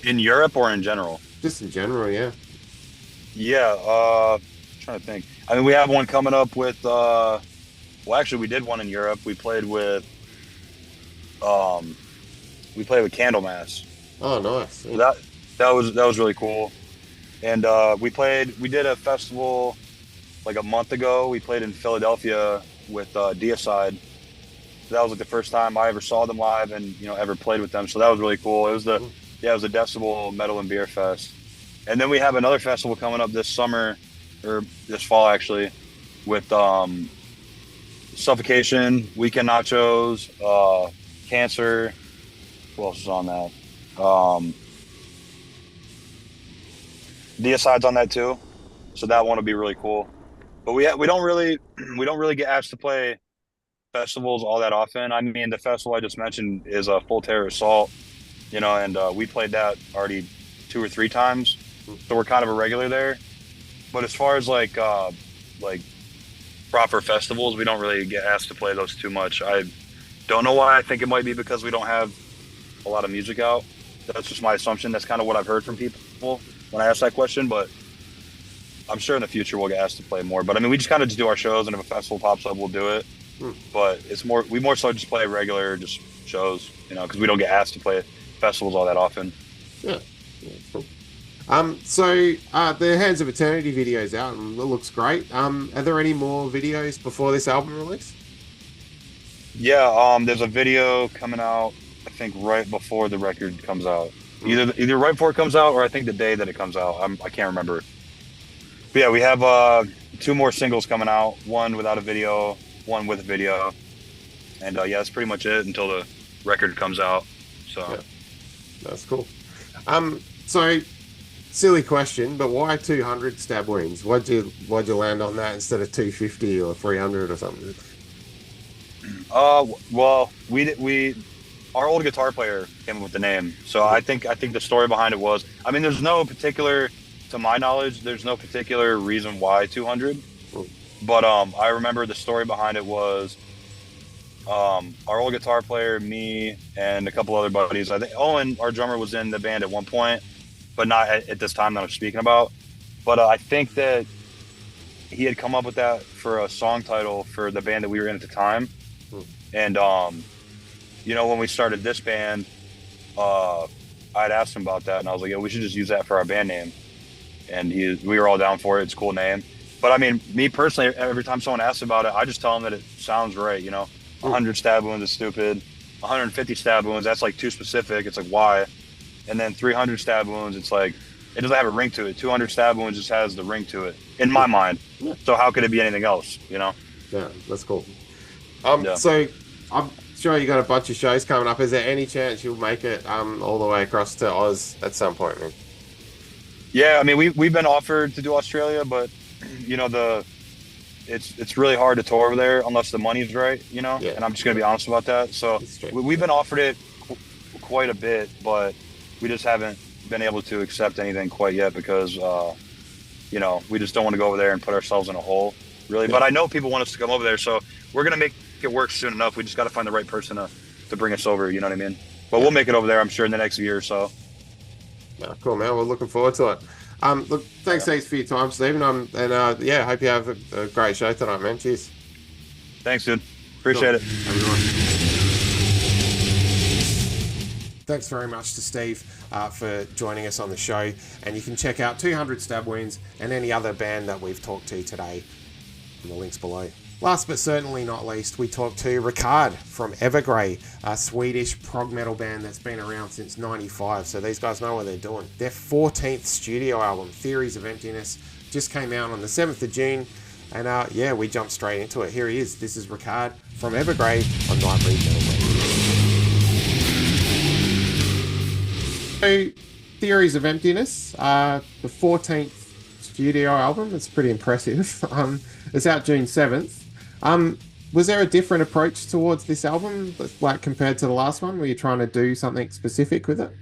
In Europe or in general? Just in general, yeah. Yeah, trying to think. I mean, we have one coming up with, well, actually, we did one in Europe. We played with Candlemass. Oh, nice. That was really cool. And we did a festival like a month ago. We played in Philadelphia with Deicide. So that was like the first time I ever saw them live and, you know, ever played with them. So that was really cool. It was the Decibel Metal and Beer Fest. And then we have another festival coming up this summer, or this fall actually, with Suffocation, Weekend Nachos, Cancer. Who else is on that? Deicide's on that too, so that one will be really cool. But we don't really get asked to play festivals all that often. I mean, the festival I just mentioned is a Full Terror Assault, you know, and we played that already 2 or 3 times, so we're kind of a regular there. But as far as like proper festivals, we don't really get asked to play those too much. I don't know why. I think it might be because we don't have a lot of music out. That's just my assumption. That's kind of what I've heard from people when I ask that question, but I'm sure in the future we'll get asked to play more. But I mean, we just kind of just do our shows, and if a festival pops up, we'll do it. But we more so just play regular just shows, you know, because we don't get asked to play festivals all that often. Yeah, cool. So the Hands of Eternity video's out and it looks great. Are there any more videos before this album release? Yeah, there's a video coming out, I think right before the record comes out. Either right before it comes out, or I think the day that it comes out. I can't remember. But yeah, we have 2 more singles coming out. One without a video, one with a video. And yeah, that's pretty much it until the record comes out. So yeah, that's cool. So silly question, but why 200 stab wounds? Why'd you land on that instead of 250 or 300 or something? Well, our old guitar player came up with the name. So I think the story behind it was, I mean, there's no particular, to my knowledge, there's no particular reason why 200. But I remember the story behind it was our old guitar player, me, and a couple other buddies. I think Owen, our drummer, was in the band at one point, but not at this time that I'm speaking about. But I think that he had come up with that for a song title for the band that we were in at the time. And you know, when we started this band, I'd asked him about that, and I was like, "Yeah, we should just use that for our band name." And we were all down for it. It's a cool name. But I mean, me personally, every time someone asks about it, I just tell them that it sounds right. You know, 100 stab wounds is stupid. 150 stab wounds, that's like too specific. It's like, why? And then 300 stab wounds, it's like, it doesn't have a ring to it. 200 stab wounds just has the ring to it, in my mind. So how could it be anything else? You know? Yeah, that's cool. Yeah. So I'm sure you got a bunch of shows coming up. Is there any chance you'll make it all the way across to Oz at some point, man? Yeah, I mean, we've been offered to do Australia, but you know, it's really hard to tour over there unless the money's right, you know. Yeah. And I'm just gonna be honest about that. So we've been offered it quite a bit, but we just haven't been able to accept anything quite yet because you know, we just don't want to go over there and put ourselves in a hole, really. Yeah. But I know people want us to come over there, so we're gonna make it work soon enough. We just got to find the right person to bring us over, you know what I mean? But we'll make it over there, I'm sure, in the next year or so. Yeah, cool, man. We're looking forward to it. Look, thanks for your time, Stephen. And yeah, hope you have a great show tonight, man. Cheers. Thanks, dude. Appreciate it. Have a good one. Thanks very much to Steve for joining us on the show. And you can check out 200 Stab Wounds and any other band that we've talked to today in the links below. Last but certainly not least, we talked to Ricard from Evergrey, a Swedish prog metal band that's been around since '95. So these guys know what they're doing. Their 14th studio album, Theories of Emptiness, just came out on the 7th of June. And yeah, we jumped straight into it. Here he is. This is Ricard from Evergrey on Nightbreed Metal Radio. So, Theories of Emptiness, the 14th studio album. It's pretty impressive. It's out June 7th. Was there a different approach towards this album, like compared to the last one? Were you trying to do something specific with it?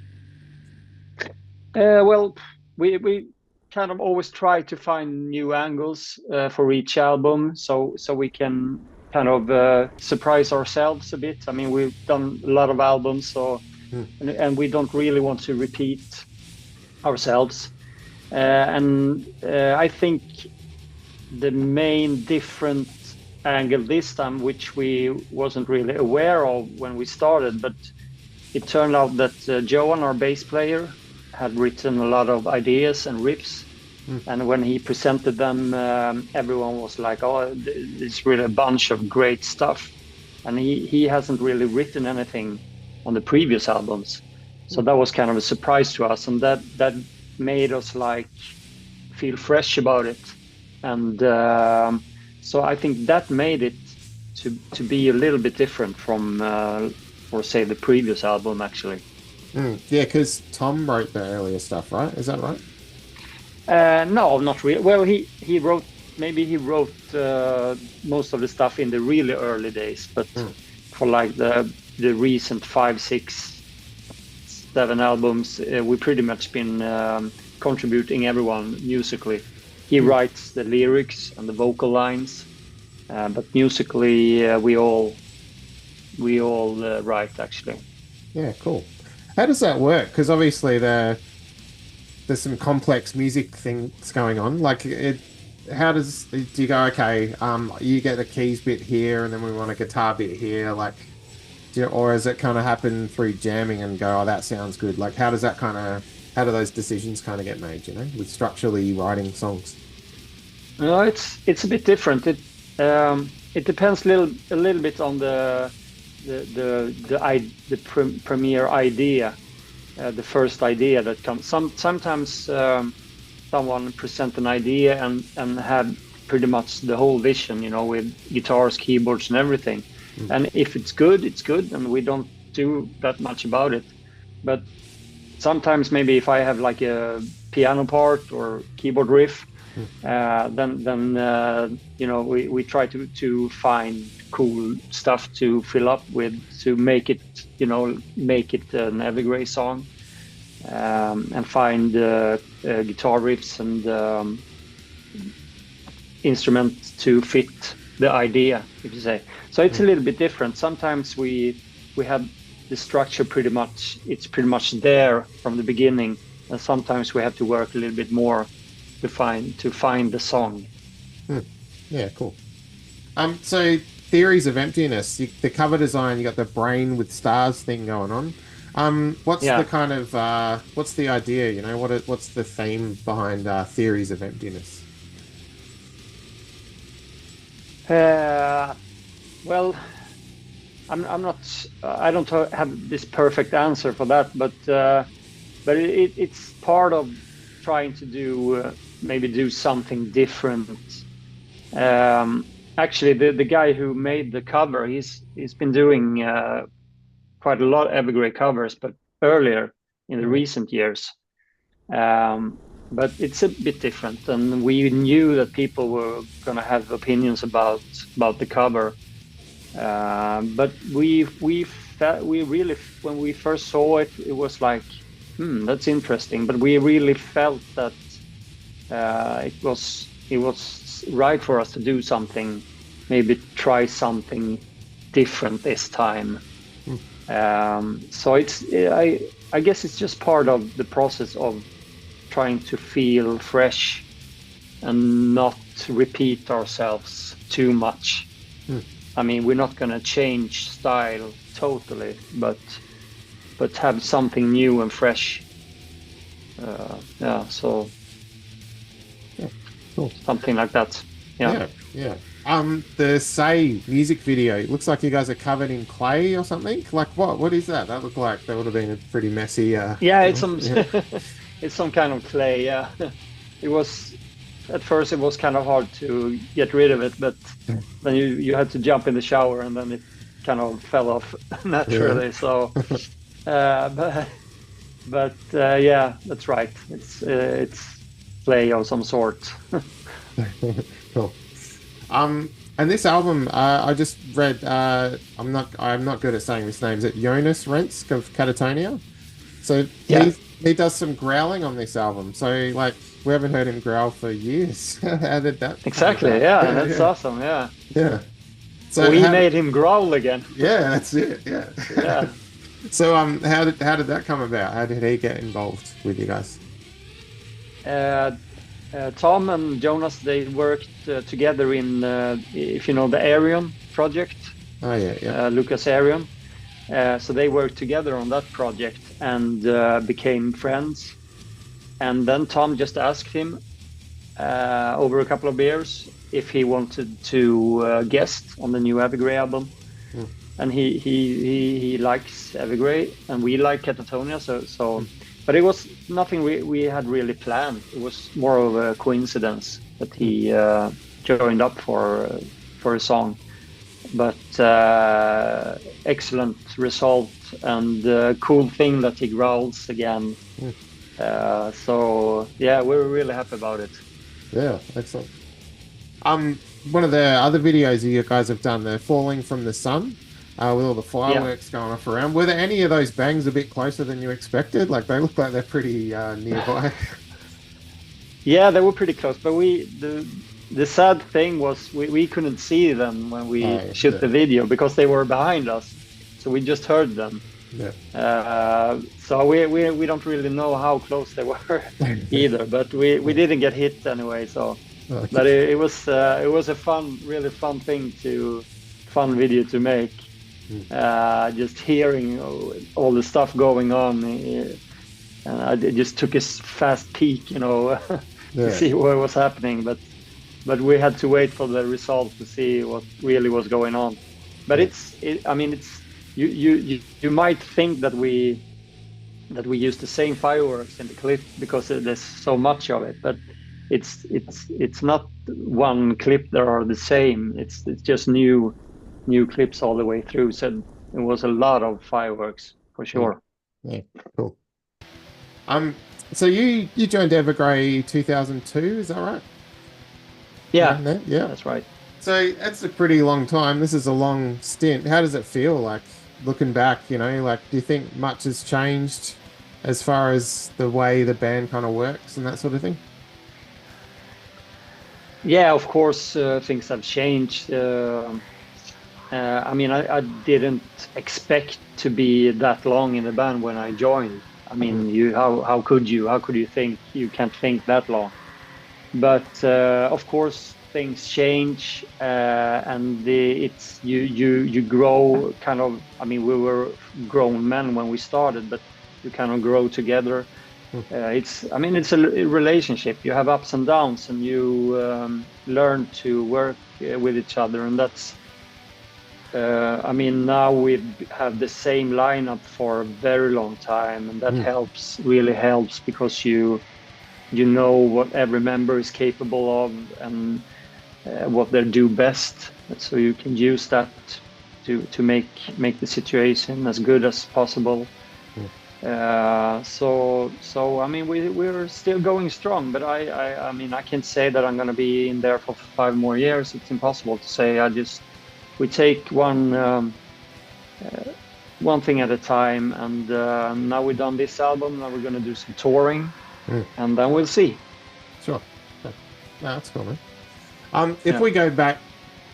Well, we kind of always try to find new angles for each album, so we can kind of surprise ourselves a bit. I mean, we've done a lot of albums, so and we don't really want to repeat ourselves. I think the main different angle this time, which we wasn't really aware of when we started, but it turned out that Johan, our bass player, had written a lot of ideas and riffs, and when he presented them, everyone was like, "Oh, it's really a bunch of great stuff," and he hasn't really written anything on the previous albums, so that was kind of a surprise to us, and that made us like feel fresh about it, and so I think that made it to be a little bit different from, or say, the previous album actually. Yeah, because Tom wrote the earlier stuff, right? Is that right? No, not really. Well, he wrote most of the stuff in the really early days, but for like the recent 5, 6, 7 albums, we pretty much been contributing everyone musically. He writes the lyrics and the vocal lines, but musically we all write actually. Yeah, cool. How does that work? Because obviously there's some complex music things going on. Like, how do you go? Okay, you get a keys bit here, and then we want a guitar bit here. Like, or does it kind of happen through jamming and go, oh, that sounds good? Like, how do those decisions kind of get made? With structurally writing songs. No, it's a bit different. It depends a little bit on the premier idea, the first idea that comes. Sometimes someone present an idea and have pretty much the whole vision, with guitars, keyboards, and everything. And if it's good, it's good, and we don't do that much about it. But sometimes maybe if I have like a piano part or keyboard riff, then we try to find cool stuff to fill up with, to make it an Evergrey song, and find guitar riffs and instruments to fit the idea, if you say. So it's a little bit different. Sometimes we have the structure pretty much there from the beginning, and sometimes we have to work a little bit more to find the song. Yeah, cool. So Theories of Emptiness, the cover design, you got the brain with stars thing going on. What's the kind of what's the idea? What's the theme behind Theories of Emptiness? Well, I'm not. I don't have this perfect answer for that, but it's part of trying to do something different. Actually, the guy who made the cover, he's been doing quite a lot of Evergrey covers, but earlier in the recent years. But it's a bit different, and we knew that people were going to have opinions about the cover. But we really, when we first saw it, it was like, that's interesting. But we really felt that it was right for us to do something, maybe try something different this time. So I guess it's just part of the process of trying to feel fresh and not repeat ourselves too much. I mean, we're not going to change style totally, but have something new and fresh. So cool. Something like that. Yeah. The Say music video, it looks like you guys are covered in clay or something. Like what is that? That looked like that would have been a pretty messy. It's some it's some kind of clay. Yeah, it was. At first, it was kind of hard to get rid of it, but then you had to jump in the shower, and then it kind of fell off naturally. Yeah. So, but yeah, that's right. It's play of some sort. Cool. And this album, I just read. I'm not good at saying this name. Is it Jonas Rensk of Catatonia? So he does some growling on this album. So like we haven't heard him growl for years. How did that? Exactly. Yeah, that's awesome. Yeah. Yeah. So we made him growl again. Yeah, that's it. Yeah. Yeah. So how did that come about? How did he get involved with you guys? Tom and Jonas, they worked together in, if you know, the Arion project. Oh yeah. Lucas Arion. So they worked together on that project and became friends. And then Tom just asked him over a couple of beers if he wanted to guest on the new Evergrey album. And he likes Evergrey, and we like Catatonia. So. But it was nothing we had really planned. It was more of a coincidence that he joined up for a song. But excellent result, and cool thing that he growls again. So yeah, we're really happy about it. Yeah, excellent. One of the other videos you guys have done, the Falling from the Sun. With all the fireworks going off around. Were there any of those bangs a bit closer than you expected? Like, they look like they're pretty nearby. Yeah, they were pretty close. But the sad thing was we couldn't see them when we shoot the video because they were behind us. So we just heard them. Yeah. So we don't really know how close they were either. But we didn't get hit anyway. So, but it was a really fun video to make. Just hearing all the stuff going on, and I just took a fast peek, to see what was happening. But we had to wait for the result to see what really was going on. But you might think that we use the same fireworks in the clip because there's so much of it, but it's not one clip that are the same. It's just new clips all the way through. So it was a lot of fireworks for sure. Yeah, cool. So you joined Evergrey 2002, is that right? Yeah, yeah, that's right. So that's a pretty long time. This is a long stint. How does it feel like looking back? Do you think much has changed as far as the way the band kind of works and that sort of thing? Yeah, of course, things have changed. I didn't expect to be that long in the band when I joined. How could you think? You can't think that long. But of course things change, and you grow kind of. We were grown men when we started, but you kind of grow together. It's a relationship. You have ups and downs, and you learn to work with each other, and that's. Now we have the same lineup for a very long time, and that really helps because you know what every member is capable of and what they do best, so you can use that to make the situation as good as possible. We're still going strong, but I can't say that I'm going to be in there for 5 more years. It's impossible to say. We take one thing at a time, and now we've done this album. Now we're going to do some touring, and then we'll see. Sure. Yeah, that's cool, man. If we go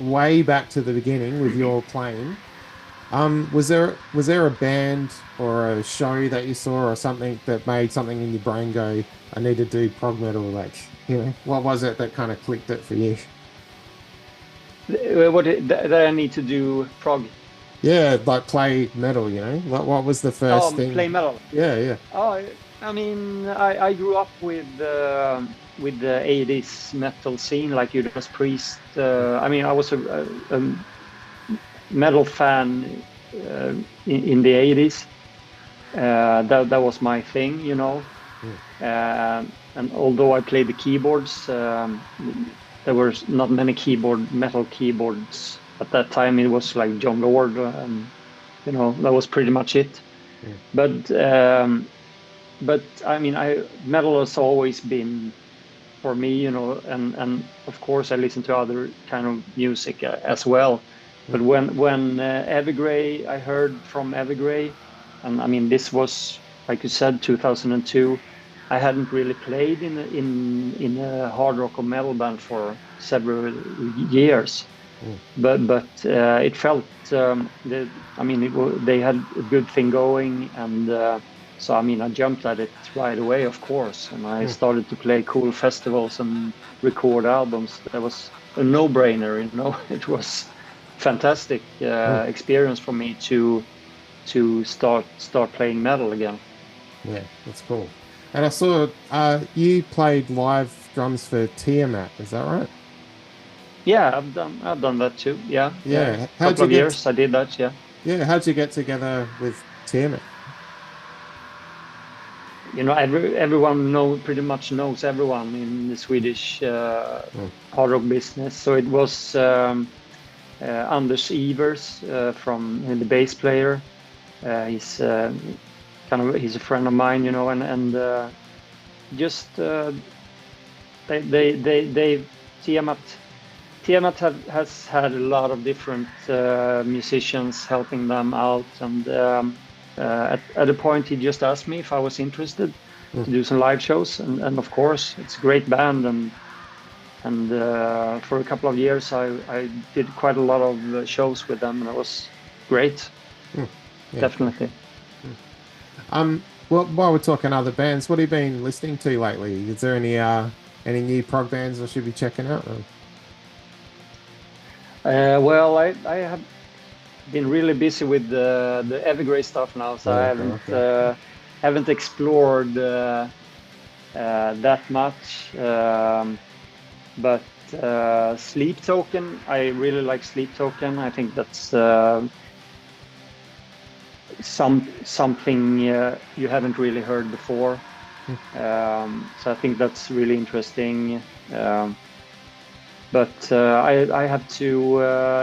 way back to the beginning with your playing, was there a band or a show that you saw or something that made something in your brain go, I need to do prog metal? What was it that kind of clicked it for you? What that I need to do prog? Yeah, like play metal. What was the first thing? Play metal. Yeah. Oh, I grew up with the 80s metal scene, like Judas Priest. I was a metal fan in the 80s. That was my thing, and although I played the keyboards, there were not many metal keyboards at that time. It was like John Lord, and that was pretty much it. But metal has always been for me, you know, and of course I listen to other kind of music as well. But when Evergrey, I heard from Evergrey, and I mean this was, like you said, 2002. I hadn't really played in a hard rock or metal band for several years, but it felt they had a good thing going, and so I mean I jumped at it right away, of course, and I started to play cool festivals and record albums. That was a no-brainer, you know. It was fantastic experience for me to start playing metal again. Yeah, that's cool. And I saw you played live drums for Tiamat. Is that right? Yeah, I've done that too. Yeah. Yeah. A couple of years I did that. Yeah. Yeah. How'd you get together with Tiamat? You know, everyone pretty much knows everyone in the Swedish hard rock business. So it was Anders Ivers from the bass player. He's he's a friend of mine, you know, and just Tiamat has had a lot of different musicians helping them out, and at a point he just asked me if I was interested to do some live shows, and of course it's a great band, and for a couple of years I did quite a lot of shows with them, and it was great. Definitely. Well, while we're talking other bands, what have you been listening to lately? Is there any new prog bands I should be checking out? Well, I have been really busy with the Evergrey stuff now, so I haven't explored that much. But Sleep Token, I really like Sleep Token. I think that's something you haven't really heard before. So I think that's really interesting. But I have to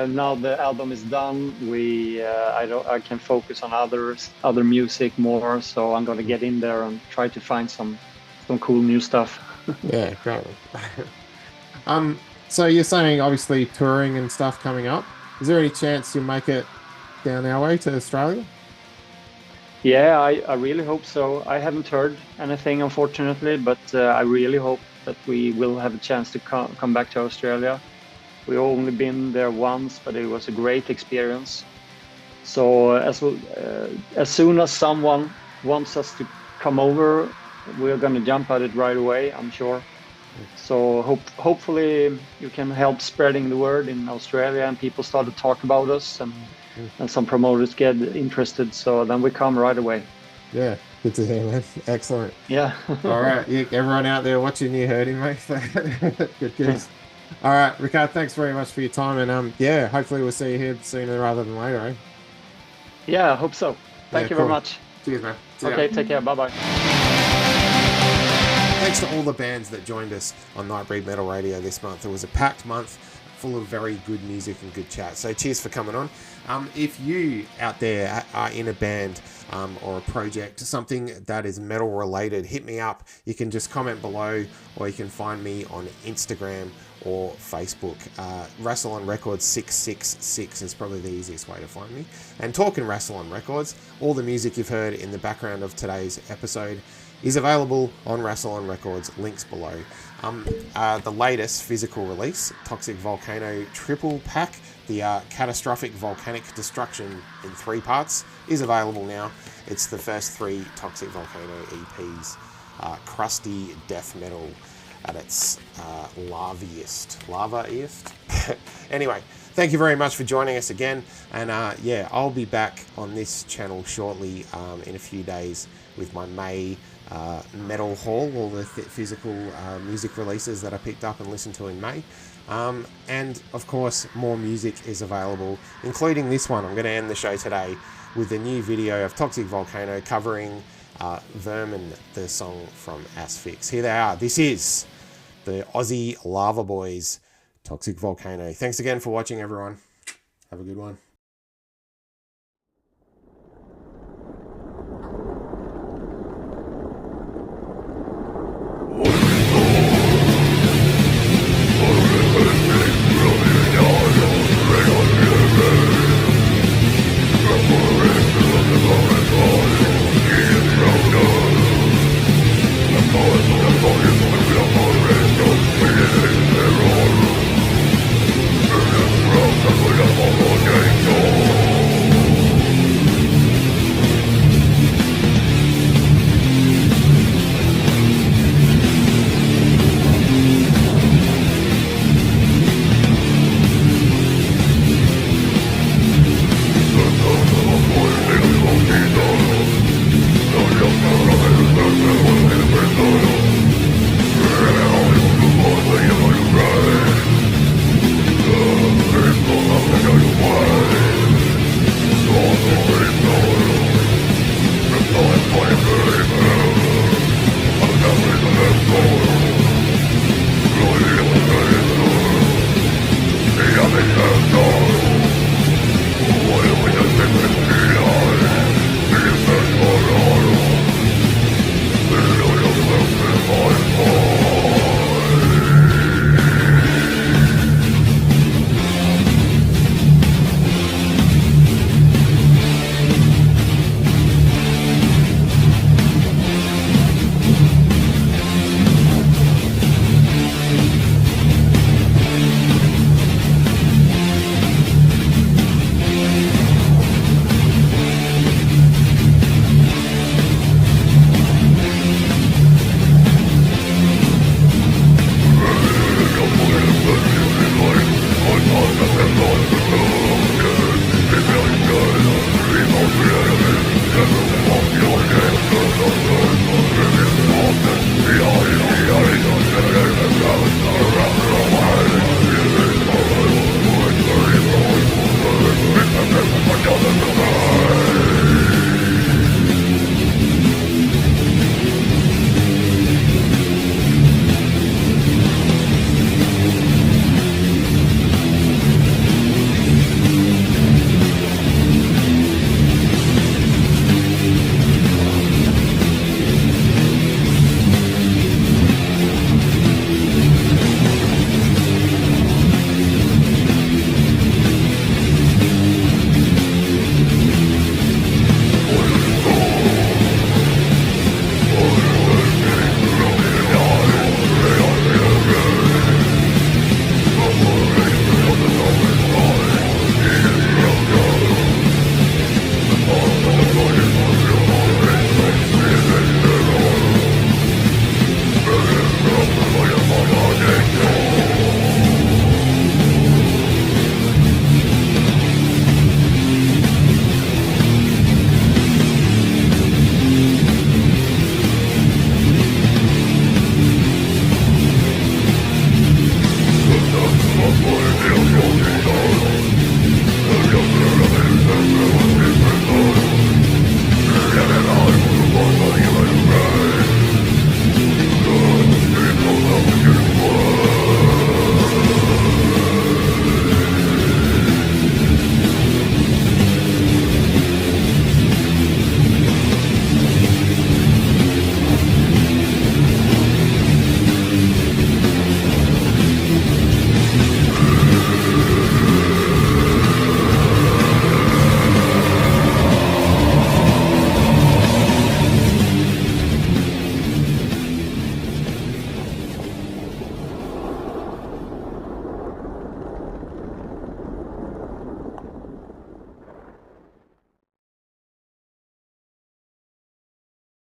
now the album is done. I can focus on other music more. So I'm gonna get in there and try to find some cool new stuff. Yeah, great. So you're saying obviously touring and stuff coming up. Is there any chance you'll make it down our way to Australia? Yeah, I really hope so. I haven't heard anything, unfortunately, but I really hope that we will have a chance to come back to Australia. We've only been there once, but it was a great experience. So as soon as someone wants us to come over, we're going to jump at it right away, I'm sure. So hopefully you can help spreading the word in Australia, and people start to talk about us, and some promoters get interested, so then we come right away. Yeah, good to hear, man. Excellent. Yeah. All right, everyone out there watching, you heard him, mate. Good. All right, Ricard, thanks very much for your time, and yeah, hopefully we'll see you here sooner rather than later, eh? Yeah, I hope so. Thank you very much. Cheers, man. Okay, take care. Bye-bye. Thanks to all the bands that joined us on Nightbreed Metal Radio this month. It was a packed month, full of very good music and good chat. So cheers for coming on. If you out there are in a band or a project, something that is metal related, hit me up. You can just comment below, or you can find me on Instagram or Facebook. Wrestle on Records 666 is probably the easiest way to find me. And talking Wrestle on Records, all the music you've heard in the background of today's episode is available on Wrestle on Records, links below. The latest physical release, Toxik Volcano Triple Pack, the Catastrophic Volcanic Destruction in 3 parts, is available now. It's the first 3 Toxik Volcano EPs. Crusty death metal at its lava-iest. Anyway, thank you very much for joining us again. And yeah, I'll be back on this channel shortly in a few days with my May metal haul, all the physical music releases that I picked up and listened to in May. And of course, more music is available, including this one. I'm going to end the show today with a new video of Toxik Volcano covering Vermin, the song from Asphyx. Here they are. This is the Aussie Lava Boys, Toxik Volcano. Thanks again for watching, everyone. Have a good one.